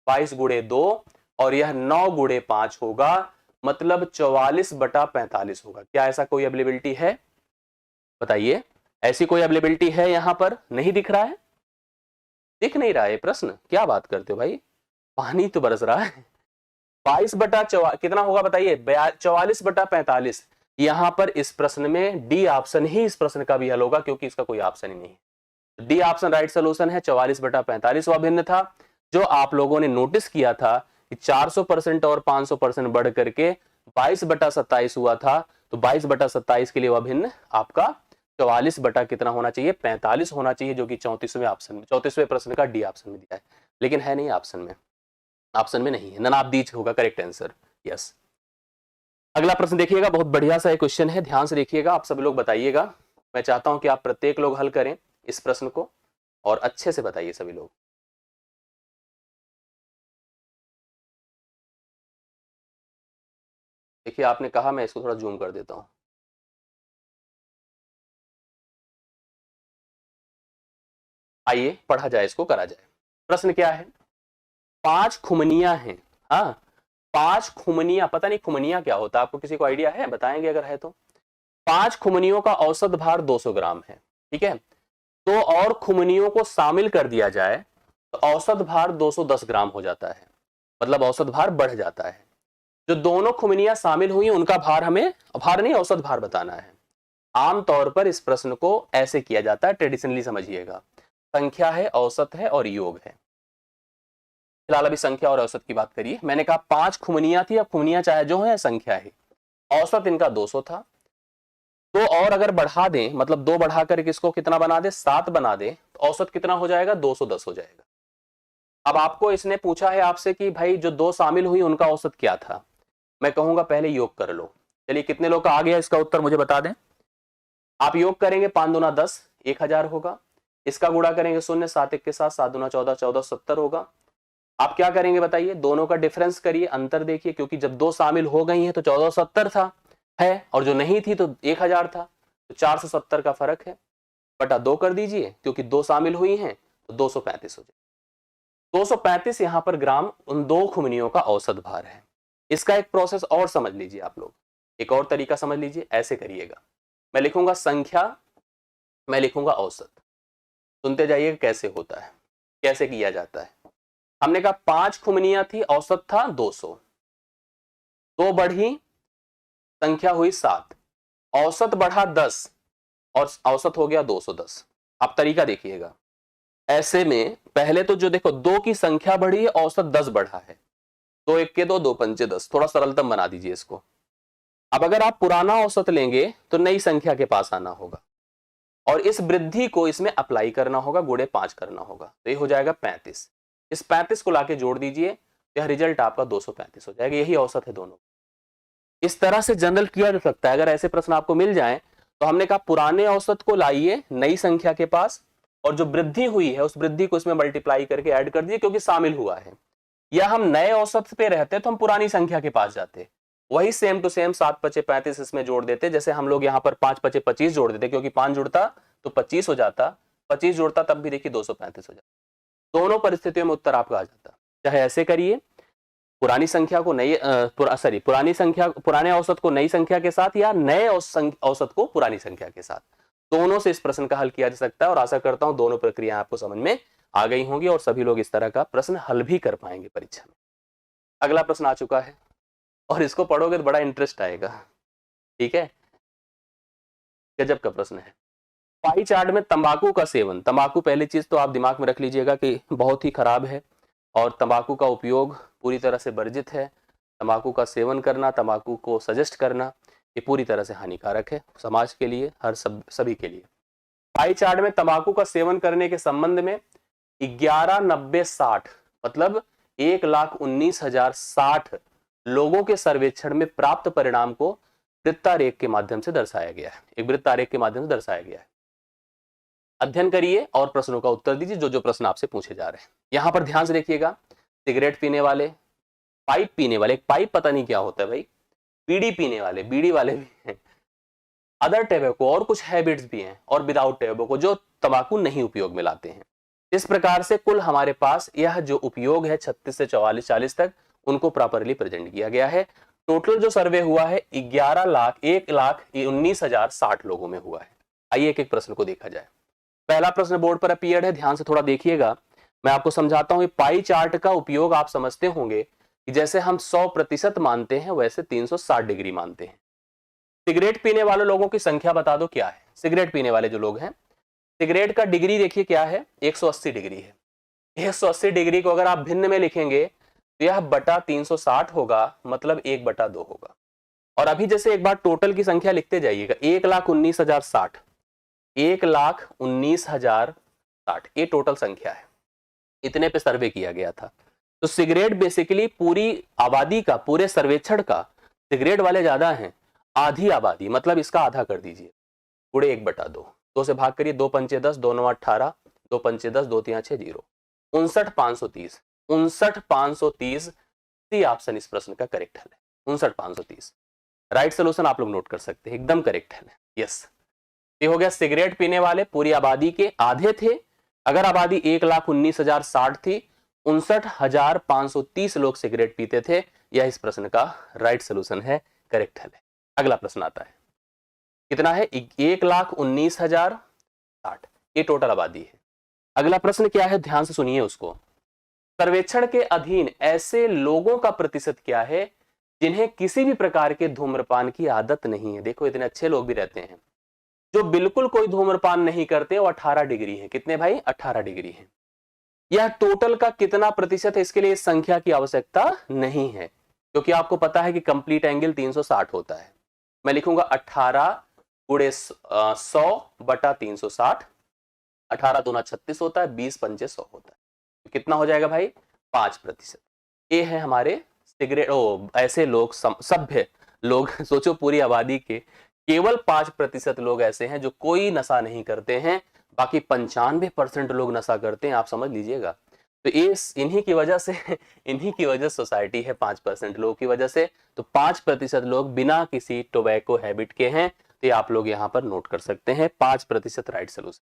22 गुणे 2 और यह 9 गुणे 5 होगा, मतलब 44/45 होगा। क्या ऐसा कोई अवेलेबिलिटी है? बताइए, ऐसी कोई अवेलेबिलिटी है? यहां पर नहीं दिख रहा है, दिख नहीं रहा है प्रश्न। क्या बात करते हो भाई, पानी तो बरस रहा है। 22 कितना होगा बताइए? 44/45। यहां पर इस प्रश्न में डी ऑप्शन ही इस प्रश्न का भी हल होगा, क्योंकि इसका कोई ऑप्शन ही नहीं है। डी ऑप्शन राइट सोल्यूशन है। 44/45 वह भिन्न था जो आप लोगों ने नोटिस किया था कि 400% और 500% बढ़ करके 22/27 हुआ था। तो 22/27 के लिए वह भिन्न आपका 44 बटा कितना होना चाहिए? 45 होना चाहिए, जो कि 34वें ऑप्शन में, 34वें प्रश्न का डी ऑप्शन में दिया है। लेकिन है नहीं ऑप्शन में, ऑप्शन में नहीं है। नन ऑफ दीज होगा करेक्ट आंसर। यस। अगला प्रश्न देखिएगा, बहुत बढ़िया सा एक क्वेश्चन है, ध्यान से देखिएगा। आप सब लोग बताइएगा। मैं चाहता हूं कि आप प्रत्येक लोग हल करें इस प्रश्न को और अच्छे से बताइए सभी लोग। देखिए आपने कहा, मैं इसको थोड़ा जूम कर देता हूं। आइए पढ़ा जाए, इसको करा जाए। प्रश्न क्या है? 5 खुमनियां हैं। हाँ, 5 खुमनियां। पता नहीं खुमनियां क्या होता है, आपको किसी को आइडिया है? बताएंगे अगर है तो। 5 खुमनियों का औसत भार 200 ग्राम है, ठीक है। तो और खुमनियों को शामिल कर दिया जाए तो औसत भार 210 ग्राम हो जाता है। मतलब औसत भार बढ़ जाता है। जो दोनों खुमनियां शामिल हुई उनका भार, हमें भार नहीं औसत भार बताना है। आमतौर पर इस प्रश्न को ऐसे किया जाता है, ट्रेडिशनली समझिएगा। संख्या है, औसत है और योग है। फिलहाल अभी संख्या और औसत की बात करिए। मैंने कहा 5 खुमनियां थी, अब खुमनियां चाहे जो है संख्या है। औसत इनका 200 था। तो और अगर बढ़ा दें, मतलब 2 बढ़ा कर किसको कितना बना दे? 7 बना दे, तो औसत कितना हो जाएगा? 210 हो जाएगा। अब आपको इसने पूछा है आपसे कि भाई जो 2 शामिल हुई उनका औसत क्या था। मैं कहूंगा पहले योग कर लो। चलिए कितने लोग का आ गया इसका उत्तर मुझे बता दें। आप योग करेंगे, 5 दूना 10, 1000 होगा। इसका गुणा करेंगे 0, 7 1 के साथ, 7 दूना 14, 1470 होगा। आप क्या करेंगे बताइए? दोनों का डिफरेंस करिए, अंतर देखिए, क्योंकि जब 2 शामिल हो गई हैं तो 1470 था। है, और जो नहीं थी तो 1000 था, तो 470 का फर्क है, बटा 2 कर दीजिए, क्योंकि 2 शामिल हुई हैं तो 235 हो जाए। 235 यहां पर ग्राम उन 2 खुमनियों का औसत भार है। इसका एक प्रोसेस और समझ लीजिए आप लोग, एक और तरीका समझ लीजिए, ऐसे करिएगा, मैं लिखूंगा संख्या, मैं लिखूंगा औसत, सुनते जाइए कैसे होता है, कैसे किया जाता है। हमने कहा 5 खुमनियां थी, औसत था 200, 2 बढ़ी, संख्या हुई 7, औसत बढ़ा 10 और औसत हो गया 210। आप तरीका देखिएगा, ऐसे में पहले तो जो देखो 2 की संख्या बढ़ी है, औसत 10 बढ़ा है, 2 1 के 2, 2 5 10, थोड़ा सरलतम बना दीजिए इसको। अब अगर आप पुराना औसत लेंगे तो नई संख्या के पास आना होगा और इस वृद्धि को इसमें अप्लाई करना होगा, गुणे 5 करना होगा, तो ये हो जाएगा 35। इस 35 को लाके जोड़ दीजिए, यह रिजल्ट आपका 235 हो जाएगा, यही औसत है दोनों। इस तरह से जनरल किया जा सकता है। अगर ऐसे प्रश्न आपको मिल जाए तो हमने कहा पुराने औसत को लाइए नई संख्या के पास और जो वृद्धि हुई है उस वृद्धि को इसमें मल्टीप्लाई करके ऐड कर दीजिए, क्योंकि शामिल हुआ है। या हम नए औसत पे रहते तो हम पुरानी संख्या के पास जाते, वही सेम टू सेम 7 × 5 = 35 इसमें जोड़ देते, जैसे हम लोग यहाँ पर 5 × 5 = 25 जोड़ देते, क्योंकि 5 जुड़ता तो 25 हो जाता, 25 जोड़ता तब भी देखिए 235 हो जाता। दोनों परिस्थितियों में उत्तर आपका आ जाता। चाहे ऐसे करिए, पुरानी संख्या को नई पुराने औसत को नई संख्या के साथ, या नए औसत को पुरानी संख्या के साथ, दोनों से इस प्रश्न का हल किया जा सकता है। और आशा करता हूं दोनों प्रक्रिया आपको समझ में आ गई होंगी और सभी लोग इस तरह का प्रश्न हल भी कर पाएंगे परीक्षा में। अगला प्रश्न आ चुका है और इसको पढ़ोगे तो बड़ा इंटरेस्ट आएगा, ठीक है, गजब का प्रश्न है। पाई चार्ट में तंबाकू का सेवन, तंबाकू पहली चीज तो आप दिमाग में रख लीजिएगा कि बहुत ही खराब है और तंबाकू का उपयोग पूरी तरह से वर्जित है। तंबाकू का सेवन करना, तंबाकू को सजेस्ट करना, ये पूरी तरह से हानिकारक है समाज के लिए, हर सभी के लिए। पाई चार्ट में तंबाकू का सेवन करने के संबंध में 1190-60 मतलब 1,19,060 लोगों के सर्वेक्षण में प्राप्त परिणाम को वृत्तारेख के माध्यम से दर्शाया गया है, एक वृत्तारेख के माध्यम से दर्शाया गया है। अध्ययन करिए और प्रश्नों का उत्तर दीजिए, जो जो प्रश्न आपसे पूछे जा रहे हैं। यहां पर ध्यान से देखिएगा, सिगरेट पीने वाले, पाइप पीने वाले, एक पाइप पता नहीं क्या होता है भाई, बीड़ी पीने वाले, बीड़ी वाले भी हैं, अदर टैबेको और कुछ हैबिट्स भी हैं, और विदाउट टैबेको जो तंबाकू नहीं उपयोग में लाते हैं। इस प्रकार से कुल हमारे पास यह जो उपयोग है 36 से 44-40 तक, उनको प्रॉपरली प्रेजेंट किया गया है। टोटल जो सर्वे हुआ है 1,19,060 लोगों में हुआ है। आइए एक एक प्रश्न को देखा जाए। पहला प्रश्न बोर्ड पर अपीयर्ड है, ध्यान से थोड़ा देखिएगा, मैं आपको समझाता हूं। पाई चार्ट का उपयोग आप समझते होंगे कि जैसे हम 100% मानते हैं वैसे 360 डिग्री मानते हैं। सिगरेट पीने वाले लोगों की संख्या बता दो क्या है। सिगरेट पीने वाले जो लोग हैं, सिगरेट का डिग्री देखिए क्या है, 180 डिग्री है। 180 डिग्री को अगर आप भिन्न में लिखेंगे तो यह बटा 360 होगा, मतलब 1/2 होगा। और अभी जैसे एक बार टोटल की संख्या लिखते जाइएगा, 1,19,060, 1,19,060 ये टोटल संख्या है, इतने पे सर्वे किया गया था। तो सिगरेट बेसिकली पूरी आबादी का, पूरे सर्वेक्षण का सिगरेट वाले ज्यादा हैं, आधी आबादी, मतलब इसका आधा कर दीजिए, गुणे 1/2, 2 से भाग करिए, 2 × 5 = 10, 2 × 9 = 18, 2 × 5 = 10, 2 × 3 = 6, 0, 59,530, 59,530 सी ऑप्शन इस प्रश्न का करेक्ट है, 59,530 राइट सोल्यूशन आप लोग नोट कर सकते हैं, एकदम करेक्ट है। यस, ये हो गया सिगरेट पीने वाले पूरी आबादी के आधे थे। अगर आबादी 1,19,060 थी, 59,530 लोग सिगरेट पीते थे, यह इस प्रश्न का राइट सोल्यूशन है, करेक्ट है। अगला प्रश्न आता है, कितना है, 1,19,060, ये टोटल आबादी है। अगला प्रश्न क्या है, ध्यान से सुनिए उसको। सर्वेक्षण के अधीन ऐसे लोगों का प्रतिशत क्या है जिन्हें किसी भी प्रकार के धूम्रपान की आदत नहीं है। देखो इतने अच्छे लोग भी रहते हैं, जो बिल्कुल कोई धूम्रपान नहीं करते, वो 18 डिग्री है। कितने भाई, 18 डिग्री है। यह टोटल का कितना प्रतिशत है, इसके लिए इस संख्या की आवश्यकता नहीं है, क्योंकि आपको पता है कि कंप्लीट एंगल 360 होता है। मैं लिखूंगा 18 × 100/360, 18 दूना 36 होता है, 20 पंचे 100 होता है, तो कितना हो जाएगा भाई, 5%। ये है हमारे सिगरेट, ऐसे लोग, सभ्य लोग, सोचो पूरी आबादी के केवल 5% लोग ऐसे हैं जो कोई नशा नहीं करते हैं, बाकी 95% लोग नशा करते हैं। आप समझ लीजिएगा, तो ये इन्हीं की वजह सोसाइटी है 5% लोगों की वजह से। तो 5% लोग बिना किसी टोबैको हैबिट के हैं। तो आप लोग यहाँ पर नोट कर सकते हैं 5% राइट सोल्यूशन।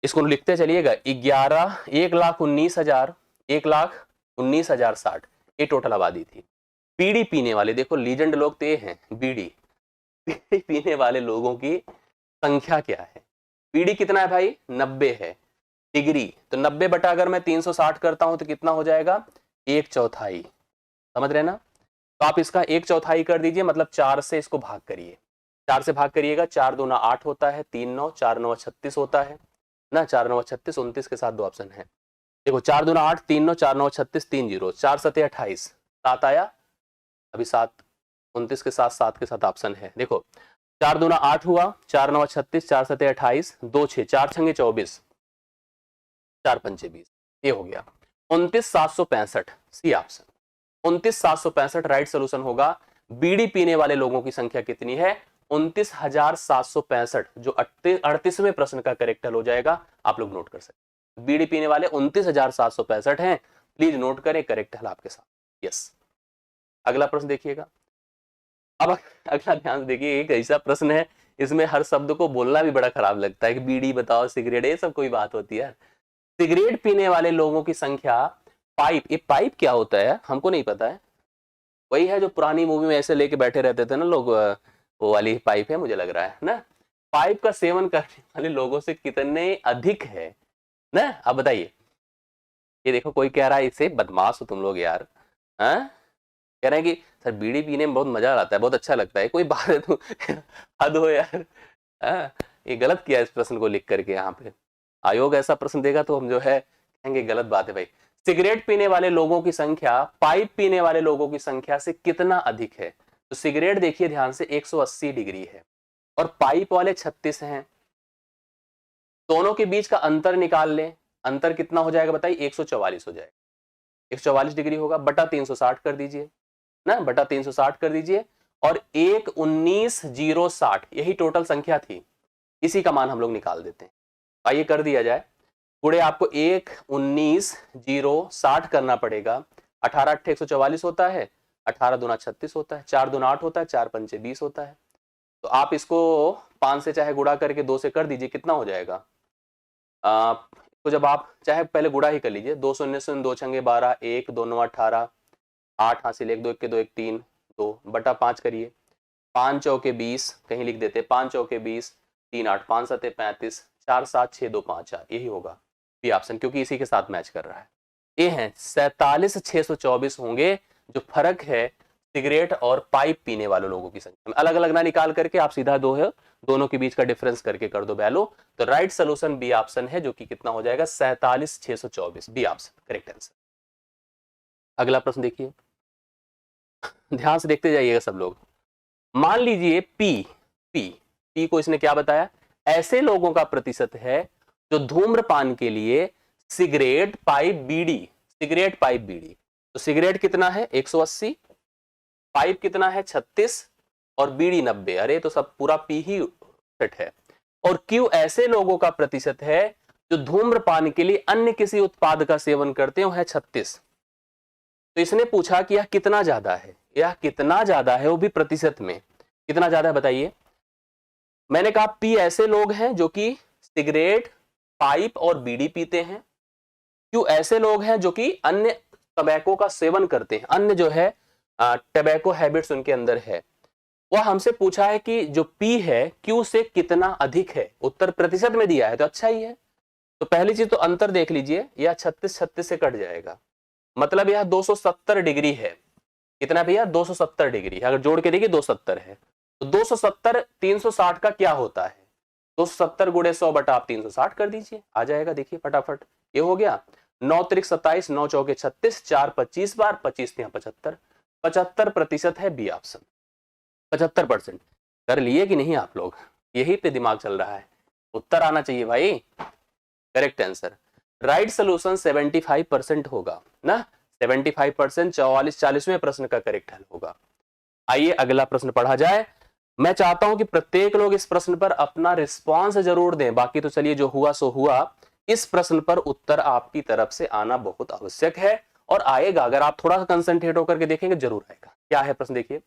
इसको लिखते चलिएगा 1,19,060 ये टोटल आबादी थी। बीड़ी पीने वाले, देखो लीजेंड लोग तो ये हैं, बीड़ी पीने वाले लोगों की संख्या क्या है। बीड़ी कितना है भाई, 90 है। डिग्री तो 90 बटा अगर मैं 360 करता हूं तो कितना हो जाएगा, 1/4। समझ रहे ना। तो आप इसका 1/4 कर दीजिए, मतलब 4 से इसको भाग करिए। 4 से भाग करिएगा, 4 दूना 8 होता है, 3 9, 4 9 36 होता है ना। 4 9 36, 29 के साथ 2 ऑप्शन है। देखो 4 दूना 8, 3 9, 4 9 36, 3 0, 4 7 28, 7 आया अभी 7, 29 के साथ 7 के साथ ऑप्शन है। देखो 4 दूना 8 हुआ, 4 9 36, 4 7 28, 2 6, 4 छंगे 24, 4 पंचे 20, ये हो गया 29,765। सी ऑप्शन 29,765 राइट सोल्यूशन होगा। बीड़ी पीने वाले लोगों की संख्या कितनी है, 29,765, जो 38वें प्रश्न का करेक्ट हल हो जाएगा। आप लोग नोट कर सकते, बीड़ी पीने वाले 29,765 हैं। प्लीज नोट करें, करेक्ट हल आपके साथ। यस, अगला प्रश्न देखिएगा। अब अगला ध्यान से देखिए, एक ऐसा प्रश्न है इसमें हर शब्द को बोलना भी बड़ा खराब लगता है कि बीड़ी बताओ, सिगरेट, ये सब कोई बात होती है। सिगरेट पीने वाले लोगों की संख्या, पाइप, ये पाइप क्या होता है हमको नहीं पता है। वही है जो पुरानी मूवी में ऐसे लेके बैठे रहते थे ना लोग, वो वाली पाइप है मुझे लग रहा है ना। पाइप का सेवन करने वाले लोगों से कितने अधिक है ना। अब बताइए, ये देखो कोई कह रहा है इससे बदमाश हो तुम लोग यार, हाँ? कह रहे हैं कि सर बीड़ी पीने में बहुत मजा आता है, बहुत अच्छा लगता है। कोई बात है तो हद हो यार। हाँ? ये गलत किया इस प्रश्न को लिख करके। यहाँ पे आयोग ऐसा प्रश्न देगा तो हम जो है कहेंगे गलत बात है भाई। सिगरेट पीने वाले लोगों की संख्या पाइप पीने वाले लोगों की संख्या से कितना अधिक है। तो सिगरेट देखिए ध्यान से 180 डिग्री है और पाइप वाले 36 हैं। दोनों के बीच का अंतर निकाल लें, अंतर कितना हो जाएगा बताइए, 144 हो जाएगा। 144 डिग्री होगा, बटा 360 कर दीजिए ना, बटा 360 कर दीजिए। और 1,19,060 यही टोटल संख्या थी, इसी का मान हम लोग निकाल देते हैं। आइए कर दिया जाए। गुणे आपको 1,19,060 करना पड़ेगा। 18 8 144 होता है, 18 दूना 36 होता है, 4 दूना 8 होता है, 4 पंचे 20 होता है। तो आप इसको 5 से चाहे गुणा करके 2 से कर दीजिए, कितना हो जाएगा। तो जब आप चाहे पहले गुणा ही कर लीजिए, 2 शून्य शून्य 2 छंगे 12, 1 2 9 18, 8 हासिल 1 2 1 के 2 1 3 2 बटा 5 करिए। 5 चौके 20 कहीं लिख देते, 5 चौके 20, 3 8 5 7 35, 4 7 6 2 5 4, यही होगा बी ऑप्शन, क्योंकि इसी के साथ मैच कर रहा है। ये है 47,624 होंगे जो फर्क है सिगरेट और पाइप पीने वाले लोगों की संख्या में। अलग अलग ना निकाल करके आप सीधा दो है दोनों के बीच का डिफरेंस करके कर दो वैल्यू। तो राइट सोल्यूशन बी ऑप्शन है, जो कि कितना हो जाएगा 47,624, बी ऑप्शन करेक्ट आंसर। अगला प्रश्न देखिए, ध्यान से देखते जाइएगा सब लोग। मान लीजिए पी को इसने क्या बताया, ऐसे लोगों का प्रतिशत है जो धूम्रपान के लिए सिगरेट पाइप बीड़ी। तो सिगरेट कितना है 180, पाइप कितना है 36 और बीड़ी 90। अरे तो सब पूरा पी ही सेट है। और क्यू ऐसे लोगों का प्रतिशत है जो धूम्रपान के लिए अन्य किसी उत्पाद का सेवन करते हैं, वो है 36। तो इसने पूछा कि यह कितना ज्यादा है, वो भी प्रतिशत में कितना ज्यादा है बताइए। मैंने कहा पी ऐसे लोग हैं जो कि सिगरेट पाइप और बीड़ी पीते हैं। क्यों ऐसे लोग हैं जो कि अन्य टबैको का सेवन करते हैं, अन्य जो है टबैको हैबिट्स उनके अंदर है। वह हमसे पूछा है कि जो पी है क्यू से कितना अधिक है। उत्तर प्रतिशत में दिया है तो अच्छा ही है। तो पहली चीज तो अंतर देख लीजिए, यह 36 से कट जाएगा, मतलब यह 270 डिग्री है। कितना भैया 270 डिग्री, अगर जोड़ के देखिए 270 है। तो 270 360 का क्या होता है, 270 गुणे 100 बटा आप 360 कर दीजिए, आ जाएगा। देखिए फटाफट ये हो गया 9 त्रिक 27, 9 चौके 36, 4 25 बार 25 75, 75% है बी ऑप्शन। 75% कर लिए कि नहीं आप लोग, यही पे दिमाग चल रहा है। उत्तर आना चाहिए भाई, करेक्ट आंसर। राइट सोल्यूशन 75% होगा ना, 75% 44-40वें प्रश्न का करेक्ट हल होगा। आइए अगला प्रश्न पढ़ा जाए। मैं चाहता हूं कि प्रत्येक लोग इस प्रश्न पर अपना रिस्पॉन्स जरूर दें, बाकी तो चलिए जो हुआ सो हुआ। इस प्रश्न पर उत्तर आपकी तरफ से आना बहुत आवश्यक है और आएगा। अगर आप थोड़ा सा कंसंट्रेट होकर के देखेंगे जरूर आएगा। क्या है प्रश्न देखिए,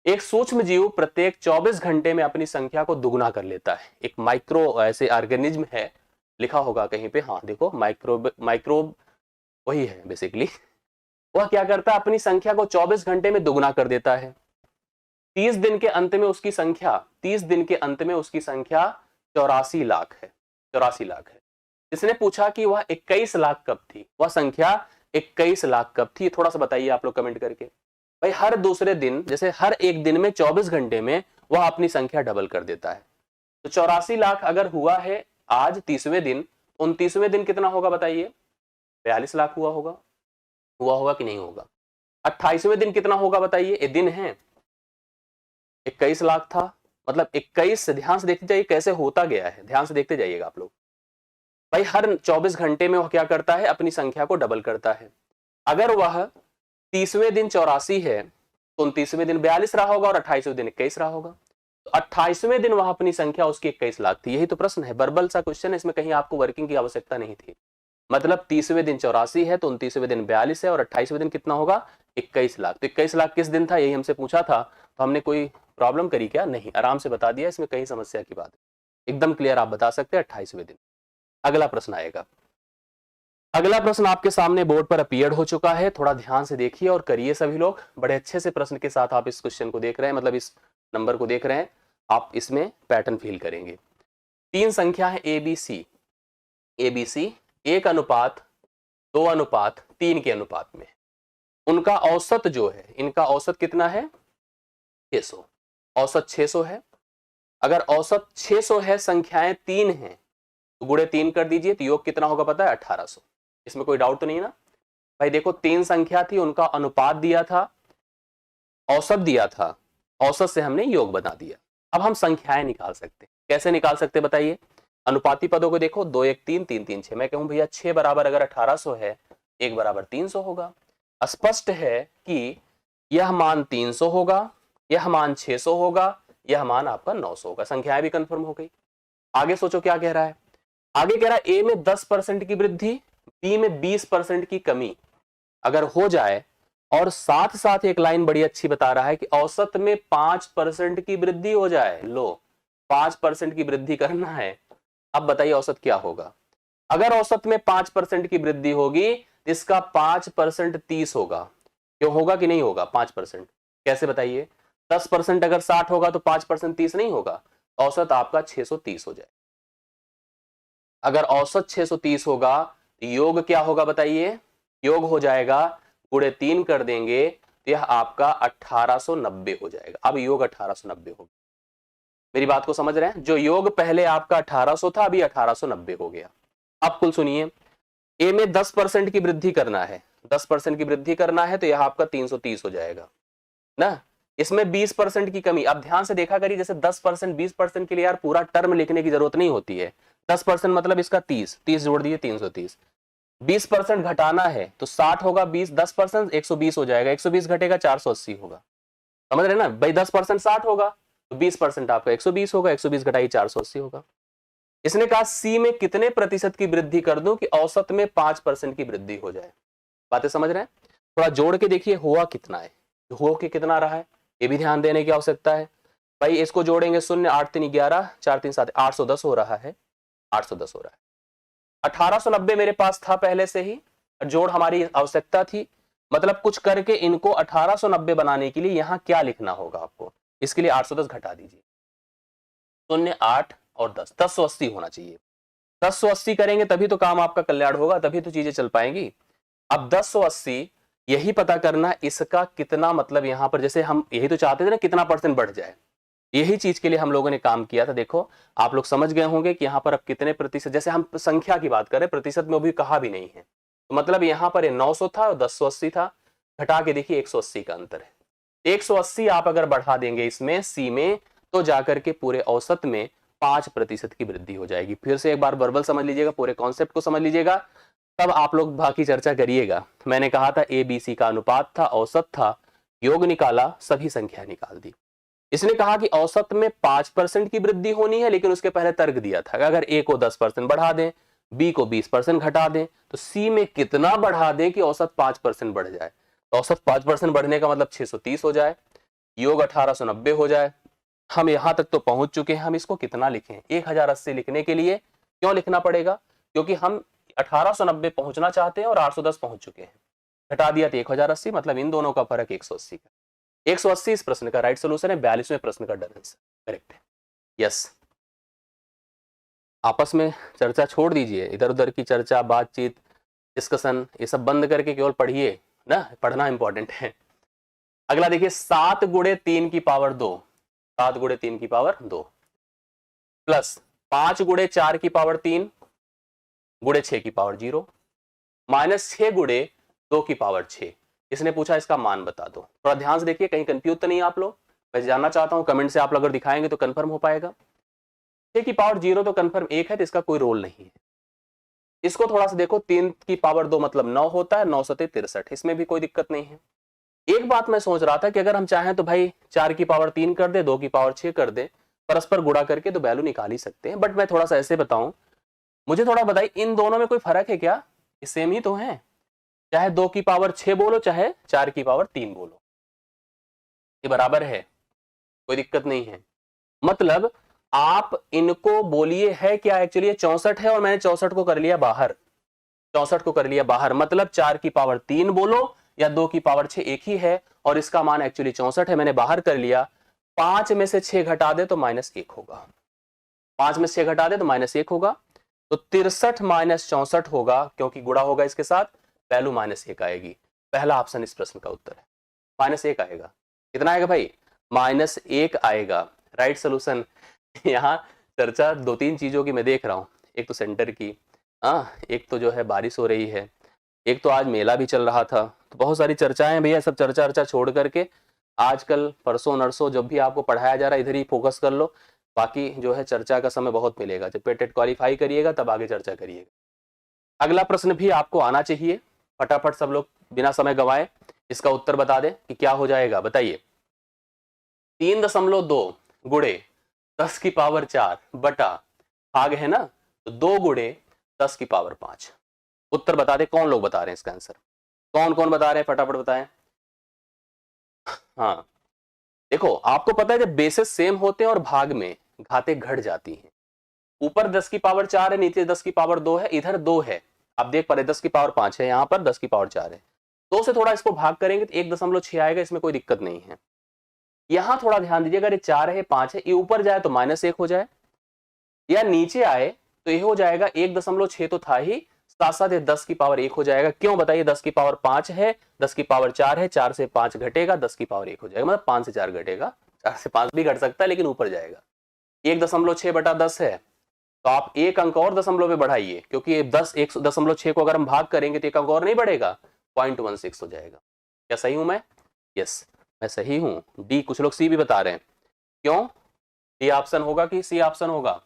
एक सूक्ष्म जीव प्रत्येक 24 घंटे में अपनी संख्या को दुगुना कर लेता है। एक माइक्रो ऐसे ऑर्गेनिज्म है, लिखा होगा कहीं पे, हाँ देखो माइक्रोब वही है बेसिकली। वह क्या करता है, अपनी संख्या को 24 घंटे में दुगुना कर देता है। 30 दिन के अंत में उसकी संख्या 84 लाख है। 84 लाख है। इसने पूछा कि वह 21 लाख कब थी, वह संख्या 21 लाख कब थी, थोड़ा सा बताइए आप लोग कमेंट करके। भाई हर दूसरे दिन, जैसे हर एक दिन में 24 घंटे में वह अपनी संख्या डबल कर देता है। तो 84 लाख अगर हुआ है आज 30वें दिन, 29वें दिन कितना होगा बताइए, 42 लाख हुआ होगा कि नहीं होगा। 28वें दिन कितना होगा बताइए, ये दिन है, 21 लाख था, मतलब 21, ध्यान से देखते जाइए कैसे होता गया है, ध्यान से देखते जाइएगा आप लोग। भाई हर 24 घंटे में वह क्या करता है, अपनी संख्या को डबल करता है। अगर वह 30वें दिन 84 है तो 29वें दिन 42 रहा होगा और 28वें दिन 21 रहा होगा। तो 28वें दिन वह अपनी संख्या उसकी 21 लाख थी। यही तो प्रश्न है, वर्बल सा क्वेश्चन है, इसमें कहीं आपको वर्किंग की आवश्यकता नहीं थी। मतलब 30वें दिन 84 है तो 29वें दिन 42 है और 28वें दिन कितना होगा, 21 लाख। तो 21 लाख किस दिन था, यही हमसे पूछा था। तो हमने कोई प्रॉब्लम करी क्या, नहीं, आराम से बता दिया, इसमें कहीं समस्या की बात है, एकदम क्लियर आप बता सकते हैं 28वें दिन। अगला प्रश्न आएगा। अगला प्रश्न आपके सामने बोर्ड पर अपीयर हो चुका है, थोड़ा ध्यान से देखिए और करिए सभी लोग। बड़े अच्छे से प्रश्न के साथ आप इस क्वेश्चन को देख रहे हैं, मतलब इस नंबर को देख रहे हैं, आप इसमें पैटर्न फील करेंगे। 3 संख्या है ABC 1:2:3 के अनुपात में, उनका औसत जो है, इनका औसत कितना है, 600, औसत 600 है। अगर औसत 600 है, संख्याएं 3 हैं, तो गुणे 3 कर दीजिए, तो योग कितना होगा पता है, 1800। इसमें कोई डाउट तो नहीं ना भाई। देखो 3 संख्या थी, उनका अनुपात दिया था, औसत दिया था, औसत से हमने योग बना दिया। अब हम संख्याएं निकाल सकते, कैसे निकाल सकते बताइए। अनुपाती पदों को देखो, 2 1 3 3 3 6। मैं कहूं भैया 6 बराबर अगर 1800 है, 1 बराबर 300 होगा। स्पष्ट है कि यह मान 300 होगा, यह मान 600 होगा, यह मान आपका 900 होगा। संख्याएं भी कंफर्म हो गई। आगे सोचो क्या कह रहा है, आगे कह रहा है ए में 10% की वृद्धि, बी में 20% की कमी अगर हो जाए, और साथ साथ एक लाइन बड़ी अच्छी बता रहा है कि औसत में 5% की वृद्धि हो जाए। लो 5% की वृद्धि करना है। अब बताइए औसत क्या होगा। अगर औसत में 5% की वृद्धि होगी, इसका 5% 30 होगा। क्यों होगा कि नहीं होगा 5%, कैसे बताइए। 10% अगर 60 होगा तो 5% 30 नहीं होगा, औसत आपका 630 हो जाए। अगर औसत 630 होगा तो योग क्या होगा बताइए, योग हो जाएगा, गुणे 3 कर देंगे तो यह आपका 1890 हो जाएगा। अब योग 1890 होगा। मेरी बात को समझ रहे हैं, जो योग पहले आपका 1800 था, अभी 1890 हो गया। अब कुल सुनिए, ए में 10% की वृद्धि करना है, 10% की वृद्धि करना है तो यह आपका 330 हो जाएगा ना। इसमें 20% की कमी, अब ध्यान से देखा करिए, जैसे 10% 20% के लिए यार पूरा टर्म लिखने की जरूरत नहीं होती है। 10% मतलब इसका 30 जोड़ दिए 330। 20% घटाना है तो 60 होगा, 10% 120 हो जाएगा, 120 घटेगा 480 होगा। समझ रहे ना भाई, 10% 60 होगा तो 20% आपका 120 होगा, 120 घटाइए 480 होगा। इसने कहा सी में कितने प्रतिशत की वृद्धि कर दूं कि औसत में 5% की वृद्धि हो जाए। बातें समझ रहे हैं, थोड़ा जोड़ के देखिए हुआ कितना है, हो के कितना रहा है, ये भी ध्यान देने की आवश्यकता है। भाई इसको जोड़ेंगे 0 8 3 11 4 3 7 810 हो रहा है, 810 हो रहा है। 1890 मेरे पास था पहले से ही, जोड़ हमारी आवश्यकता थी, मतलब कुछ करके इनको 1890 बनाने के लिए यहां क्या लिखना होगा आपको, इसके लिए 810 घटा दीजिए, 0 8 और 10, 1080 होना चाहिए। 1080 करेंगे तभी तो काम आपका कल्याण होगा, तभी तो चीजें चल पाएंगी। अब 1080 यही पता करना इसका कितना, मतलब यहां पर जैसे हम यही तो चाहते थे ना कितना परसेंट बढ़ जाए, यही चीज के लिए हम लोगों ने काम किया था। देखो आप लोग समझ गए होंगे कि यहाँ पर अब कितने प्रतिशत, जैसे हम संख्या की बात करें प्रतिशत में भी कहा भी नहीं है, तो मतलब यहाँ पर 900 था और 1080 था, घटा के देखिए 180 का अंतर है। 180 आप अगर बढ़ा देंगे इसमें सी में, तो जाकर के पूरे औसत में 5% की वृद्धि हो जाएगी। फिर से एक बार वर्बल समझ लीजिएगा, पूरे कॉन्सेप्ट को समझ लीजिएगा, तब आप लोग बाकी चर्चा करिएगा। मैंने कहा था ABC का अनुपात था, औसत था, योग निकाला, सभी संख्या निकाल दी। इसने कहा कि औसत में 5% की वृद्धि होनी है, लेकिन उसके पहले तर्क दिया था अगर A को 10% बढ़ा दें, बी को 20% घटा दें, तो सी में कितना बढ़ा दें कि औसत 5% बढ़ जाए। तो औसत 5% बढ़ने का मतलब 630 हो जाए, योग 1890 हो जाए। हम यहां तक तो पहुंच चुके हैं, हम इसको कितना लिखें? 1080 लिखने के लिए क्यों लिखना पड़ेगा? क्योंकि हम 1890 पहुंचना चाहते हैं और 810 पहुंच चुके हैं। घटा दिया तो 1080, मतलब इन दोनों का फर्क 180 का। 180 इस प्रश्न का राइट सोल्यूशन है। 42वें प्रश्न का डन आंसर करेक्ट है। यस, आपस में चर्चा छोड़ दीजिए, इधर उधर की चर्चा, बातचीत, डिस्कशन, ये सब बंद करके केवल पढ़िए ना, पढ़ना इंपॉर्टेंट है। अगला देखिए, 7 गुणे 3 की पावर 2, 7 गुणे 3 की पावर 2 प्लस 5 गुणे 4 की पावर 3 गुणे 6 की पावर 0 माइनस 6 गुणे 2 की पावर 6। इसने पूछा इसका मान बता दो। थोड़ा ध्यान से देखिए, कहीं कंफ्यूज तो नहीं आप लोग? मैं जानना चाहता हूं, कमेंट से आप लोग अगर दिखाएंगे तो कंफर्म हो पाएगा। 6 की पावर 0 तो कंफर्म 1 है, तो इसका कोई रोल नहीं है। इसको थोड़ा सा देखो, 3 की पावर 2 मतलब 9 होता है, 9 सते 63, इसमें भी कोई दिक्कत नहीं है। एक बात मैं सोच रहा था कि अगर हम चाहें तो भाई 4 की पावर 3 कर दे, 2 की पावर 6 कर दे, परस्पर गुणा करके तो वैल्यू निकाल ही सकते हैं। बट मैं थोड़ा सा ऐसे बताऊं, मुझे थोड़ा बताइए इन दोनों में कोई फर्क है क्या? सेम ही तो है, चाहे 2 की पावर 6 बोलो चाहे 4 की पावर 3 बोलो, ये बराबर है, कोई दिक्कत नहीं है। मतलब आप इनको बोलिए है क्या, एक्चुअली 64 है और मैंने 64 को कर लिया बाहर, 64 को कर लिया बाहर, मतलब 4 की पावर 3 बोलो या 2 की पावर 6 एक ही है, और इसका मान एक्चुअली 64 है, मैंने बाहर कर लिया। 5 में से 6 घटा दे तो -1 होगा, 5 में से 6 घटा दे तो -1 होगा, तो 63 माइनस 64 होगा, क्योंकि गुणा होगा इसके साथ, वैल्यू -1 आएगी। पहला ऑप्शन इस प्रश्न का उत्तर है, -1 आएगा। कितना आएगा भाई? -1 आएगा, राइट सोल्यूशन। यहाँ चर्चा 2-3 चीजों की मैं देख रहा हूं, एक तो सेंटर की, एक तो जो है बारिश हो रही है, एक तो आज मेला भी चल रहा था, तो बहुत सारी चर्चाएं भैया। सब चर्चा छोड़ करके आजकल परसों नरसों जब भी आपको पढ़ाया जा रहा है इधर ही फोकस कर लो, बाकी जो है चर्चा का समय बहुत मिलेगा। जब टेट क्वालिफाई करिएगा तब आगे चर्चा करिएगा। अगला प्रश्न भी आपको आना चाहिए, फटाफट सब लोग बिना समय गंवाए इसका उत्तर बता दें कि क्या हो जाएगा, बताइए। 3.2 गुणे 10 की पावर 4 बटा भाग है ना, तो 2 गुणे 10 की पावर 5। उत्तर बता दे, कौन लोग बता रहे हैं इसका आंसर, कौन कौन बता रहे हैं, फटाफट बताएं। हाँ देखो, आपको पता है जब बेसेस सेम होते हैं और भाग में घातें घट जाती हैं, ऊपर 10 की पावर 4 है, नीचे 10 की पावर 2 है, इधर 2 है, आप देख पा रहे 10 की पावर 5 है, यहां पर 10 की पावर 4 है, 2 से थोड़ा इसको भाग करेंगे तो 1.6 आएगा, इसमें कोई दिक्कत नहीं है। यहां थोड़ा ध्यान दीजिए, अगर ये 4 है 5 है, ये ऊपर जाए तो -1 हो जाए, या नीचे आए तो ये हो जाएगा 1.6 तो था ही, साथ साथ ये 10 की पावर 1 हो जाएगा। क्यों बताइए? 10 की पावर 5 है, 10 की पावर 4 है, 4 से 5 घटेगा, 10 की पावर 1 हो जाएगा, मतलब 5 से 4 घटेगा, 4 से 5 भी घट सकता है लेकिन ऊपर जाएगा। 1.6 बटा 10 है, तो आप एक अंक और दशमलव में बढ़ाइए, क्योंकि ये 1.6 को अगर हम भाग करेंगे तो एक अंक और नहीं बढ़ेगा, 0.16 हो जाएगा। क्या सही हूं मैं? यस, मैं सही हूं। डी, कुछ लोग सी भी बता रहे हैं। क्यों? डी ऑप्शन होगा कि सी ऑप्शन होगा?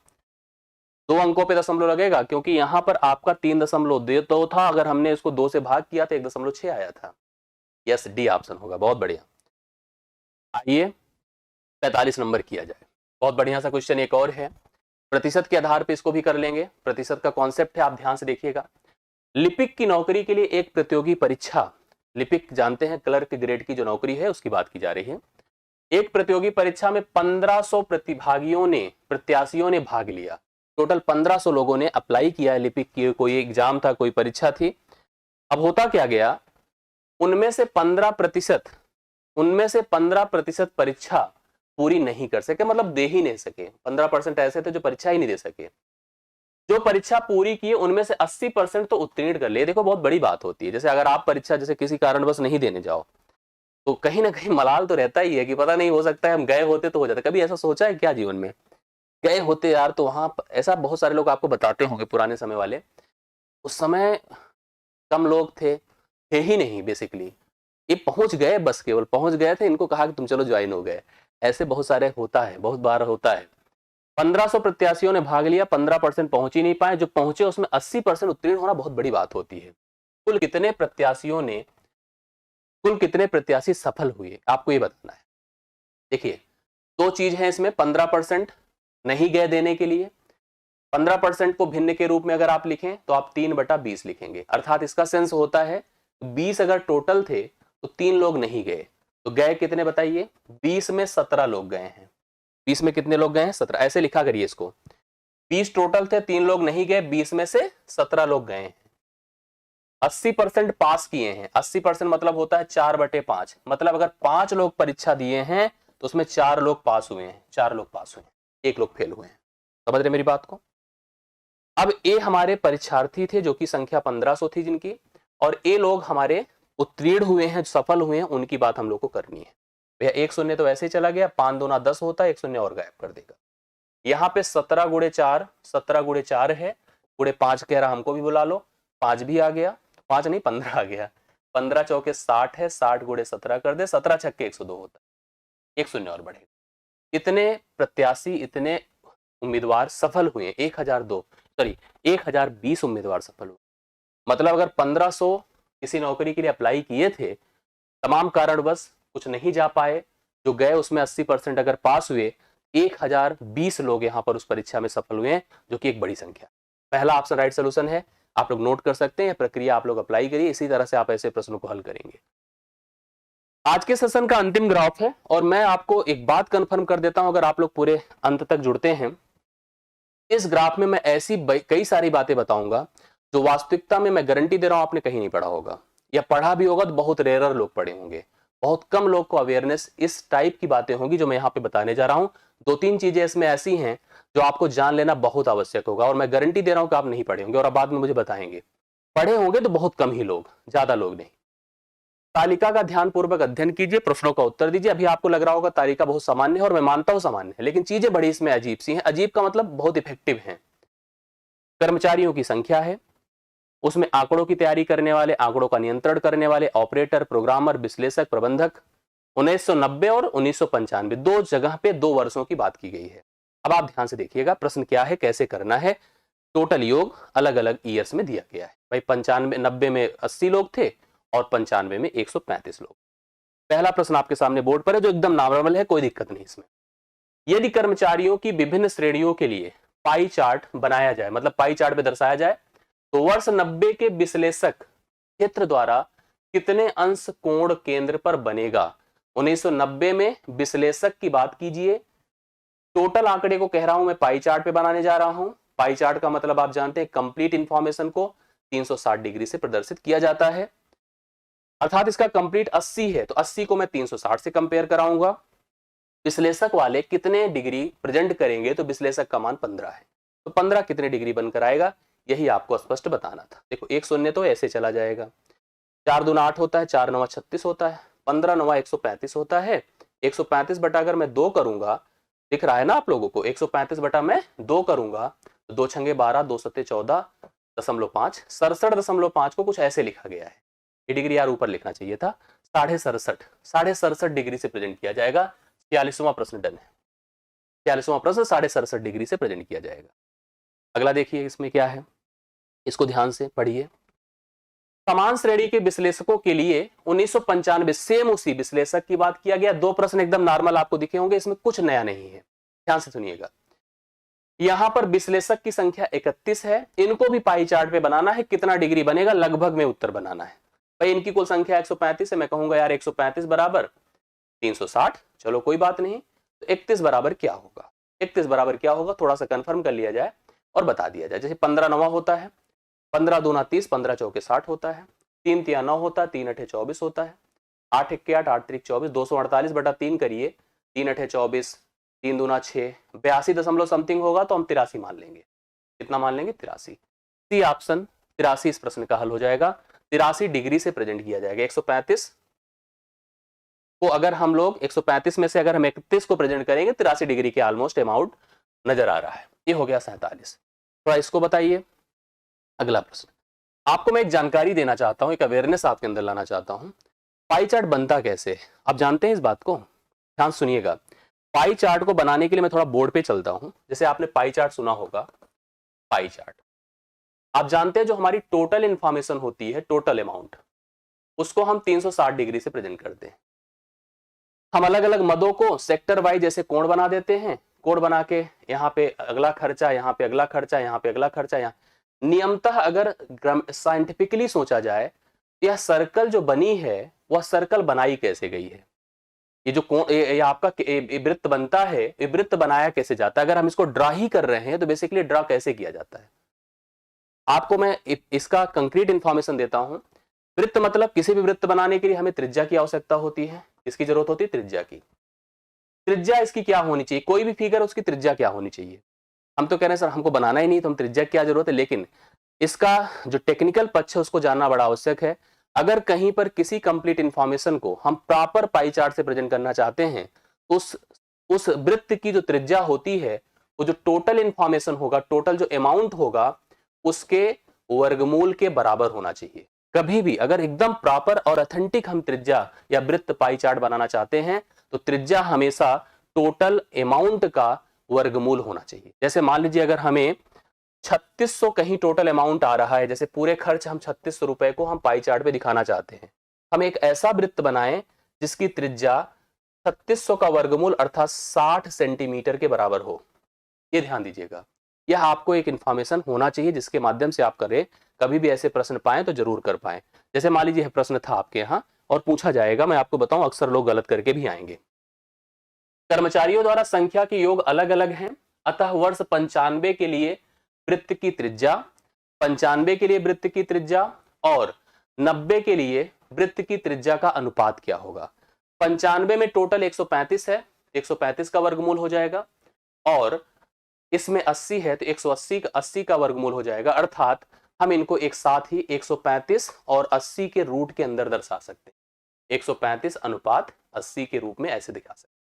2 अंकों पे दशमलव लगेगा, क्योंकि यहां पर आपका 3.2 था, अगर हमने इसको 2 से भाग किया तो 1.6 आया था। यस, डी ऑप्शन होगा, बहुत बढ़िया। आइए 45 नंबर किया जाए, बहुत बढ़िया सा क्वेश्चन एक और है, प्रतिशत के आधार पे इसको भी कर लेंगे। प्रतिशत का कॉन्सेप्ट है, आप ध्यान से देखिएगा। लिपिक की नौकरी के लिए एक प्रतियोगी परीक्षा, लिपिक जानते हैं क्लर्क ग्रेड की जो नौकरी है उसकी बात की जा रही है। एक प्रतियोगी परीक्षा में 1500 प्रत्याशियों ने भाग लिया, टोटल 1500 लोगों ने अप्लाई किया है लिपिक की, कोई एग्जाम था, कोई परीक्षा थी। अब होता क्या गया, उनमें से 15% परीक्षा पूरी नहीं कर सके, मतलब दे ही नहीं सके। 15% ऐसे थे जो परीक्षा ही नहीं दे सके। जो परीक्षा पूरी की उनमें से 80% तो उत्तीर्ण कर लिए। देखो बहुत बड़ी बात होती है, जैसे अगर आप परीक्षा जैसे किसी कारणवश नहीं देने जाओ तो कहीं ना कहीं मलाल तो रहता ही है कि पता नहीं, हो सकता है हम गए होते तो हो जाता। कभी ऐसा सोचा है क्या जीवन में, गए होते यार तो वहां ऐसा बहुत सारे लोग आपको बताते होंगे, पुराने समय वाले, उस समय कम लोग थे ही नहीं बेसिकली, ये पहुंच गए, बस केवल पहुंच गए थे, इनको कहा कि तुम चलो ज्वाइन हो गए। ऐसे बहुत सारे होता है, बहुत बार होता है। 1500 प्रत्याशियों ने भाग लिया, 15% पहुंच ही नहीं पाए, जो पहुंचे उसमें 80% उत्तीर्ण होना बहुत बड़ी बात होती है। कुल कितने प्रत्याशी सफल हुए आपको ये बताना है। देखिए 2 चीज है इसमें, 15% नहीं गए देने के लिए, 15% को भिन्न के रूप में अगर आप लिखें तो आप 3/20 लिखेंगे, अर्थात इसका सेंस होता है 20 अगर टोटल थे तो 3 लोग नहीं गए, तो गए कितने बताइए, 20 में 17 लोग गए हैं। 20 में कितने लोग गए हैं, 17, ऐसे लिखा करिए इसको, 20 टोटल थे, 3 लोग नहीं गए, 20 में से 17 लोग गए हैं। 80% पास किए हैं, 80% मतलब होता है 4/5, मतलब अगर 5 लोग परीक्षा दिए हैं तो उसमें 4 लोग पास हुए हैं, 4 लोग पास हुए हैं, 1 लोग फेल हुए हैं। समझ रहे मेरी बात को। अब ए हमारे परीक्षार्थी थे जो कि संख्या 1500 थी जिनकी, और ए लोग हमारे उत्तीर्ण हुए हैं, सफल हुए हैं, उनकी बात हम लोग को करनी है। भैया 1 शून्य तो ऐसे ही चला गया, 5 दूना 10 होता है, 1 शून्य और गायब कर देगा। यहाँ पे 17 गुणे 4, 17 गुणे 4 है, गुणे 5 कह रहा, हमको भी बुला लो, 5 भी आ गया, 5 नहीं 15 आ गया, 15 चौके 60 है, 60 गुणे 17 कर दे, 17 छक्के 102 होता है, 1 शून्य और बढ़ेगा। इतने प्रत्याशी, इतने उम्मीदवार सफल हुए, 1020 उम्मीदवार सफल हुए। मतलब अगर 1500 किसी नौकरी के लिए अप्लाई किए थे, तमाम कारणवश कुछ नहीं जा पाए, जो गए उसमें 80% अगर पास हुए, 1020 लोग यहां पर उस परीक्षा में सफल हुए हैं, जो कि एक बड़ी संख्या। पहला ऑप्शन राइट सोल्यूशन है, आप लोग नोट कर सकते हैं, प्रक्रिया आप लोग अप्लाई करिए, इसी तरह से आप ऐसे प्रश्नों को हल करेंगे। आज के सेशन का अंतिम ग्राफ है, और मैं आपको एक बात कंफर्म कर देता हूं, अगर आप लोग पूरे अंत तक जुड़ते हैं, इस ग्राफ में मैं ऐसी कई सारी बातें बताऊंगा जो वास्तविकता में मैं गारंटी दे रहा हूं आपने कहीं नहीं पढ़ा होगा, या पढ़ा भी होगा तो बहुत रेयर लोग पढ़े होंगे, बहुत कम लोग को अवेयरनेस इस टाइप की बातें होंगी जो मैं यहाँ पे बताने जा रहा हूं। 2-3 चीजें इसमें ऐसी हैं जो आपको जान लेना बहुत आवश्यक होगा, और मैं गारंटी दे रहा हूं कि आप नहीं पढ़े होंगे, और आप बाद में मुझे बताएंगे। पढ़े होंगे तो बहुत कम ही लोग, ज्यादा लोग नहीं। तालिका का ध्यानपूर्वक अध्ययन कीजिए, प्रश्नों का उत्तर दीजिए। अभी आपको लग रहा होगा तालिका बहुत सामान्य है, और मैं मानता हूं सामान्य है, लेकिन चीजें बड़ी इसमें अजीब सी हैं। अजीब का मतलब बहुत इफेक्टिव है। कर्मचारियों की संख्या है, उसमें आंकड़ों की तैयारी करने वाले, आंकड़ों का नियंत्रण करने वाले, ऑपरेटर, प्रोग्रामर, विश्लेषक, प्रबंधक। 1990 और 1995 दो जगह पे 2 वर्षों की बात की गई है। अब आप ध्यान से देखिएगा प्रश्न क्या है, कैसे करना है। टोटल योग अलग अलग ईयर्स में दिया गया है भाई। 90 में 80 लोग थे और 95 में 135 लोग। पहला प्रश्न आपके सामने बोर्ड पर है, जो एकदम नॉर्मल है, कोई दिक्कत नहीं इसमें। यदि कर्मचारियों की विभिन्न श्रेणियों के लिए पाई चार्ट बनाया जाए, मतलब पाई चार्ट पे दर्शाया जाए, तो वर्ष 90 के विश्लेषक क्षेत्र द्वारा कितने अंश कोण केंद्र पर बनेगा। 1990 में विश्लेषक की बात कीजिए, टोटल आंकड़े को कह रहा हूं मैं पाई चार्ट पे बनाने जा रहा हूं। पाई चार्ट का मतलब आप जानते हैं, कंप्लीट इंफॉर्मेशन को 360 डिग्री से प्रदर्शित किया जाता है, अर्थात इसका कंप्लीट 80 है तो 80 को मैं 360 से कंपेयर कराऊंगा। विश्लेषक वाले कितने डिग्री प्रेजेंट करेंगे, तो विश्लेषक का मान 15 है, तो 15 कितने डिग्री बनकर आएगा, यही आपको स्पष्ट बताना था। देखो 1 शून्य तो ऐसे चला जाएगा, 4 दूना 8 होता है, 4 9 36 होता है, 15 9 135 होता है। 135 बटा अगर मैं 2 करूंगा, दिख रहा है ना आप लोगों को, 135 बटा मैं 2 करूंगा तो 2 छंगे 12, 2 सत्ते 14.5, 67.5 को कुछ ऐसे लिखा गया है। ये डिग्री यार ऊपर लिखना चाहिए था, 67.5 डिग्री से प्रेजेंट किया जाएगा। 46वां प्रश्न डन है, 46वां प्रश्न 67.5 डिग्री से प्रेजेंट किया जाएगा। अगला देखिए इसमें क्या है, इसको ध्यान से पढ़िए। समान श्रेणी के विश्लेषकों के लिए 1995 सेम उसी विश्लेषक की बात किया गया। 2 प्रश्न एकदम नॉर्मल आपको दिखे होंगे, इसमें कुछ नया नहीं है, ध्यान से सुनिएगा। यहां पर विश्लेषक की संख्या 31 है, इनको भी पाई चार्ट पे बनाना है, कितना डिग्री बनेगा लगभग में उत्तर बनाना है। भाई इनकी कुल संख्या 135 है, मैं कहूंगा यार 135 बराबर 360, चलो कोई बात नहीं। तो 31 बराबर क्या होगा, 31 बराबर क्या होगा, थोड़ा सा कंफर्म कर लिया जाए और बता दिया जाए। जैसे 15 9 होता है, 15 दूना 30, 15 चौके 60 होता है, 3 तिया 9 होता है, 3 अठे 24 होता है, 8 1 8, 8 3 24, 248 बटा 3 करिए, 3 अठे 24, 3 दूना 6, 82 दशमलव समथिंग होगा, तो हम 83 मान लेंगे। कितना मान लेंगे, 83। सी ऑप्शन 83 इस प्रश्न का हल हो जाएगा। 83 डिग्री से प्रेजेंट किया जाएगा। 135 को अगर हम लोग 135 में से अगर हम 31 को प्रेजेंट करेंगे, 83 डिग्री के ऑलमोस्ट अमाउंट नजर आ रहा है। ये हो गया 47। थोड़ा इसको बताइए। अगला प्रश्न, आपको मैं एक जानकारी देना चाहता हूं, एक अवेयरनेस आपके अंदर लाना चाहता हूं। पाई चार्ट बनता कैसे, आप जानते हैं इस बात को, ध्यान सुनिएगा। पाई चार्ट को बनाने के लिए मैं थोड़ा बोर्ड पे चलता हूं। जैसे आपने पाई चार्ट सुना होगा, पाई चार्ट आप जानते हैं जो हमारी टोटल इंफॉर्मेशन होती है, टोटल अमाउंट, उसको हम 360 डिग्री से प्रेजेंट करते हैं। हम अलग अलग मदों को सेक्टर वाइज जैसे कोण बना देते हैं, कोड बना के यहाँ पे अगला खर्चा, यहाँ पे अगला खर्चा, यहाँ पे अगला खर्चा, यहाँ नियमतः अगर साइंटिफिकली सोचा जाए, यह सर्कल जो बनी है वह सर्कल बनाई कैसे गई है, ये जो ये आपका वृत्त बनता है, ये वृत्त बनाया कैसे जाता है। अगर हम इसको ड्रा ही कर रहे हैं तो बेसिकली ड्रा कैसे किया जाता है, आपको मैं इसका कंक्रीट इंफॉर्मेशन देता हूं। वृत्त मतलब किसी भी वृत्त बनाने के लिए हमें त्रिज्या की आवश्यकता होती है। इसकी जरूरत होती है त्रिज्या की। त्रिज्या इसकी क्या होनी चाहिए, कोई भी फिगर उसकी त्रिज्या क्या होनी चाहिए। हम तो कह रहे हैं सर हमको बनाना ही नहीं तो हम त्रिज्या की क्या जरूरत है, लेकिन इसका जो टेक्निकल पक्ष है उसको जानना बड़ा आवश्यक है। अगर कहीं पर किसी कंप्लीट इंफॉर्मेशन को हम प्रॉपर पाई चार्ट से प्रेजेंट करना चाहते हैं तो उस वृत्त की जो त्रिज्या होती है वो जो टोटल इंफॉर्मेशन होगा, टोटल जो अमाउंट होगा उसके वर्गमूल के बराबर होना चाहिए। कभी भी अगर एकदम प्रॉपर और ऑथेंटिक हम त्रिज्या या वृत्त पाई चार्ट बनाना चाहते हैं तो त्रिज्या हमेशा टोटल अमाउंट का वर्गमूल होना चाहिए। जैसे मान लीजिए अगर हमें 3600 कहीं टोटल अमाउंट आ रहा है, जैसे पूरे खर्च हम 3600 रुपए को हम पाई चार्ट पे दिखाना चाहते हैं, हम एक ऐसा वृत्त बनाएं जिसकी त्रिज्या 3600 का वर्गमूल अर्थात 60 सेंटीमीटर के बराबर हो। ये ध्यान दीजिएगा, यह आपको एक इंफॉर्मेशन होना चाहिए जिसके माध्यम से आप करें, कभी भी ऐसे प्रश्न पाएं तो जरूर कर पाएं। जैसे मान लीजिए प्रश्न था आपके यहाँ और पूछा जाएगा, मैं आपको बताऊं अक्सर लोग गलत करके भी आएंगे। कर्मचारियों द्वारा संख्या के योग अलग अलग हैं, अतः वर्ष 95 के लिए वृत्त की त्रिज्या, 95 के लिए वृत्त की त्रिज्या और 90 के लिए वृत्त की त्रिज्या का अनुपात क्या होगा। 95 में टोटल 135 है, 135 का वर्गमूल हो जाएगा और इसमें 80 है तो 180 का वर्गमूल हो जाएगा। अर्थात हम इनको एक साथ ही 135 और 80 के रूट के अंदर दर्शा सकते हैं। 135 अनुपात 80 के रूप में ऐसे दिखा सकते हैं।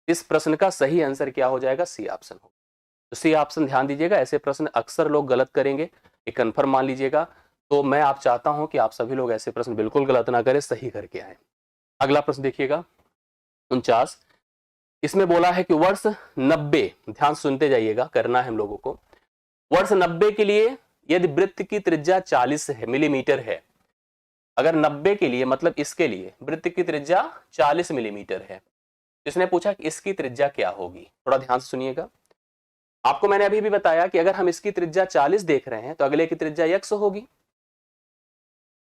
इस प्रश्न का सही आंसर क्या हो जाएगा, सी ऑप्शन होगा। तो सी ऑप्शन ध्यान दीजिएगा, ऐसे प्रश्न अक्सर लोग गलत करेंगे, ये कंफर्म मान लीजिएगा। तो मैं आप चाहता हूं कि आप सभी लोग ऐसे प्रश्न बिल्कुल गलत ना करें, सही करके आए। अगला प्रश्न देखिएगा 49, इसमें बोला है कि वर्ष 90, ध्यान सुनते जाइएगा, करना है हम लोगों को। वर्ष 90 के लिए यदि वृत्त की त्रिज्या 40 है मिलीमीटर है, अगर 90 के लिए मतलब इसके लिए वृत्त की त्रिज्या 40 मिलीमीटर है, इसने पूछा कि इसकी त्रिज्या क्या होगी। थोड़ा ध्यान से सुनिएगा, आपको मैंने अभी भी बताया कि अगर हम इसकी त्रिज्या 40 देख रहे हैं तो अगले की त्रिज्या x होगी।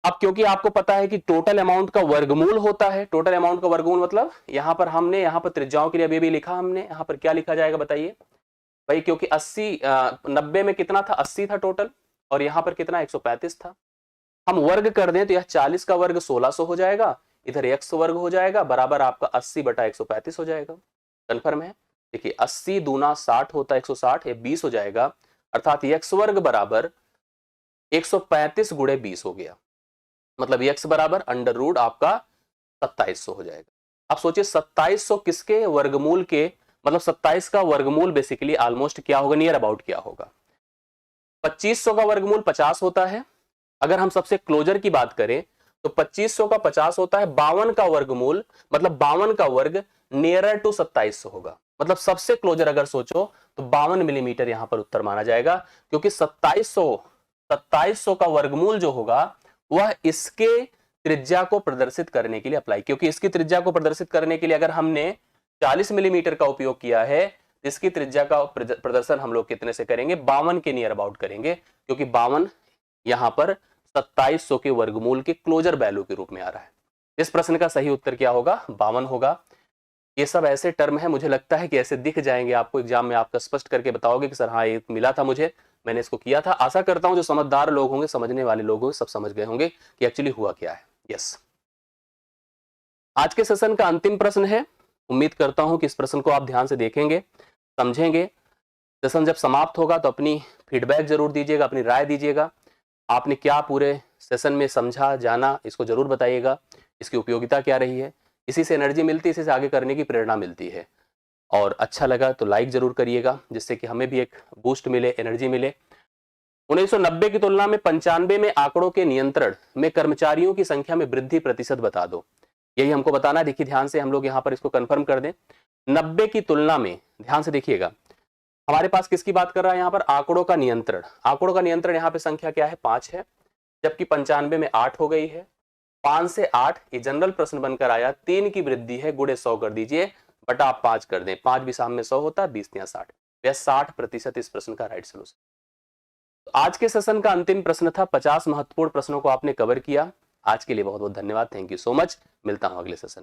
अब क्योंकि आपको पता है कि टोटल अमाउंट का वर्गमूल होता है, टोटल अमाउंट का वर्गमूल मतलब यहां पर हमने यहां पर त्रिज्याओं के लिए अभी भी लिखा, हमने यहां पर क्या लिखा जाएगा बताइए भाई, क्योंकि 90 में कितना था, 80 था टोटल और यहां पर कितना 135 था। हम वर्ग कर दें तो यह 40 का वर्ग 1600 हो जाएगा, इधर x वर्ग हो जाएगा बराबर आपका 80/135 हो जाएगा। कन्फर्म है। देखिए 80 दूना 60 होता है 160, ये 20 हो जाएगा, अर्थात x वर्ग बराबर 135 गुणे 20 हो गया, मतलब x बराबर अंडर रूट आपका 2700 हो जाएगा। अब सोचिए 2700 किसके वर्गमूल के, मतलब 27 का वर्गमूल बेसिकली ऑलमोस्ट क्या होगा, नियर अबाउट क्या होगा। 2500 का वर्गमूल 50 होता है, अगर हम सबसे क्लोजर की बात करें तो 2500 का 50 होता है, 52 का वर्गमूल मतलब 52 का वर्ग नियरर टू 2700 होगा, मतलब सबसे क्लोजर अगर सोचो तो 52 मिलीमीटर यहां पर उत्तर माना जाएगा, क्योंकि 2700 का वर्गमूल जो होगा वह इसके त्रिज्या को प्रदर्शित करने के लिए अप्लाई, क्योंकि इसकी त्रिज्या को प्रदर्शित करने के लिए अगर हमने 40 मिलीमीटर का उपयोग किया है, इसकी त्रिज्या का प्रदर्शन हम लोग कितने से करेंगे, 52 के नियर अबाउट करेंगे, क्योंकि 52 यहां पर 2700 के वर्गमूल के क्लोजर वैल्यू के रूप में आ रहा है। इस प्रश्न का सही उत्तर क्या होगा, 52 होगा। ये सब ऐसे टर्म है, मुझे लगता है कि ऐसे दिख जाएंगे आपको एग्जाम में, आपका स्पष्ट करके बताओगे कि सर हाँ ये मिला था मुझे, मैंने इसको किया था। आशा करता हूं जो समझदार लोग होंगे, समझने वाले लोग होंगे, सब समझ गए होंगे कि एक्चुअली हुआ क्या है। यस, आज के सेशन का अंतिम प्रश्न है, उम्मीद करता हूं कि इस प्रश्न को आप ध्यान से देखेंगे, समझेंगे। सेशन जब समाप्त होगा तो अपनी फीडबैक जरूर दीजिएगा, अपनी राय दीजिएगा, आपने क्या पूरे सेशन में समझा जाना, इसको जरूर बताइएगा, इसकी उपयोगिता क्या रही है। इसी से एनर्जी मिलती है, इसी से आगे करने की प्रेरणा मिलती है। और अच्छा लगा तो लाइक जरूर करिएगा, जिससे कि हमें भी एक बूस्ट मिले, एनर्जी मिले। 1990 की तुलना में 95 में आंकड़ों के नियंत्रण में कर्मचारियों की संख्या में वृद्धि प्रतिशत बता दो। यही हमको बताना है। देखिए ध्यान से, हम लोग यहाँ पर इसको कंफर्म कर दें। 90 की तुलना में, ध्यान से देखिएगा, हमारे पास किसकी बात कर रहा है यहाँ पर, आंकड़ों का नियंत्रण। आंकड़ों का नियंत्रण यहाँ पे संख्या क्या है, 5 है, जबकि 95 में 8 हो गई है। 5 से 8 ये जनरल प्रश्न बनकर आया, 3 की वृद्धि है, गुणे 100 कर दीजिए बटा आप 5 कर दें, 5 भी सामने 100 होता है, 20 या 60, यह 60% इस प्रश्न का राइट सोल्यूशन। तो आज के सेशन का अंतिम प्रश्न था, 50 महत्वपूर्ण प्रश्नों को आपने कवर किया। आज के लिए बहुत बहुत धन्यवाद, थैंक यू सो मच। मिलता हूं अगले सेशन में।